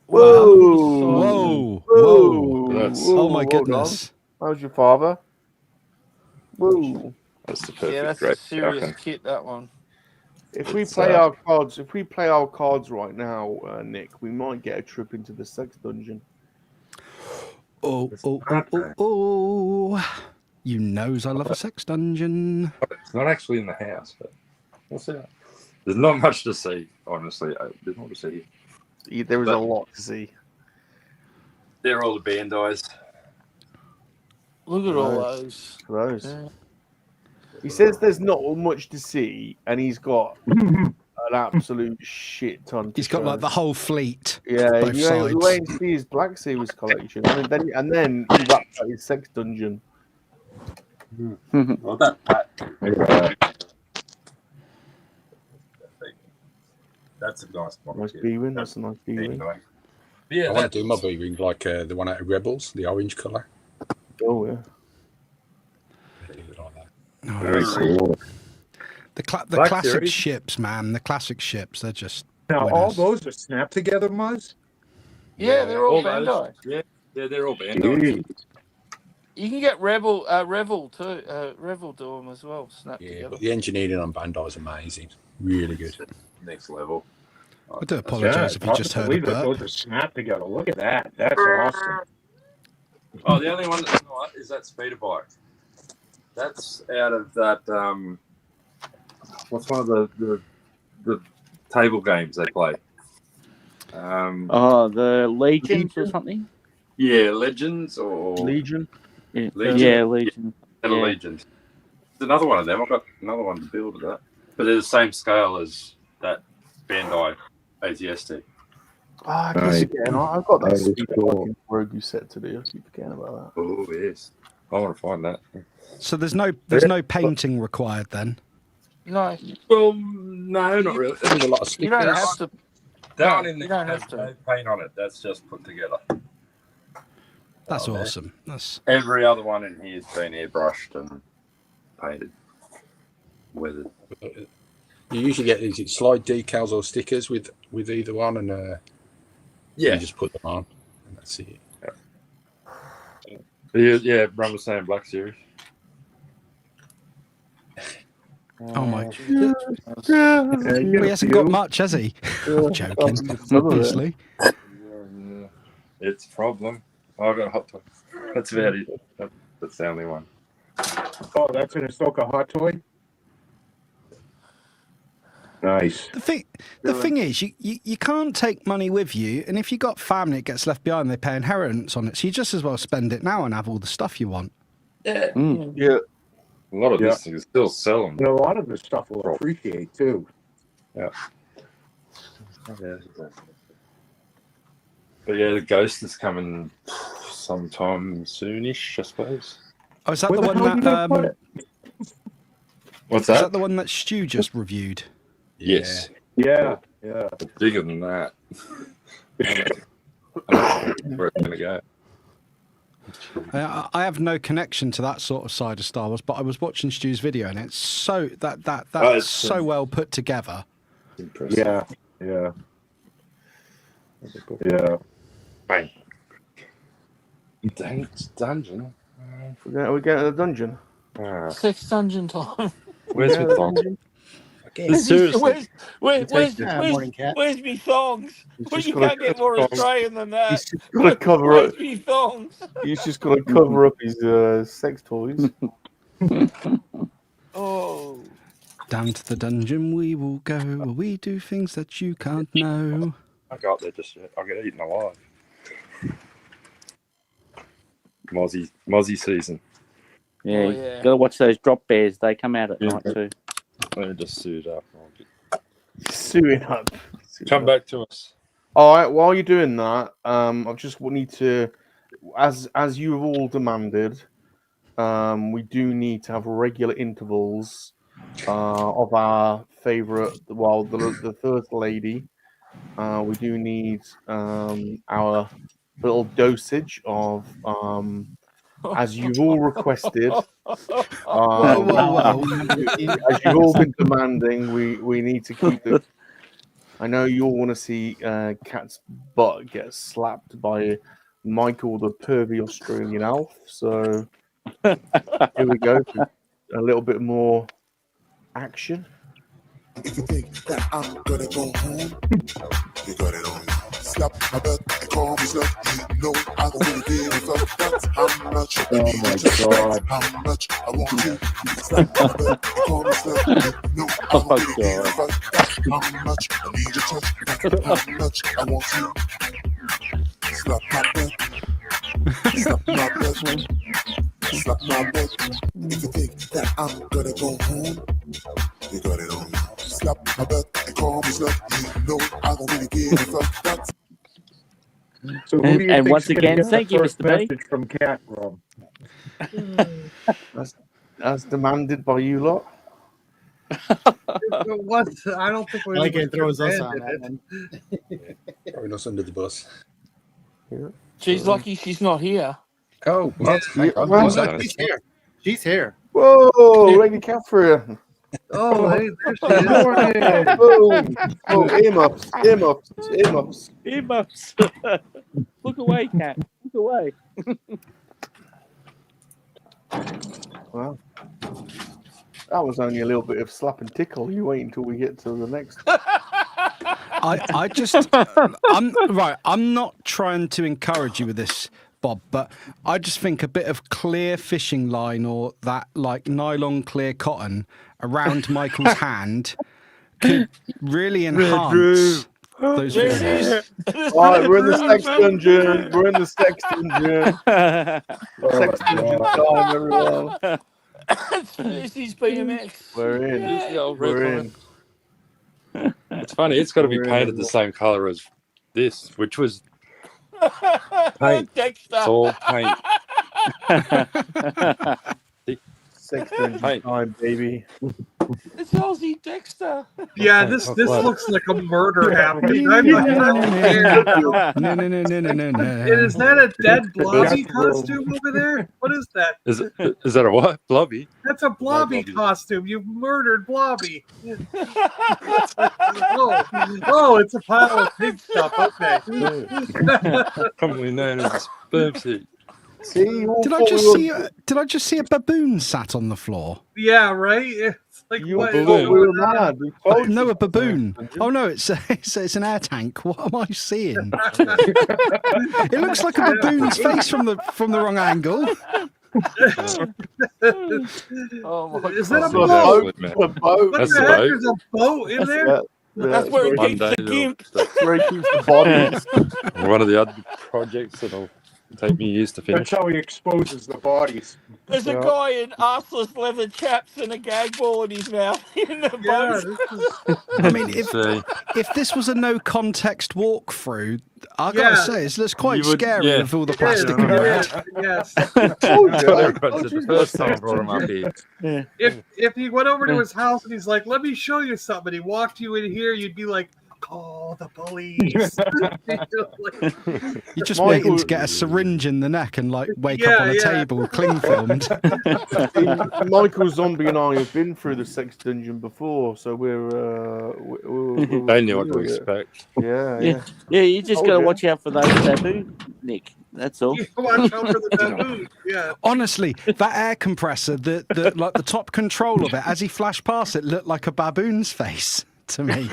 Whoa! Whoa! That's- Oh my hold goodness! on. How's your father? Whoa! That's the perfect Yeah, that's a grade. serious kit, that one. If we It's, play our cards right now, Nick, we might get a trip into the sex dungeon. Oh! You knows I love a sex dungeon. It's not actually in the house, but we'll see. There's not much to see, honestly. There's not to see. There is a lot to see. They're all the Bandais. Look at all those. Those. Yeah. He says there's not much to see, and he's got an absolute shit ton. He's got like the whole fleet. Yeah, both you sides. wait and see his Black Series collection, and then he wrapped out his sex dungeon. Well, that's a nice one. Nice B-wing. That's a nice B-wing. Yeah, I want to do my B-wing like the one out of Rebels, the orange colour. Oh yeah. Oh, Very cool. The Black classic Series. ships, man. The classic ships. They're just Now, all winners. those are snap together, Muzz? Yeah, they're all those. Bandai. Yeah, they're all Bandai. You can get Revel too. Revel do them as well. Snap Yeah, together. but the engineering on Bandai is amazing. Really good. Next level. I do apologise if you just heard a burp. Those are snap together. Look at that. That's awesome. Oh, the only one that's not is that speeder bike. That's out of that. What's one of the table games they play? Oh, the Legions or something? Yeah, Legends or Legion. Yeah, Legion. yeah, Legion. And Yeah. Legions. It's another one of them. I've got another one to build of that. But they're the same scale as that Bandai ATST. Ah, I keep forgetting. I've got that stupid fucking Rogu set to do. I keep forgetting about that. Oh, yes. I want to find that. So there's no painting required then. No. Well, no, not really. There's a lot of You don't stickers. have to. That No, one in you there don't has have to. no paint on it. That's just put together. That's awesome. That's Every other one in here's been airbrushed and painted. Weathered. You usually get these slide decals or stickers with either one, and Yeah. you just put them on, and that's it. Yeah, Rum was saying Black Series. oh my. Yeah, He hasn't got much, has he? I'm joking. Obviously. Yeah. It's a problem. I've got a hot toy. That's about it. That's the only one. Oh, that's an Ahsoka hot toy? Nice. The thing is, you can't take money with you, and if you got family, it gets left behind. They pay inheritance on it, so you just as well spend it now and have all the stuff you want. Yeah. Yeah. A lot of these things still sell them. And a lot of the stuff will appreciate too. Yeah. But yeah, the Ghost is coming sometime soonish, I suppose. Oh, is that Where the the one hell did I put that? it? What's Is that? that the one that Stu just reviewed? Yes. Yeah. It's bigger than that. Where it's going to go. I have no connection to that sort of side of Star Wars, but I was watching Stu's video, and it's so that's it's so well put together. Yeah. Bang. Dungeon. We're getting to the dungeon. Sex dungeon time. Where's my thongs? Seriously. Where's morning, cat. me thongs? Well, you gotta can't get more thongs. Australian than that. He's just got to cover Where's up. me thongs? He's just got to cover up his sex toys. Oh. Down to the dungeon we will go, where we do things that you can't know. I got there just yet. I'll get eaten alive. Mozzie season. Yeah, Oh, you yeah. gotta watch those drop bears. They come out at night too. Let me just suit up. Suing up. Come back to us. All right. While you're doing that, I just need to, as you have all demanded, we do need to have regular intervals of our favourite. Well, the first lady. We do need our little dosage of, as you've all requested. Whoa. As you've all been demanding, we need to keep the. I know you all want to see Cat's butt get slapped by Michael, the pervy Australian elf. So here we go. A little bit more action. If you think that I'm gonna go home, you got it on me. Slap my butt and call me slut. You know I don't really give a fuck. That's how much I need you. That's how much I want you. Slap my butt and call me slut. You know I don't really give a fuck. That's how much I need you. Touch. That's how much I want you. Slap my butt. Slap my butt. Slap my butt. If you think that I'm gonna go home, you got it on me. Slap my butt and call me slut. You know I don't really give a fuck. That's So who do you And think's once gonna again, get the thank you, first Mr. B. message from Cat Rum? As demanded by you lot. What? I don't think we Like it throws us on demanded that it. one. Probably not under the bus. She's lucky she's not here. Oh, what? Hang on. Well, What's that? She's here. She's here. Whoa, Lady Catherine. Oh, hey, there she Good is. morning. Boom. Oh, earmuffs. Earmuffs. Look away, cat. Look away. Well, that was only a little bit of slap and tickle. You wait until we get to the next. I just, I'm not trying to encourage you with this, Bob, but I just think a bit of clear fishing line or that like nylon clear cotton around Michael's hand could really enhance those There it videos. is. All right, we're in the sex dungeon. We're in the sex dungeon. Sex dungeon time, everyone. This is BMX. We're in. Yeah. The old red We're line. in. It's funny. It's got to be We're in painted the it. same color as this, which was Paint. Dexter. it's all paint. Sex dungeon Hey. time, baby. It's Aussie Dexter. Yeah, this looks like a murder happening. I'm scared. No. Is that a dead blobby costume over there? What is that? Is that a what? Blobby? That's a blobby Blobby. costume. You've murdered Blobby. Oh, it's a pile of pig stuff. Okay. Commonly known as a sperm seed. See, you all Did I thought just we see? Did I just see a baboon sat on the floor? Yeah, right. It's like You what? thought we were mad. We Oh, told no, you. a baboon. Oh no, it's an air tank. What am I seeing? It looks like a baboon's face from the wrong angle. Oh my Is that a God. boat? A boat. What That's the the heck? boat. There's a boat in there? That's where it keeps One the day gimp. That's where he keeps the bodies. One of the other projects that'll take me years to finish. That's how he exposes the bodies. There's a guy in arseless leather chaps and a gag ball in his mouth in the Yeah, boat. I mean, See, if this was a no context walkthrough, I gotta Yeah. say it looks quite You would- scary yeah. with all the It is, plastic around. yes. the first time I brought him up here. If he went over to his house and he's like, "Let me show you something," he walked you in here, you'd be like, call the police. You're just Michael- waiting to get a syringe in the neck and like wake up on a table, cling filmed. See, Michael, Zombie, and I have been through the sex dungeon before, so we're They knew what to familiar with it. expect. Yeah. Yeah, you just Oh, got to yeah. watch out for those baboons, Nick. That's all. Watch out for the baboon. Yeah. Honestly, that air compressor, the like the top control of it, as he flashed past it, looked like a baboon's face to me.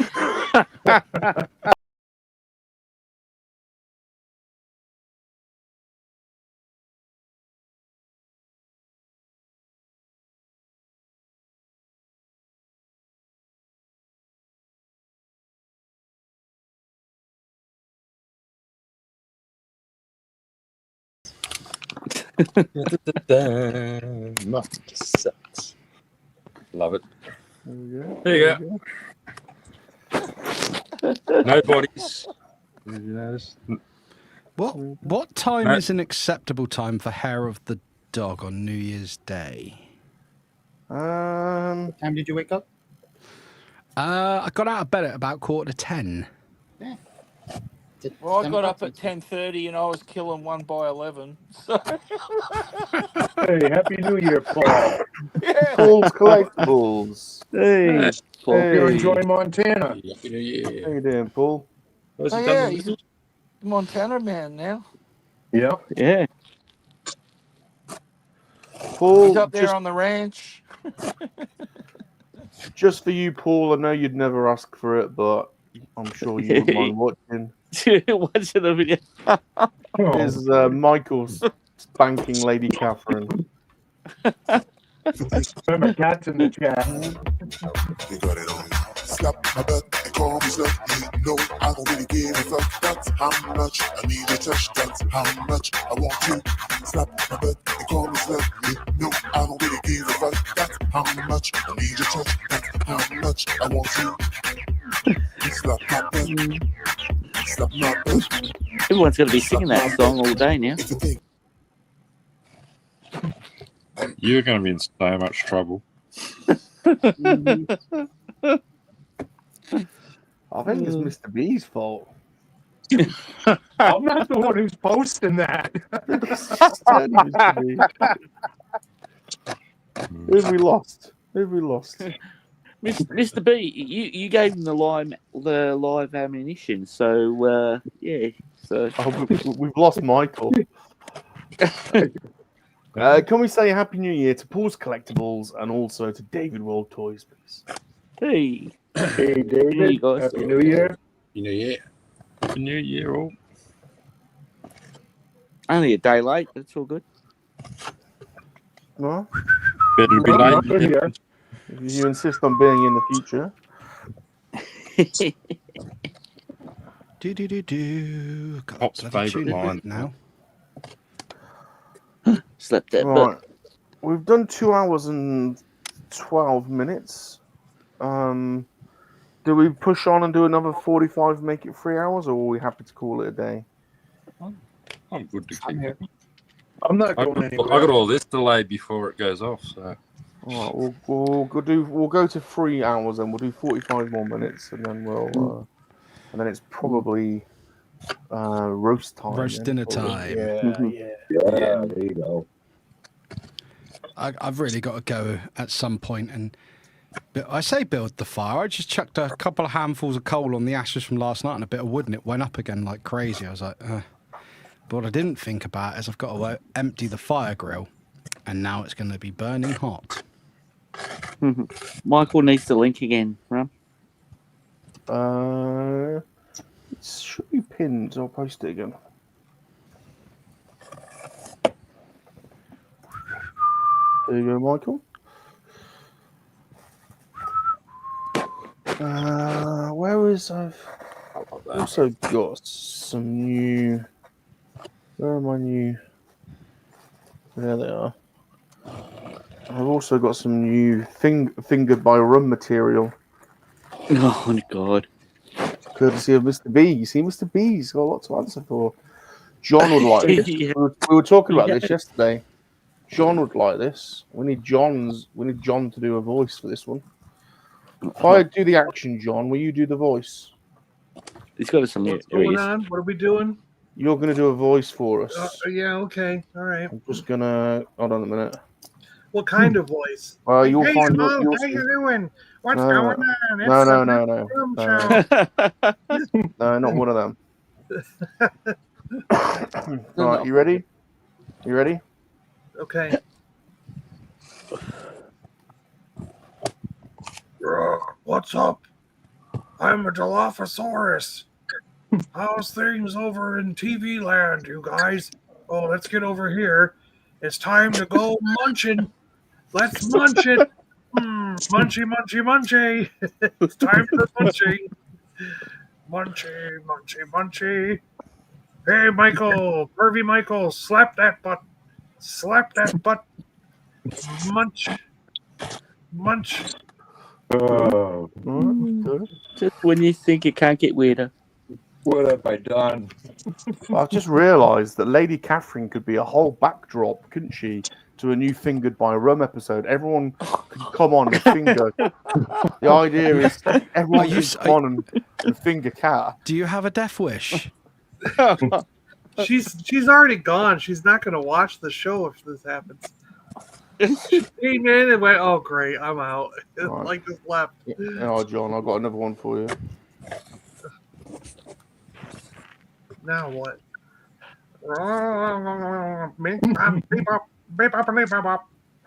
Love it. Yeah. There you go. No bodies. What time No. is an acceptable time for hair of the dog on New Year's Day? What time did you wake up? I got out of bed at about 10:15. Yeah. Well, I got up at 10:30 and I was killing 1 by 11. So Hey, Happy New Year, Paul. yeah. Paul's Collectibles. Hey, Paul. Hope you're enjoying Montana. Happy New Year. How you doing, Paul? What's Oh he yeah, done? he's a Montana man now. Yep. Yeah. Paul, He's up there on the ranch. just for you, Paul. I know you'd never ask for it, but I'm sure you wouldn't mind watching. Watching the video. Is Michael's spanking Lady Catherine? Remember, cats in the chat. You got it on. Slap my butt and call me slut. You know I don't really give a fuck. That's how much I need your touch. That's how much I want you. Slap my butt and call me slut. You know I don't really give a fuck. That's how much I need your touch. That's how much I want you. Slap my butt. Slap my butt. Everyone's going to be singing that song all day now. If you think You're going to be in so much trouble. I think it's Mr. B's fault. I'm not the one who's posting that. Mr. B. Who have we lost? Mr. B, you gave him the live ammunition, so yeah. So We've lost Michael. Can we say Happy New Year to Paul's Collectibles and also to David World Toys, please? Hey, Hey, David. guys. Happy New Year. Happy New Year. Happy New Year, all. Only a day late, but it's all good. Well, Better be I'm late. not good here. if you insist on being in the future. Do. God, Pop's bloody favourite tune line. now. Slept that, Right. We've done 2 hours and 12 minutes. Do we push on and do another 45, make it 3 hours, or are we happy to call it a day? I'm good to keep. I'm not I going anywhere. got all this delayed before it goes off. So All right, we'll go to 3 hours and we'll do 45 more minutes, and then and then it's probably roast time. Roast then, dinner probably. time. Yeah, there you go. I've really got to go at some point and I say build the fire. I just chucked a couple of handfuls of coal on the ashes from last night and a bit of wood, and it went up again like crazy. I was like, but what I didn't think about is I've got to empty the fire grill, and now it's going to be burning hot. Michael needs to link again, Rum. It should be pinned. I'll post it again. There you go, Michael. Where is I've also got some new. Where are my new? There they are. I've also got some new fingered by rum material. Oh God! Courtesy of Mr. B. You see, Mr. B's got a lot to answer for. John would like this. Yeah. We were talking about this yesterday. John would like this. We need John to do a voice for this one. If I do the action, John, will you do the voice? He's got us on mute. What's There he going is. on? What are we doing? You're going to do a voice for us. Yeah, okay. All right. I'm just going to... Hold on a minute. What kind of voice? Well, you'll Hey, find... Mo, You'll how you see. doing? What's No, going on? It's no, the no, no, Rum no. Show. No, not one of them. Right, you ready? You ready? Okay. What's up? I'm a Dilophosaurus. How's things over in TV land, you guys? Oh, let's get over here. It's time to go munching. Let's munch it. Munchy, munchy, munchy. It's time for munching. Munchy, munchy, munchy. Hey, Michael, Pervy Michael, slap that butt. Slap that butt. Munch. Munch. Oh, Just when you think it can't get weirder. what have I done? I've just realised that Lady Catherine could be a whole backdrop, couldn't she, to a new Fingered by Rum episode. Everyone could come on and finger. The idea is everyone can come on and finger Cat. Do you have a death wish? She's already gone. She's not going to watch the show if this happens. She came in and went, "Oh great, I'm out." Right. Like just left. Oh, John, I've got another one for you. Now what?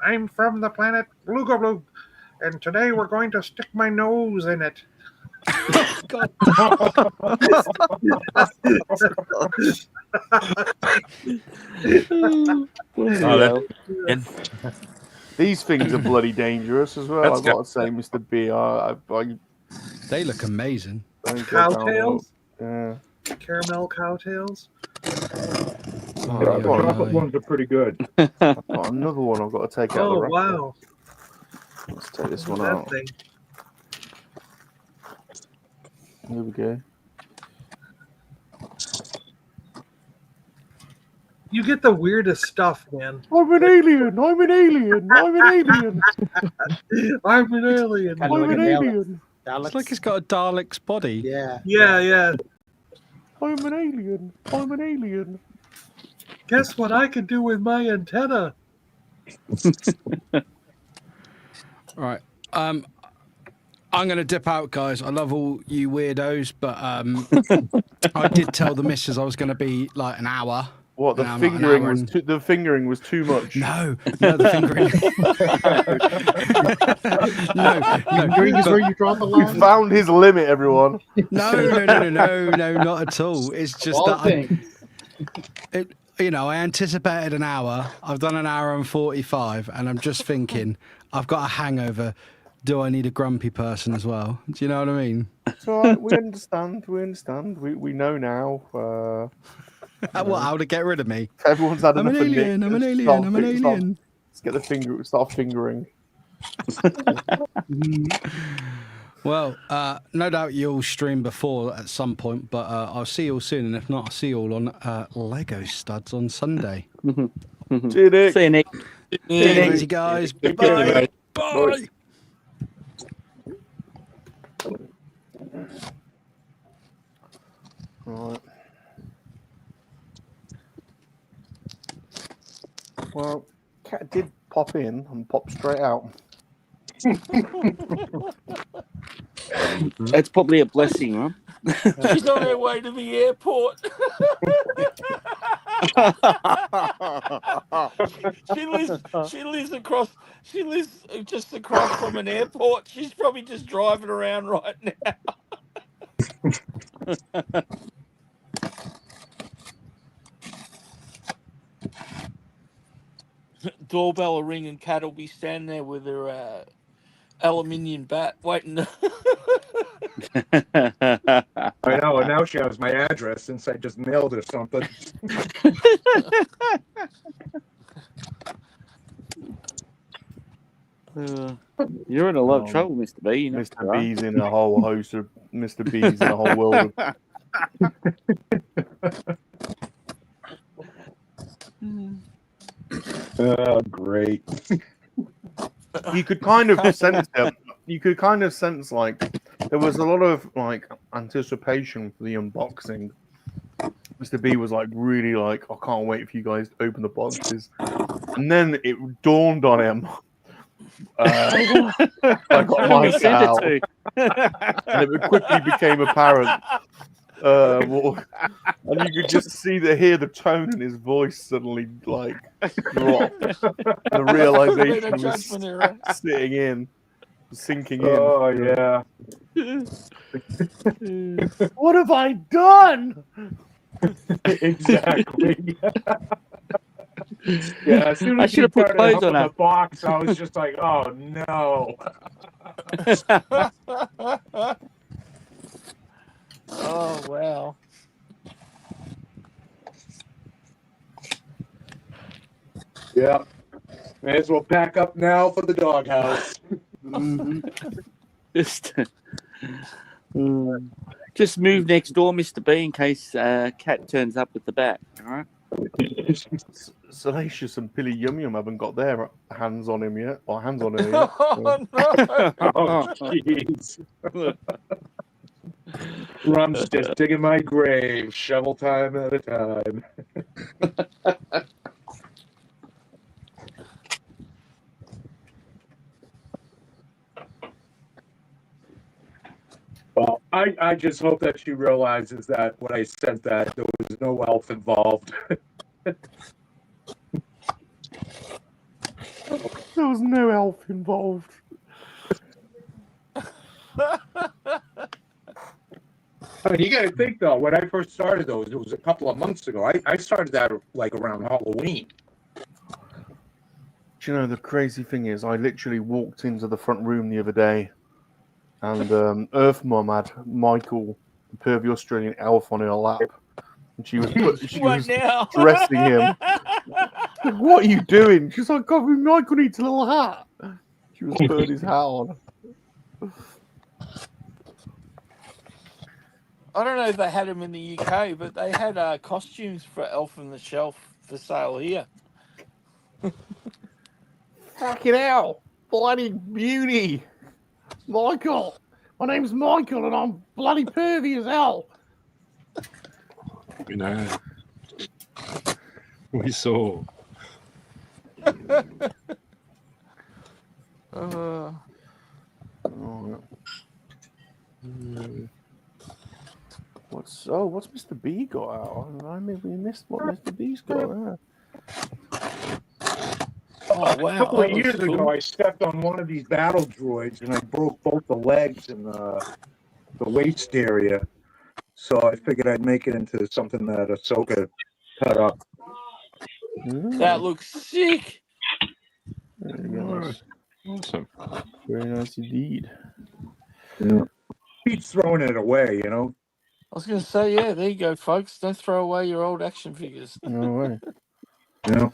I'm from the planet Bluga Blue, and today we're going to stick my nose in it. God. These things are bloody dangerous as well. I've got to say, Mr. B. They look amazing. Cowtails? Yeah. Caramel cowtails? The chocolate ones are pretty good. I've got another one I've got to take out of the wrapper. Wow. Let's take this one That out. thing. Here we go. You get the weirdest stuff, man. I'm an alien. I'm an alien. I'm an alien. I'm an alien. I'm I'm an alien. It's like it's got a Dalek's body. Yeah. Yeah. I'm an alien. I'm an alien. Guess what I can do with my antenna? Right. I'm going to dip out, guys. I love all you weirdos, but I did tell the missus I was going to be like an hour. What, the fingering was the fingering was too much? No, the fingering. no. Fingering is where you draw the We line. found his limit, everyone. No, not at all. It's just that I anticipated an hour. I've done an hour and 45, and I'm just thinking, I've got a hangover. Do I need a grumpy person as well? Do you know what I mean? It's all right. We understand. We know now. How to get rid of me? Everyone's had I'm enough an of Nick. alien. I'm an Just alien. I'm an alien. Let's get the finger. Start fingering. Well, no doubt you'll stream before at some point, but I'll see you all soon. And if not, I'll see you all on Lego Studs on Sunday. See you, Nick. See you, Nick. Take it easy, guys. Bye. Bye. Right. Well, Cat did pop in and pop straight out. That's probably a blessing, huh? She's on her way to the airport. She lives just across from an airport. She's probably just driving around right now. Doorbell will ring and Cat will be standing there with her aluminium bat waiting. I know, and now she has my address since I just mailed her something. You're in a lot of trouble, Mr. B. You know, Mr. B's in a whole host of Mr. B's in a whole world of. Oh, great. You could kind of sense it. You could kind of sense like there was a lot of like anticipation for the unboxing. Mr. B was like really like, I can't wait for you guys to open the boxes. And then it dawned on him. I got my out, and it quickly became apparent. And you could just hear the tone in his voice suddenly like drop. The realization was sinking in. Oh yeah. What have I done? Exactly. Yeah, as soon I as should you have put started clothes open on the her. box, I was just like, oh no. Oh wow. Yeah. May as well pack up now for the doghouse. Just move next door, Mr. B, in case Cat turns up with the bat. All right. Salacious and Pilly Yum Yum haven't got their hands on him yet, or hands on her yet. Oh no! Oh jeez. Rum's just digging my grave, shovel time at a time. Well, I just hope that she realizes that when I said that there was no elf involved. There was no elf involved. I mean, you got to think though. When I first started those, it was a couple of months ago. I started that like around Halloween. Do you know the crazy thing is, I literally walked into the front room the other day, and Earth Mum had Michael, the pervy Australian elf, on her lap, and she was dressing him. Like, what are you doing? She's like, God, Michael needs a little hat. She was putting his hat on. I don't know if they had them in the UK, but they had costumes for Elf on the Shelf for sale here. Fucking hell, bloody beauty, Michael. My name's Michael, and I'm bloody pervy as hell. You know, we saw. What's Mr. B got out? I maybe missed what Mr. B's got out. Oh wow! A couple of years ago, I stepped on one of these battle droids and I broke both the legs and the waist area. So I figured I'd make it into something that Ahsoka cut up. That looks sick. Very nice. Awesome. Very nice indeed. Yeah. Keeps throwing it away, you know. I was going to say, yeah, there you go, folks. Don't throw away your old action figures. No way. Yeah.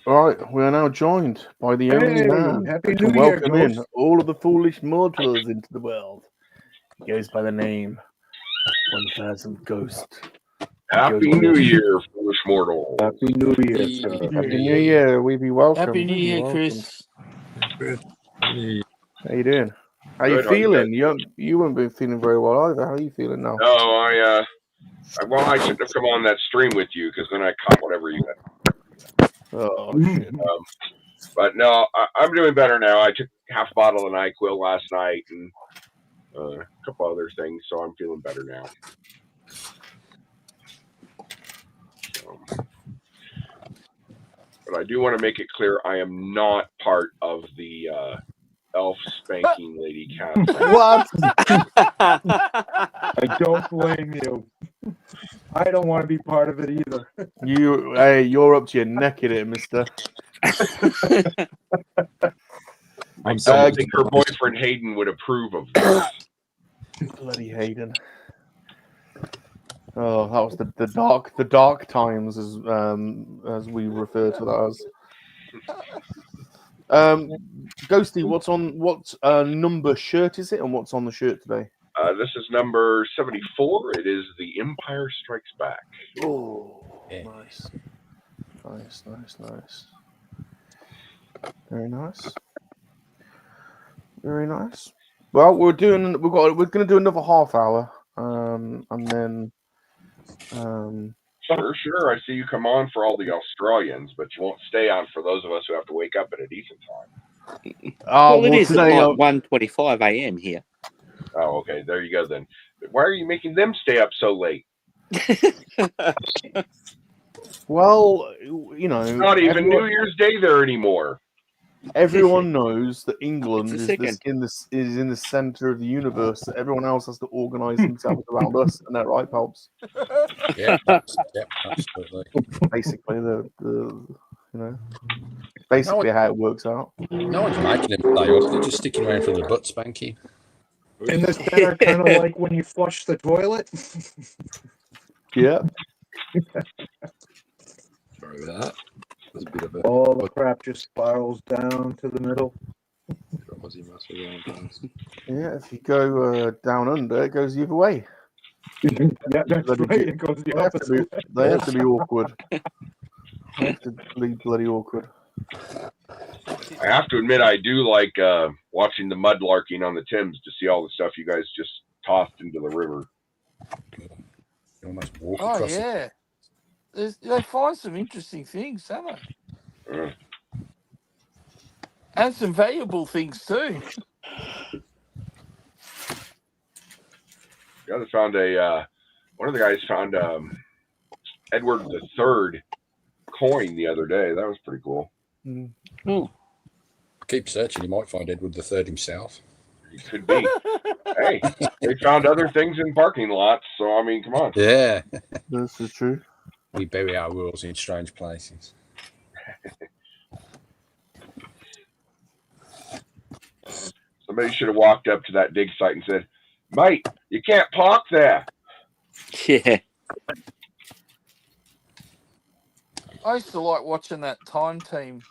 All right, we are now joined by the only man Happy to New Year, welcome in Ghost. all of the foolish mortals into the world. He goes by the name 1000 Ghost. Happy New Year, foolish mortal. Happy New Year, sir. Happy New Year. We be welcome. Happy New Year, Chris. How you doing? How you Good, how you feeling? You haven't been feeling very well either. How are you feeling now? No, I shouldn't have come on that stream with you because then I caught whatever you had. Oh shit. But no, I'm doing better now. I took half a bottle of NyQuil last night and a couple other things, so I'm feeling better now. But I do want to make it clear I am not part of the elf spanking lady cat. What? I don't blame you. I don't want to be part of it either. You're up to your neck in it, mister. I don't think her boyfriend Hayden would approve of this. Bloody Hayden. Oh, that was the dark times, as we refer to that as. Ghosty, what number shirt is it, and what's on the shirt today? This is number 74. It is The Empire Strikes Back. Oh, nice. Nice. Very nice. Very nice. Well, we're going to do another half hour, and then. Sure. I see you come on for all the Australians, but you won't stay on for those of us who have to wake up at a decent time. Well, it is at like 1:25 a.m. here. Oh, okay. There you go then. Why are you making them stay up so late? Well, you know, it's not even New Year's Day there anymore. Everyone knows that England is in the center of the universe. That everyone else has to organize themselves around us, and that right, Pops? Yeah, absolutely. Basically, basically how it works out. No one's making them play up. They're just sticking around for the butt spanking. Isn't this better? Kind of like when you flush the toilet. Yeah. Sorry about that. There's a bit of a all the crap just spirals down to the middle. Yeah, if you go down under, it goes the other way. Yeah, that's right. It goes the opposite way. They have to be awkward. They have to be bloody awkward. I have to admit, I do like watching the mudlarking on the Thames to see all the stuff you guys just tossed into the river. Oh, yeah. They find some interesting things, don't they? And some valuable things, too. The other found one of the guys found Edward III coin the other day. That was pretty cool. Keep searching. You might find Edward III himself. He could be. Hey, they found other things in parking lots, so I mean, come on. Yeah. This is true. We bury our rules in strange places. Somebody should have walked up to that dig site and said, "Mate, you can't park there." Yeah. I used to like watching that Time Team.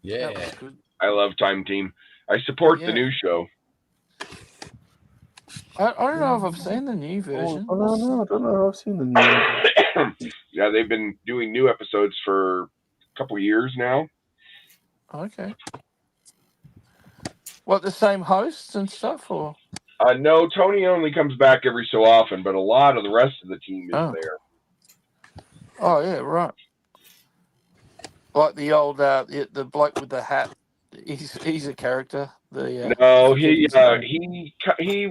Yeah. That was good. I love Time Team. I support the new show. I don't know if I've seen the new version. I don't know. I've seen the new. Yeah, they've been doing new episodes for a couple years now. Okay. What, the same hosts and stuff, or? No, Tony only comes back every so often, but a lot of the rest of the team is there. Oh yeah, right. Like the old the bloke with the hat. He's a character. No, he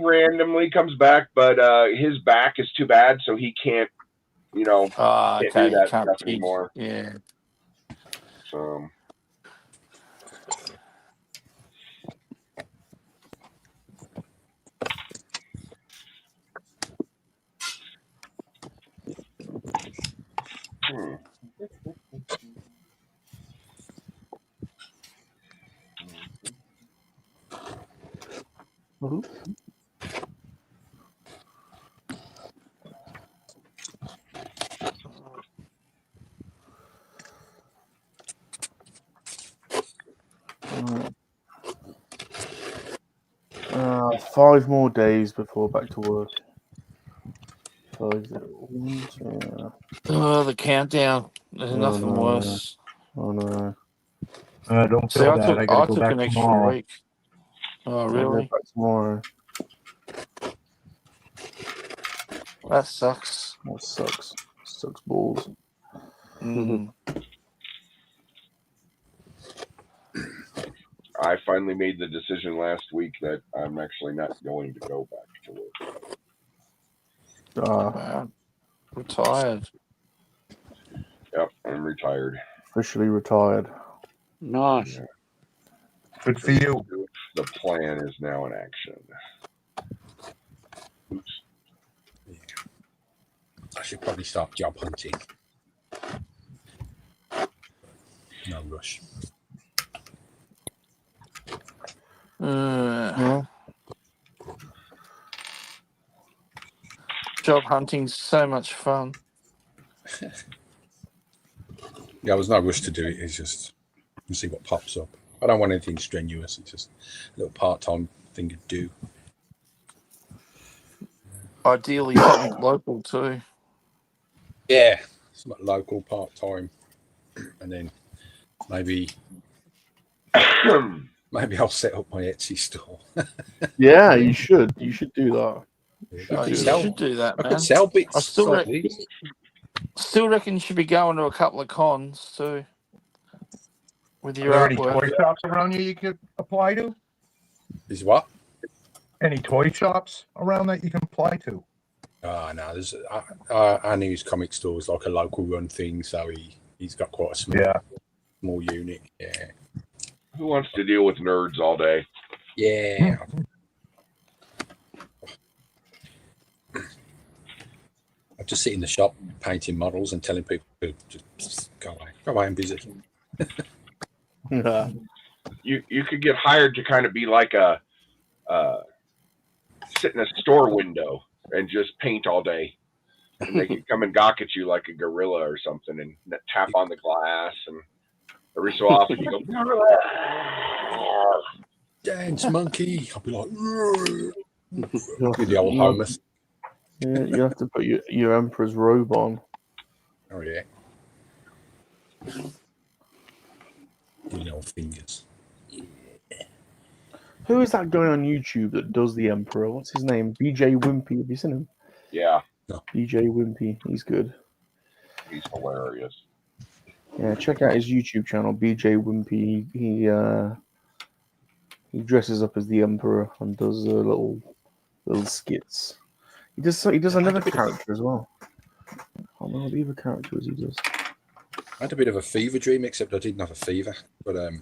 randomly comes back, but his back is too bad, so he can't, can't do that stuff anymore. Yeah. So. Right. 5 more days before back to work. 5, 1, 2. Oh, the countdown. There's nothing worse. Oh no. Don't feel bad. I gotta go took back an extra tomorrow. week. Oh, really? Back tomorrow. That sucks. That sucks. Sucks balls. I finally made the decision last week that I'm actually not going to go back to work. Wow. Retired. Yep, I'm retired. Officially retired. Nice. Yeah. Good for you. The plan is now in action. Oops. I should probably start job hunting. No rush. Job hunting's so much fun. Yeah, there's no rush to do it. It's just to see what pops up. I don't want anything strenuous. It's just a little part-time thing to do. Ideally, something local too. Yeah, something local, part-time, and then maybe Maybe I'll set up my Etsy store. Yeah, you should. You should do that. Oh, you should do that, I man. could sell bits I still, like these. still reckon you should be going to a couple of cons too with Are your there any artwork. toy shops around you could apply to? Is what? Any toy shops around that you can apply to? Oh, no, there's our news comic store is like a local run thing, so he's got quite a small unit. Yeah. Who wants to deal with nerds all day? Yeah. I just sit in the shop painting models and telling people to just go away, I'm busy. You could get hired to kind of be like a sit in a store window and just paint all day, and they could come and gawk at you like a gorilla or something, and tap on the glass, and every so often you go dance monkey. I'll be like with the old homeless. Yeah, you have to put your emperor's robe on. Oh yeah. Your fingers. Who is that going on YouTube that does the emperor? What's his name? BJ Wimpy. Have you seen him? Yeah. No. BJ Wimpy. He's good. He's hilarious. Yeah, check out his YouTube channel, BJ Wimpy. He dresses up as the emperor and does little skits. He does another character as well. I don't know what the other character is he does. I had a bit of a fever dream, except I didn't have a fever. But I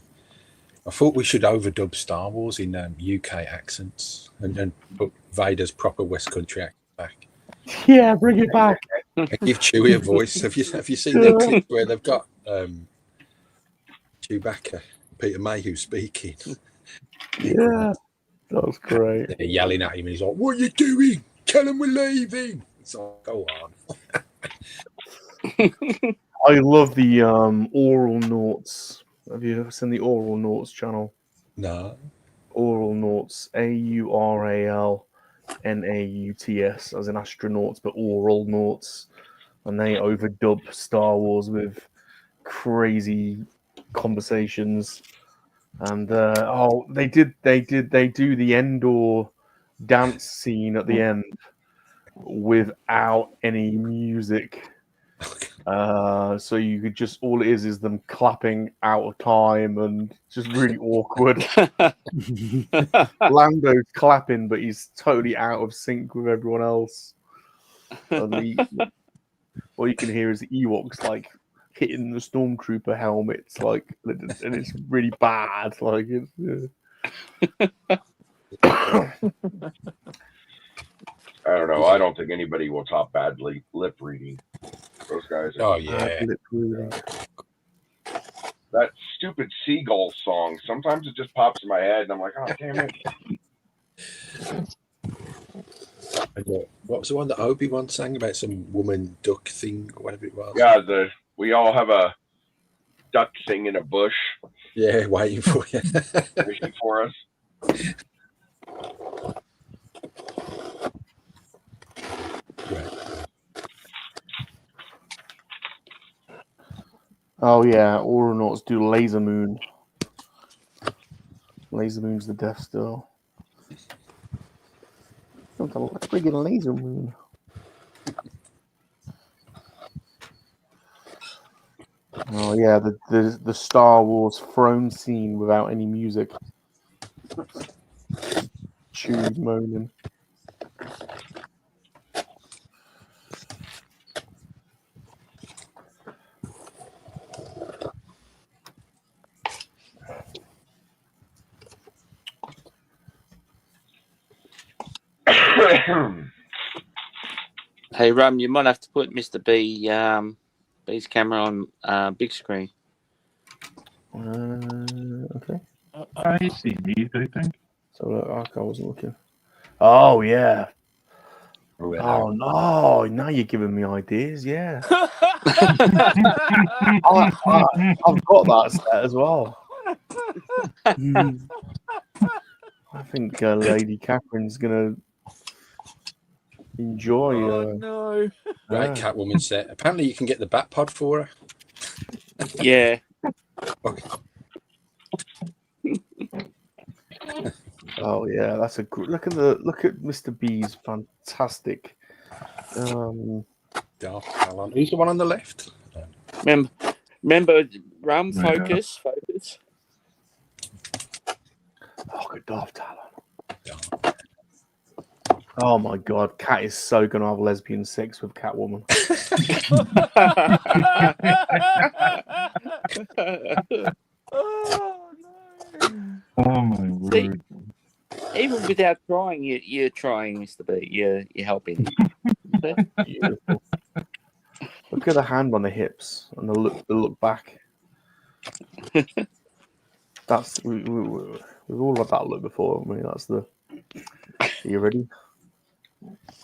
thought we should overdub Star Wars in UK accents and put Vader's proper West Country accent back. Yeah, bring it back. And give Chewie a voice. Have you seen the clip where they've got Chewbacca, Peter Mayhew speaking? Yeah, that was great. They're yelling at him, and he's like, "What are you doing? Tell him we're leaving." It's like, go on. I love the Oral Noughts. Have you ever seen the Oral Noughts channel? No. Oral Noughts, AURALNAUTS, as in astronauts, but Oral Noughts, and they overdub Star Wars with crazy conversations. And they do the Endor dance scene at the end without any music. So you could just, all it is them clapping out of time and just really awkward. Lando's clapping, but he's totally out of sync with everyone else. And all you can hear is the Ewoks like hitting the stormtrooper helmets, like, and it's really bad. Like it's. I don't know. I don't think anybody will top bad lip reading. Those guys. Oh yeah. That stupid seagull song. Sometimes it just pops in my head, and I'm like, oh damn it. What was the one that Obi-Wan sang about, some woman duck thing or whatever it was? Yeah, we all have a duck thing in a bush. Yeah, waiting for you. Waiting for us. Oh yeah, Aeronauts do Laser Moon. Laser Moon's the Death Star. Something like friggin' Laser Moon. Oh yeah, the Star Wars throne scene without any music. Chewie moaning. Hey, Rum, you might have to put Mr. B's camera on big screen. Okay. I see these, I think. So I wasn't looking. Oh yeah. Oh no! Now you're giving me ideas. Yeah. I've got that set as well. I think Lady Catherine's gonna enjoy. No. Right, Catwoman set. Apparently, you can get the bat pod for her. Yeah. Okay. Oh yeah, that's a good look at Mr. B's fantastic. Dark Talon. Who's the one on the left? Remember, Rum, focus. Oh, good Dark Talon. Oh my God, Cat is so gonna have lesbian sex with Catwoman. Oh no! Oh my word! Even without trying, you're trying, Mr. B. You're helping. Beautiful. Look at the hand on the hips and the look back. That's we've all had that look before. I mean, that's the. Are you ready?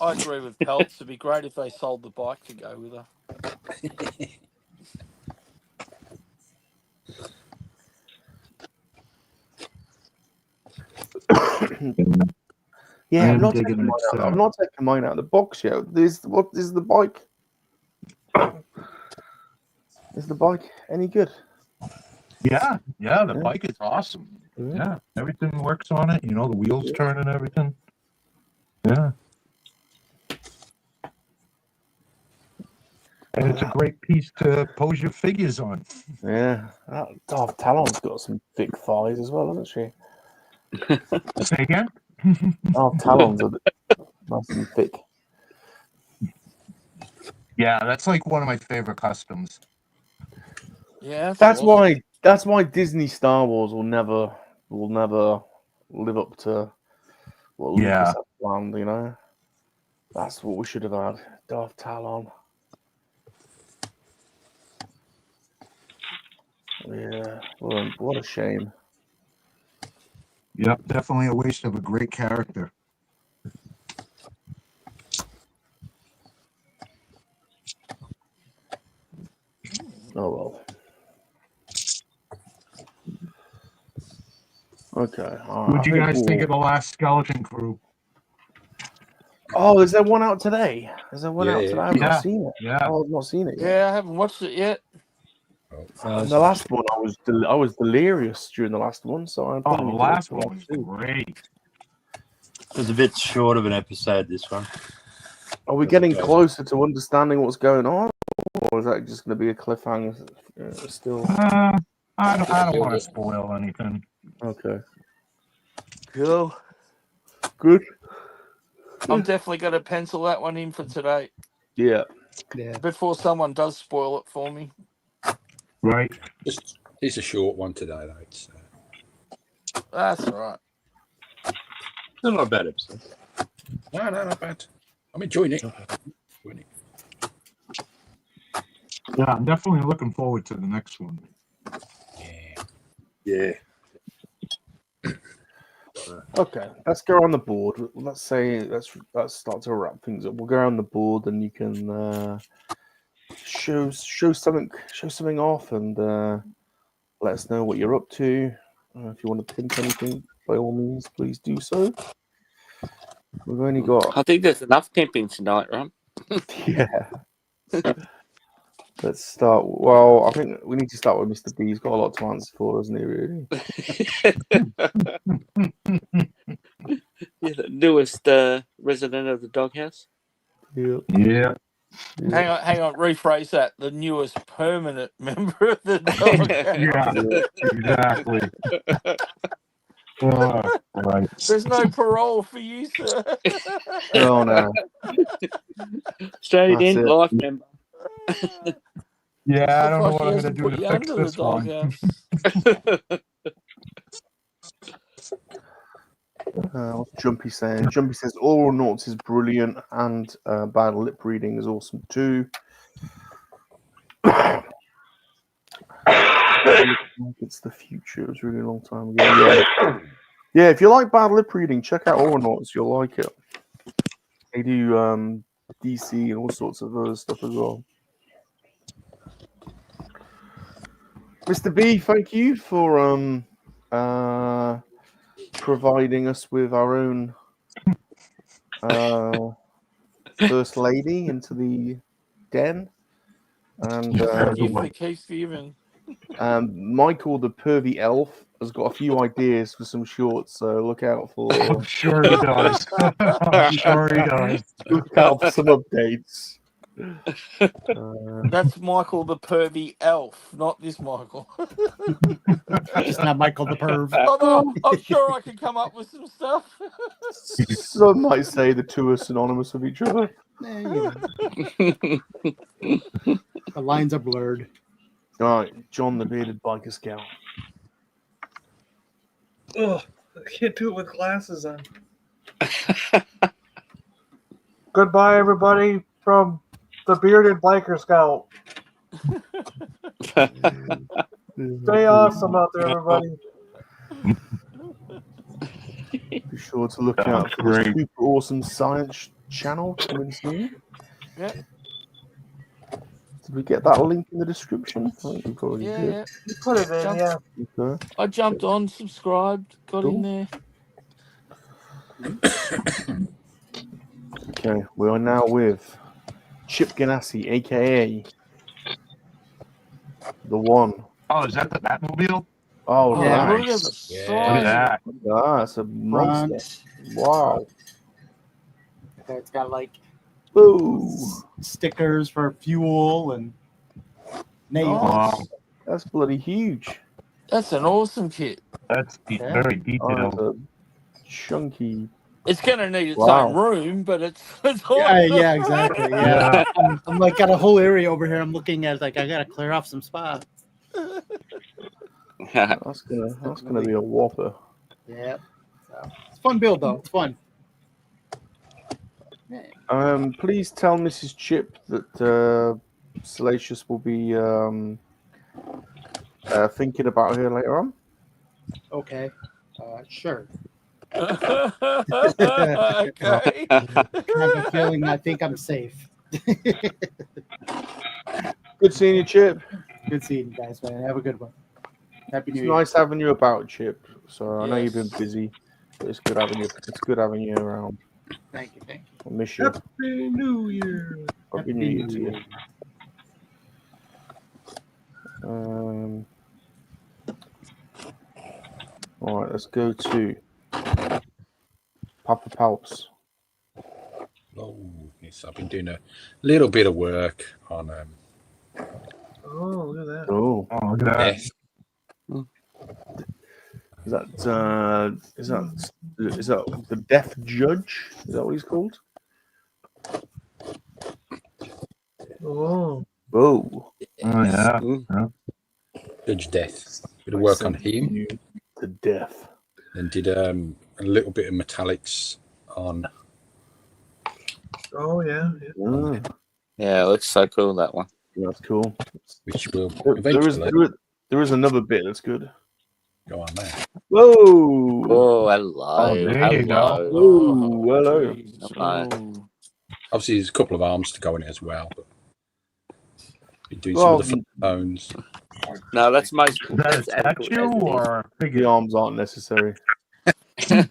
I agree with Peltz. It'd be great if they sold the bike to go with her. Yeah, I I'm am not digging taking it, mine out. sir. I'm not taking mine out of the box yet. What is the bike? Is the bike any good? Yeah, the bike is awesome. Yeah, everything works on it. You know, the wheels turn and everything. Yeah. And it's a great piece to pose your figures on. Yeah, Darth Talon's got some thick thighs as well, hasn't she? Say again? Darth Talon's are nice and thick. Yeah, that's like one of my favorite customs. Yeah, That's awesome. why Disney Star Wars will never live up to what Lucas had planned. You know, that's what we should have had. Darth Talon. Yeah, what a shame. Yep, definitely a waste of a great character. Oh well. Okay. What'd you guys think of the last Skeleton Crew? Oh, is there one out today? Is there one out today? I've Yeah. not seen it. Yeah. Oh, I've not seen it yet. Yeah, I haven't watched it yet. And the last one, I was delirious during the last one, so I the last one was great. It was a bit short of an episode, this one. Are we getting closer to understanding what's going on, or is that just going to be a cliffhanger still? I don't want to spoil anything. Okay. Cool. Good. I'm definitely going to pencil that one in for today. Yeah. Before someone does spoil it for me. Right. It's a short one today, though. It's, That's all right. Still not a bad episode. No, not bad. I'm enjoying it. Yeah, I'm definitely looking forward to the next one. Yeah. Okay, let's go around the board. Let's start to wrap things up. We'll go around the board, and you can show something off, and let us know what you're up to. If you want to pimp anything, by all means, please do so. We've only got. I think there's enough pimping tonight, right? Yeah. Let's start. Well, I think we need to start with Mr. B. He's got a lot to answer for, hasn't he? Really? Yeah, the newest resident of the doghouse. Yeah. Hang on. Rephrase that. The newest permanent member of the doghouse. Exactly. Right. There's no parole for you, sir. Oh no. Straight in, life member. Yeah, I don't know Surprised what she I'm going to hasn't do put to you fix under this the one. doghouse. What's Jumpy saying? Jumpy says Oral Noughts is brilliant, and Bad Lip Reading is awesome too. It's the future. It was really a long time ago. Yeah, if you like Bad Lip Reading, check out Oral Noughts. You'll like it. They do DC and all sorts of other stuff as well. Mr. B, thank you for providing us with our own first lady into the den. And Thank you for Keith Given. Michael, the pervy elf, has got a few ideas for some shorts, so look out for. I'm sure he does. I'm sure he does. Look out for some updates. That's Michael the pervy elf, not this Michael. Just not Michael the perv. Although I'm sure I can come up with some stuff. Some might say the two are synonymous with each other. The lines are blurred. All right, John the bearded biker scout. Ugh, I can't do it with glasses on. Goodbye, everybody, from the bearded biker scout. Stay awesome out there, everybody. Be sure to look out for the super awesome science channel coming soon. Yeah. Did we get that link in the description? I think we probably Yeah, did. yeah. You put it in, yeah. Okay. I jumped on, subscribed, got in there. Okay, we are now with Chip Ganassi, aka the one. Oh, is that the Batmobile? Oh, Yeah. Look at the nice. Look at size. that. That's a monster. Front. Wow. It's got like Boo. stickers for fuel and nails. Wow. That's bloody huge. That's an awesome kit. That's very detailed. That's a chunky. It's going to need its Wow. own room, but it's Yeah, exactly. Yeah. I'm like got a whole area over here. I'm looking at like I gotta clear off some spots. That's gonna be a whopper. Yeah. So, it's a fun build though. It's fun. Please tell Mrs. Chip that Salacious will be thinking about her later on. Okay. Sure. Okay. I have a feeling I think I'm safe. Good seeing you, Chip. Good seeing you guys, man. Have a good one. Happy New It's Year. nice having you about, Chip. So I know you've been Yes. busy, but it's good having you. It's good having you around. Thank you. Thank you. I miss you. Happy New Year. Happy New Year to you. All right, let's go to Papa Palps. Oh, yes, I've been doing a little bit of work on Oh, look at that. Oh, look at that. death. Is that the Death Judge? Is that what he's called? Oh. Oh. Oh, yeah. Judge Death. Bit of work on him. To death. And did a little bit of metallics on. Oh, yeah. Yeah, it looks so cool, that one. That's cool. Which will There is another bit that's good. Go on there. Whoa! Oh, hello. Oh, there you go. Whoa, hello. Hello. Obviously, there's a couple of arms to go in it as well. But been doing some of the bones. No, that's most. Is that a statue or The arms aren't necessary. Well,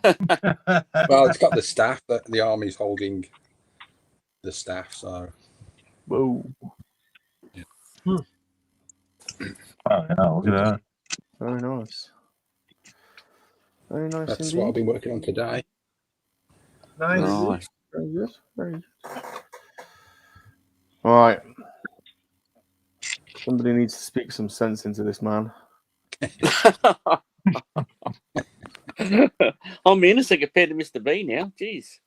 it's got the staff that the army's holding. The staff, so. Whoa. Yeah. Oh, yeah, look at that. Very nice. Very nice That's indeed. what I've been working on today. Nice. Nice. Very good. Very good. All right. Somebody needs to speak some sense into this man. I'm innocent compared to Mr. B now. Jeez.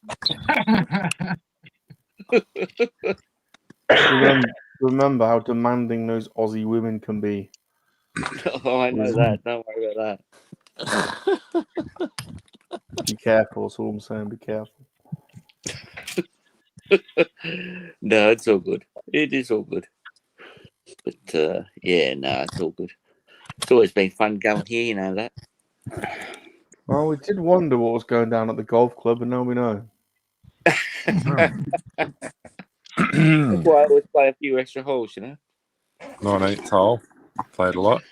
Remember how demanding those Aussie women can be. Oh, I know that. Don't worry about Be careful. That's all I'm saying. Be careful. that. No, it's all good. It is all good. But yeah, no, it's all good. It's always been fun going here, you know that. Well, we did wonder what was going down at the golf club, and now we know. That's why I always play a few extra holes, you know. 19th hole. Played a lot.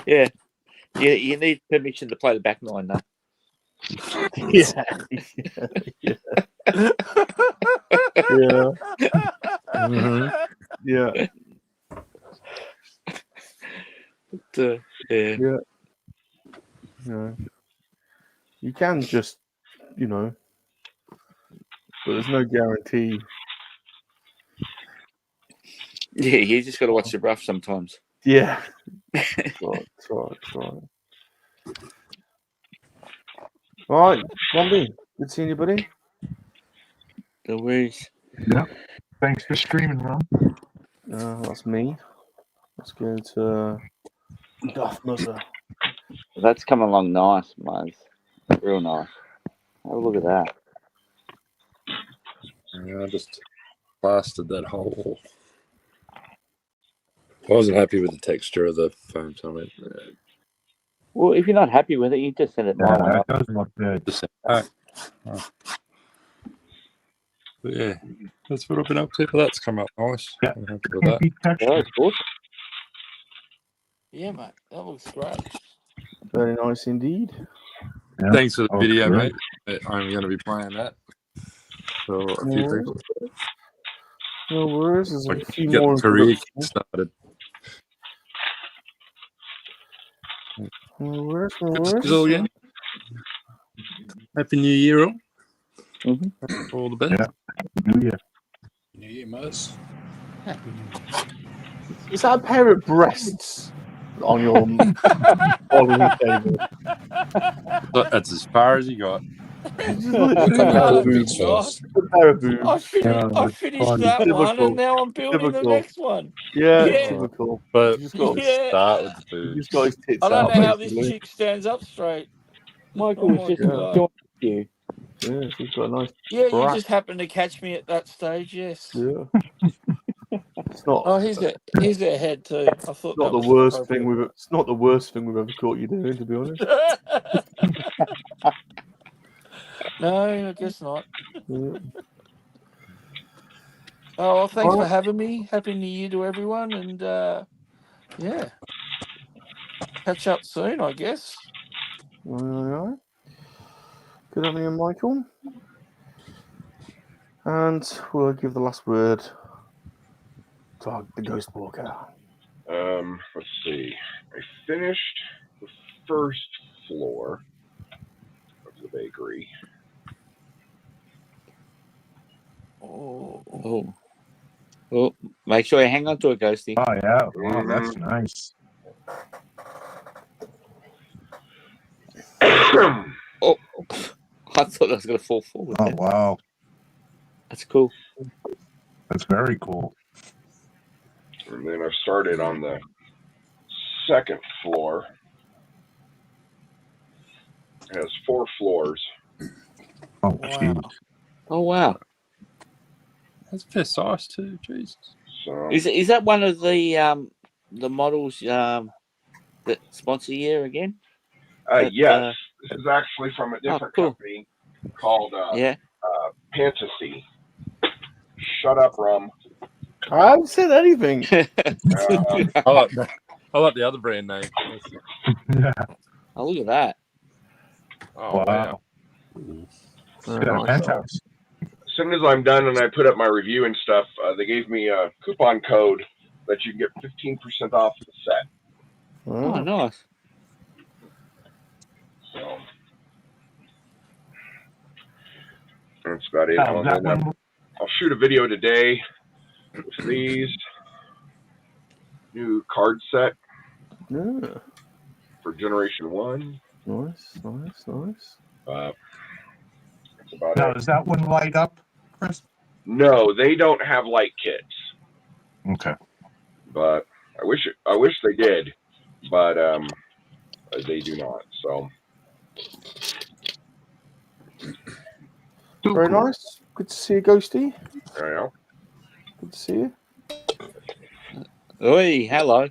Yeah. You need permission to play the back nine, though. Yeah. Yeah. Mm-hmm. Yeah. But, yeah. You know, you can just, you know, but there's no guarantee. Yeah, you just got to watch your breath sometimes. Yeah. That's right. All right, Zombie. Good seeing you, buddy. No worries. Yeah. Thanks for streaming, Ron. That's me. Let's go to Duff Mother. That's come along nice, Muzz. Real nice. Have a look at that. Yeah, I just blasted that hole. I wasn't happy with the texture of the foam, so I went, Well, if you're not happy with it, you just send it my way. That does look good. just but yeah, that's what I've been up to. That's come up nice. Yeah. I'm happy with that. Yeah, it's good. Yeah, mate, that looks great. Very nice indeed. Yeah. Thanks for the video, great. mate. I'm going to be playing that for a few people. No worries. There's Like, a few get more the career started. No worries. Good all again. Happy New Year, all. Mm-hmm. All the best. Yeah. New Year. New Year, Muzz. Happy New Year. Is that a pair of breasts on your bowling table? That's as far as you got. Just Look literally on a the boobs first. pair of boobs. I finished that one, and now I'm building the next one. Yeah, Yeah. typical. But You just got, Yeah. start with the you boobs. just got his tits I don't out, know how this basically. chick stands up straight. Michael's Oh my just God. joined you. Yeah, she's got a nice. Yeah, you brat. just happened to catch me at that stage. Yes. Yeah. It's not. Oh, here's their head too. I thought Not that the was worst thing appropriate. it's not the worst thing we've ever caught you doing, to be honest. No, I guess not. Yeah. Oh, well, thanks All for right. having me. Happy New Year to everyone, and yeah, catch up soon, I guess. All right. Good evening, Michael. And we'll give the last word to the Ghost Walker. Let's see. I finished the first floor of the bakery. Oh, make sure you hang on to it, Ghosty. Oh, yeah. Wow, that's nice. Oh, I thought I was going to fall forward. Oh, then. wow. That's cool. That's very cool. And then I started on the second floor. It has 4 floors. Oh, Wow. Oh, wow. That's fair size too, Jesus. So Is that one of the models that sponsor you again? yes, this is actually from a different cool. company called Yeah. Fantasy. Shut up, Rum. I haven't said anything. I like the other brand name. Yeah. Oh, look at that. Oh wow. Got a penthouse. As soon as I'm done and I put up my review and stuff, they gave me a coupon code that you can get 15% off the set. Oh, nice. So that's about it. Oh, that one. I'll shoot a video today with these new card set Yeah. for Generation 1. Nice. That's about Now, it. does that one light up, Chris? No, they don't have light kits, Okay. but I wish they did, but they do not. So Very nice. Good to see you, Ghosty. there you go. Good to see you. Oi, hello.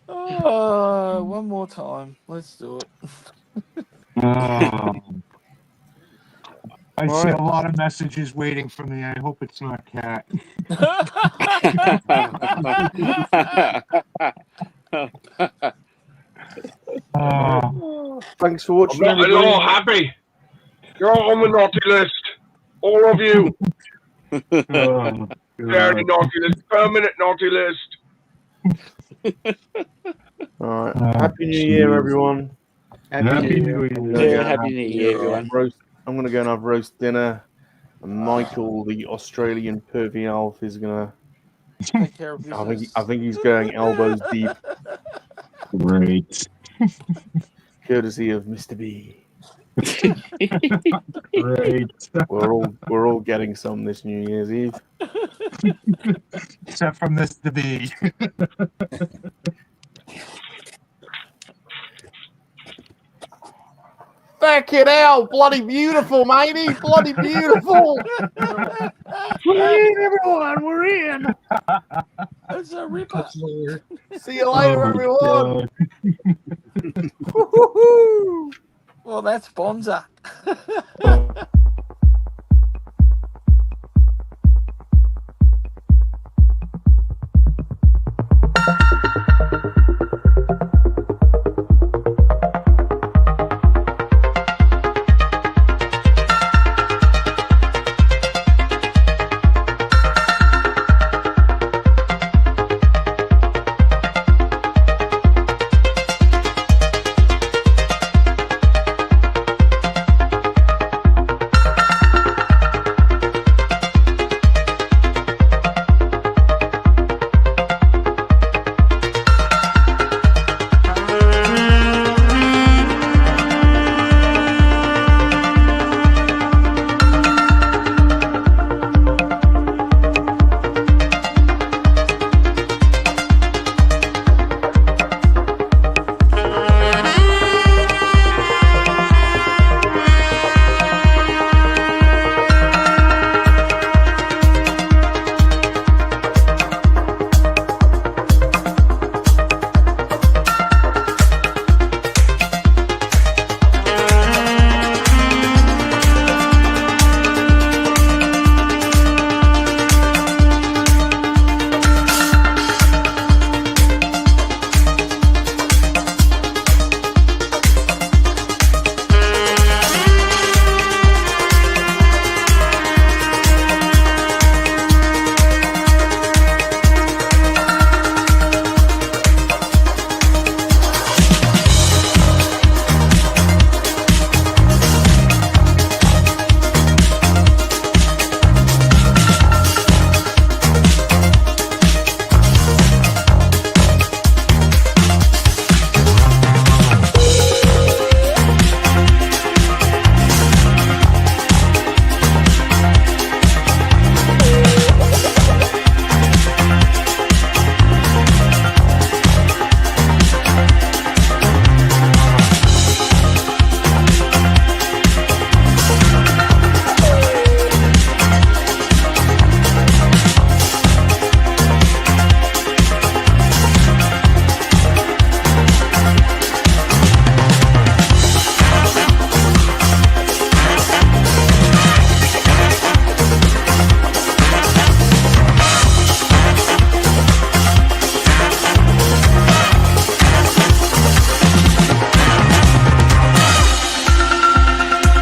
Oh, one more time. Let's do it. I see a lot of messages waiting for me. I hope it's not Cat. Thanks for watching. I'm not at all happy. You're all on the naughty list. All of you. They're the naughty list. Permanent naughty list. All right. Happy New Year, everyone. Happy New Yeah, Happy New Year, everyone. I'm going to go and have roast dinner. And Michael, the Australian pervy elf, is going to take care of business. I think he's going elbows deep. Great. Courtesy of Mr. B. Great. We're all getting some this New Year's Eve. Except from this to be. Fucking hell, bloody beautiful, matey. Bloody beautiful. We're in, everyone. We're in. It's a ripper. See you later, everyone. Well, that's Bonza.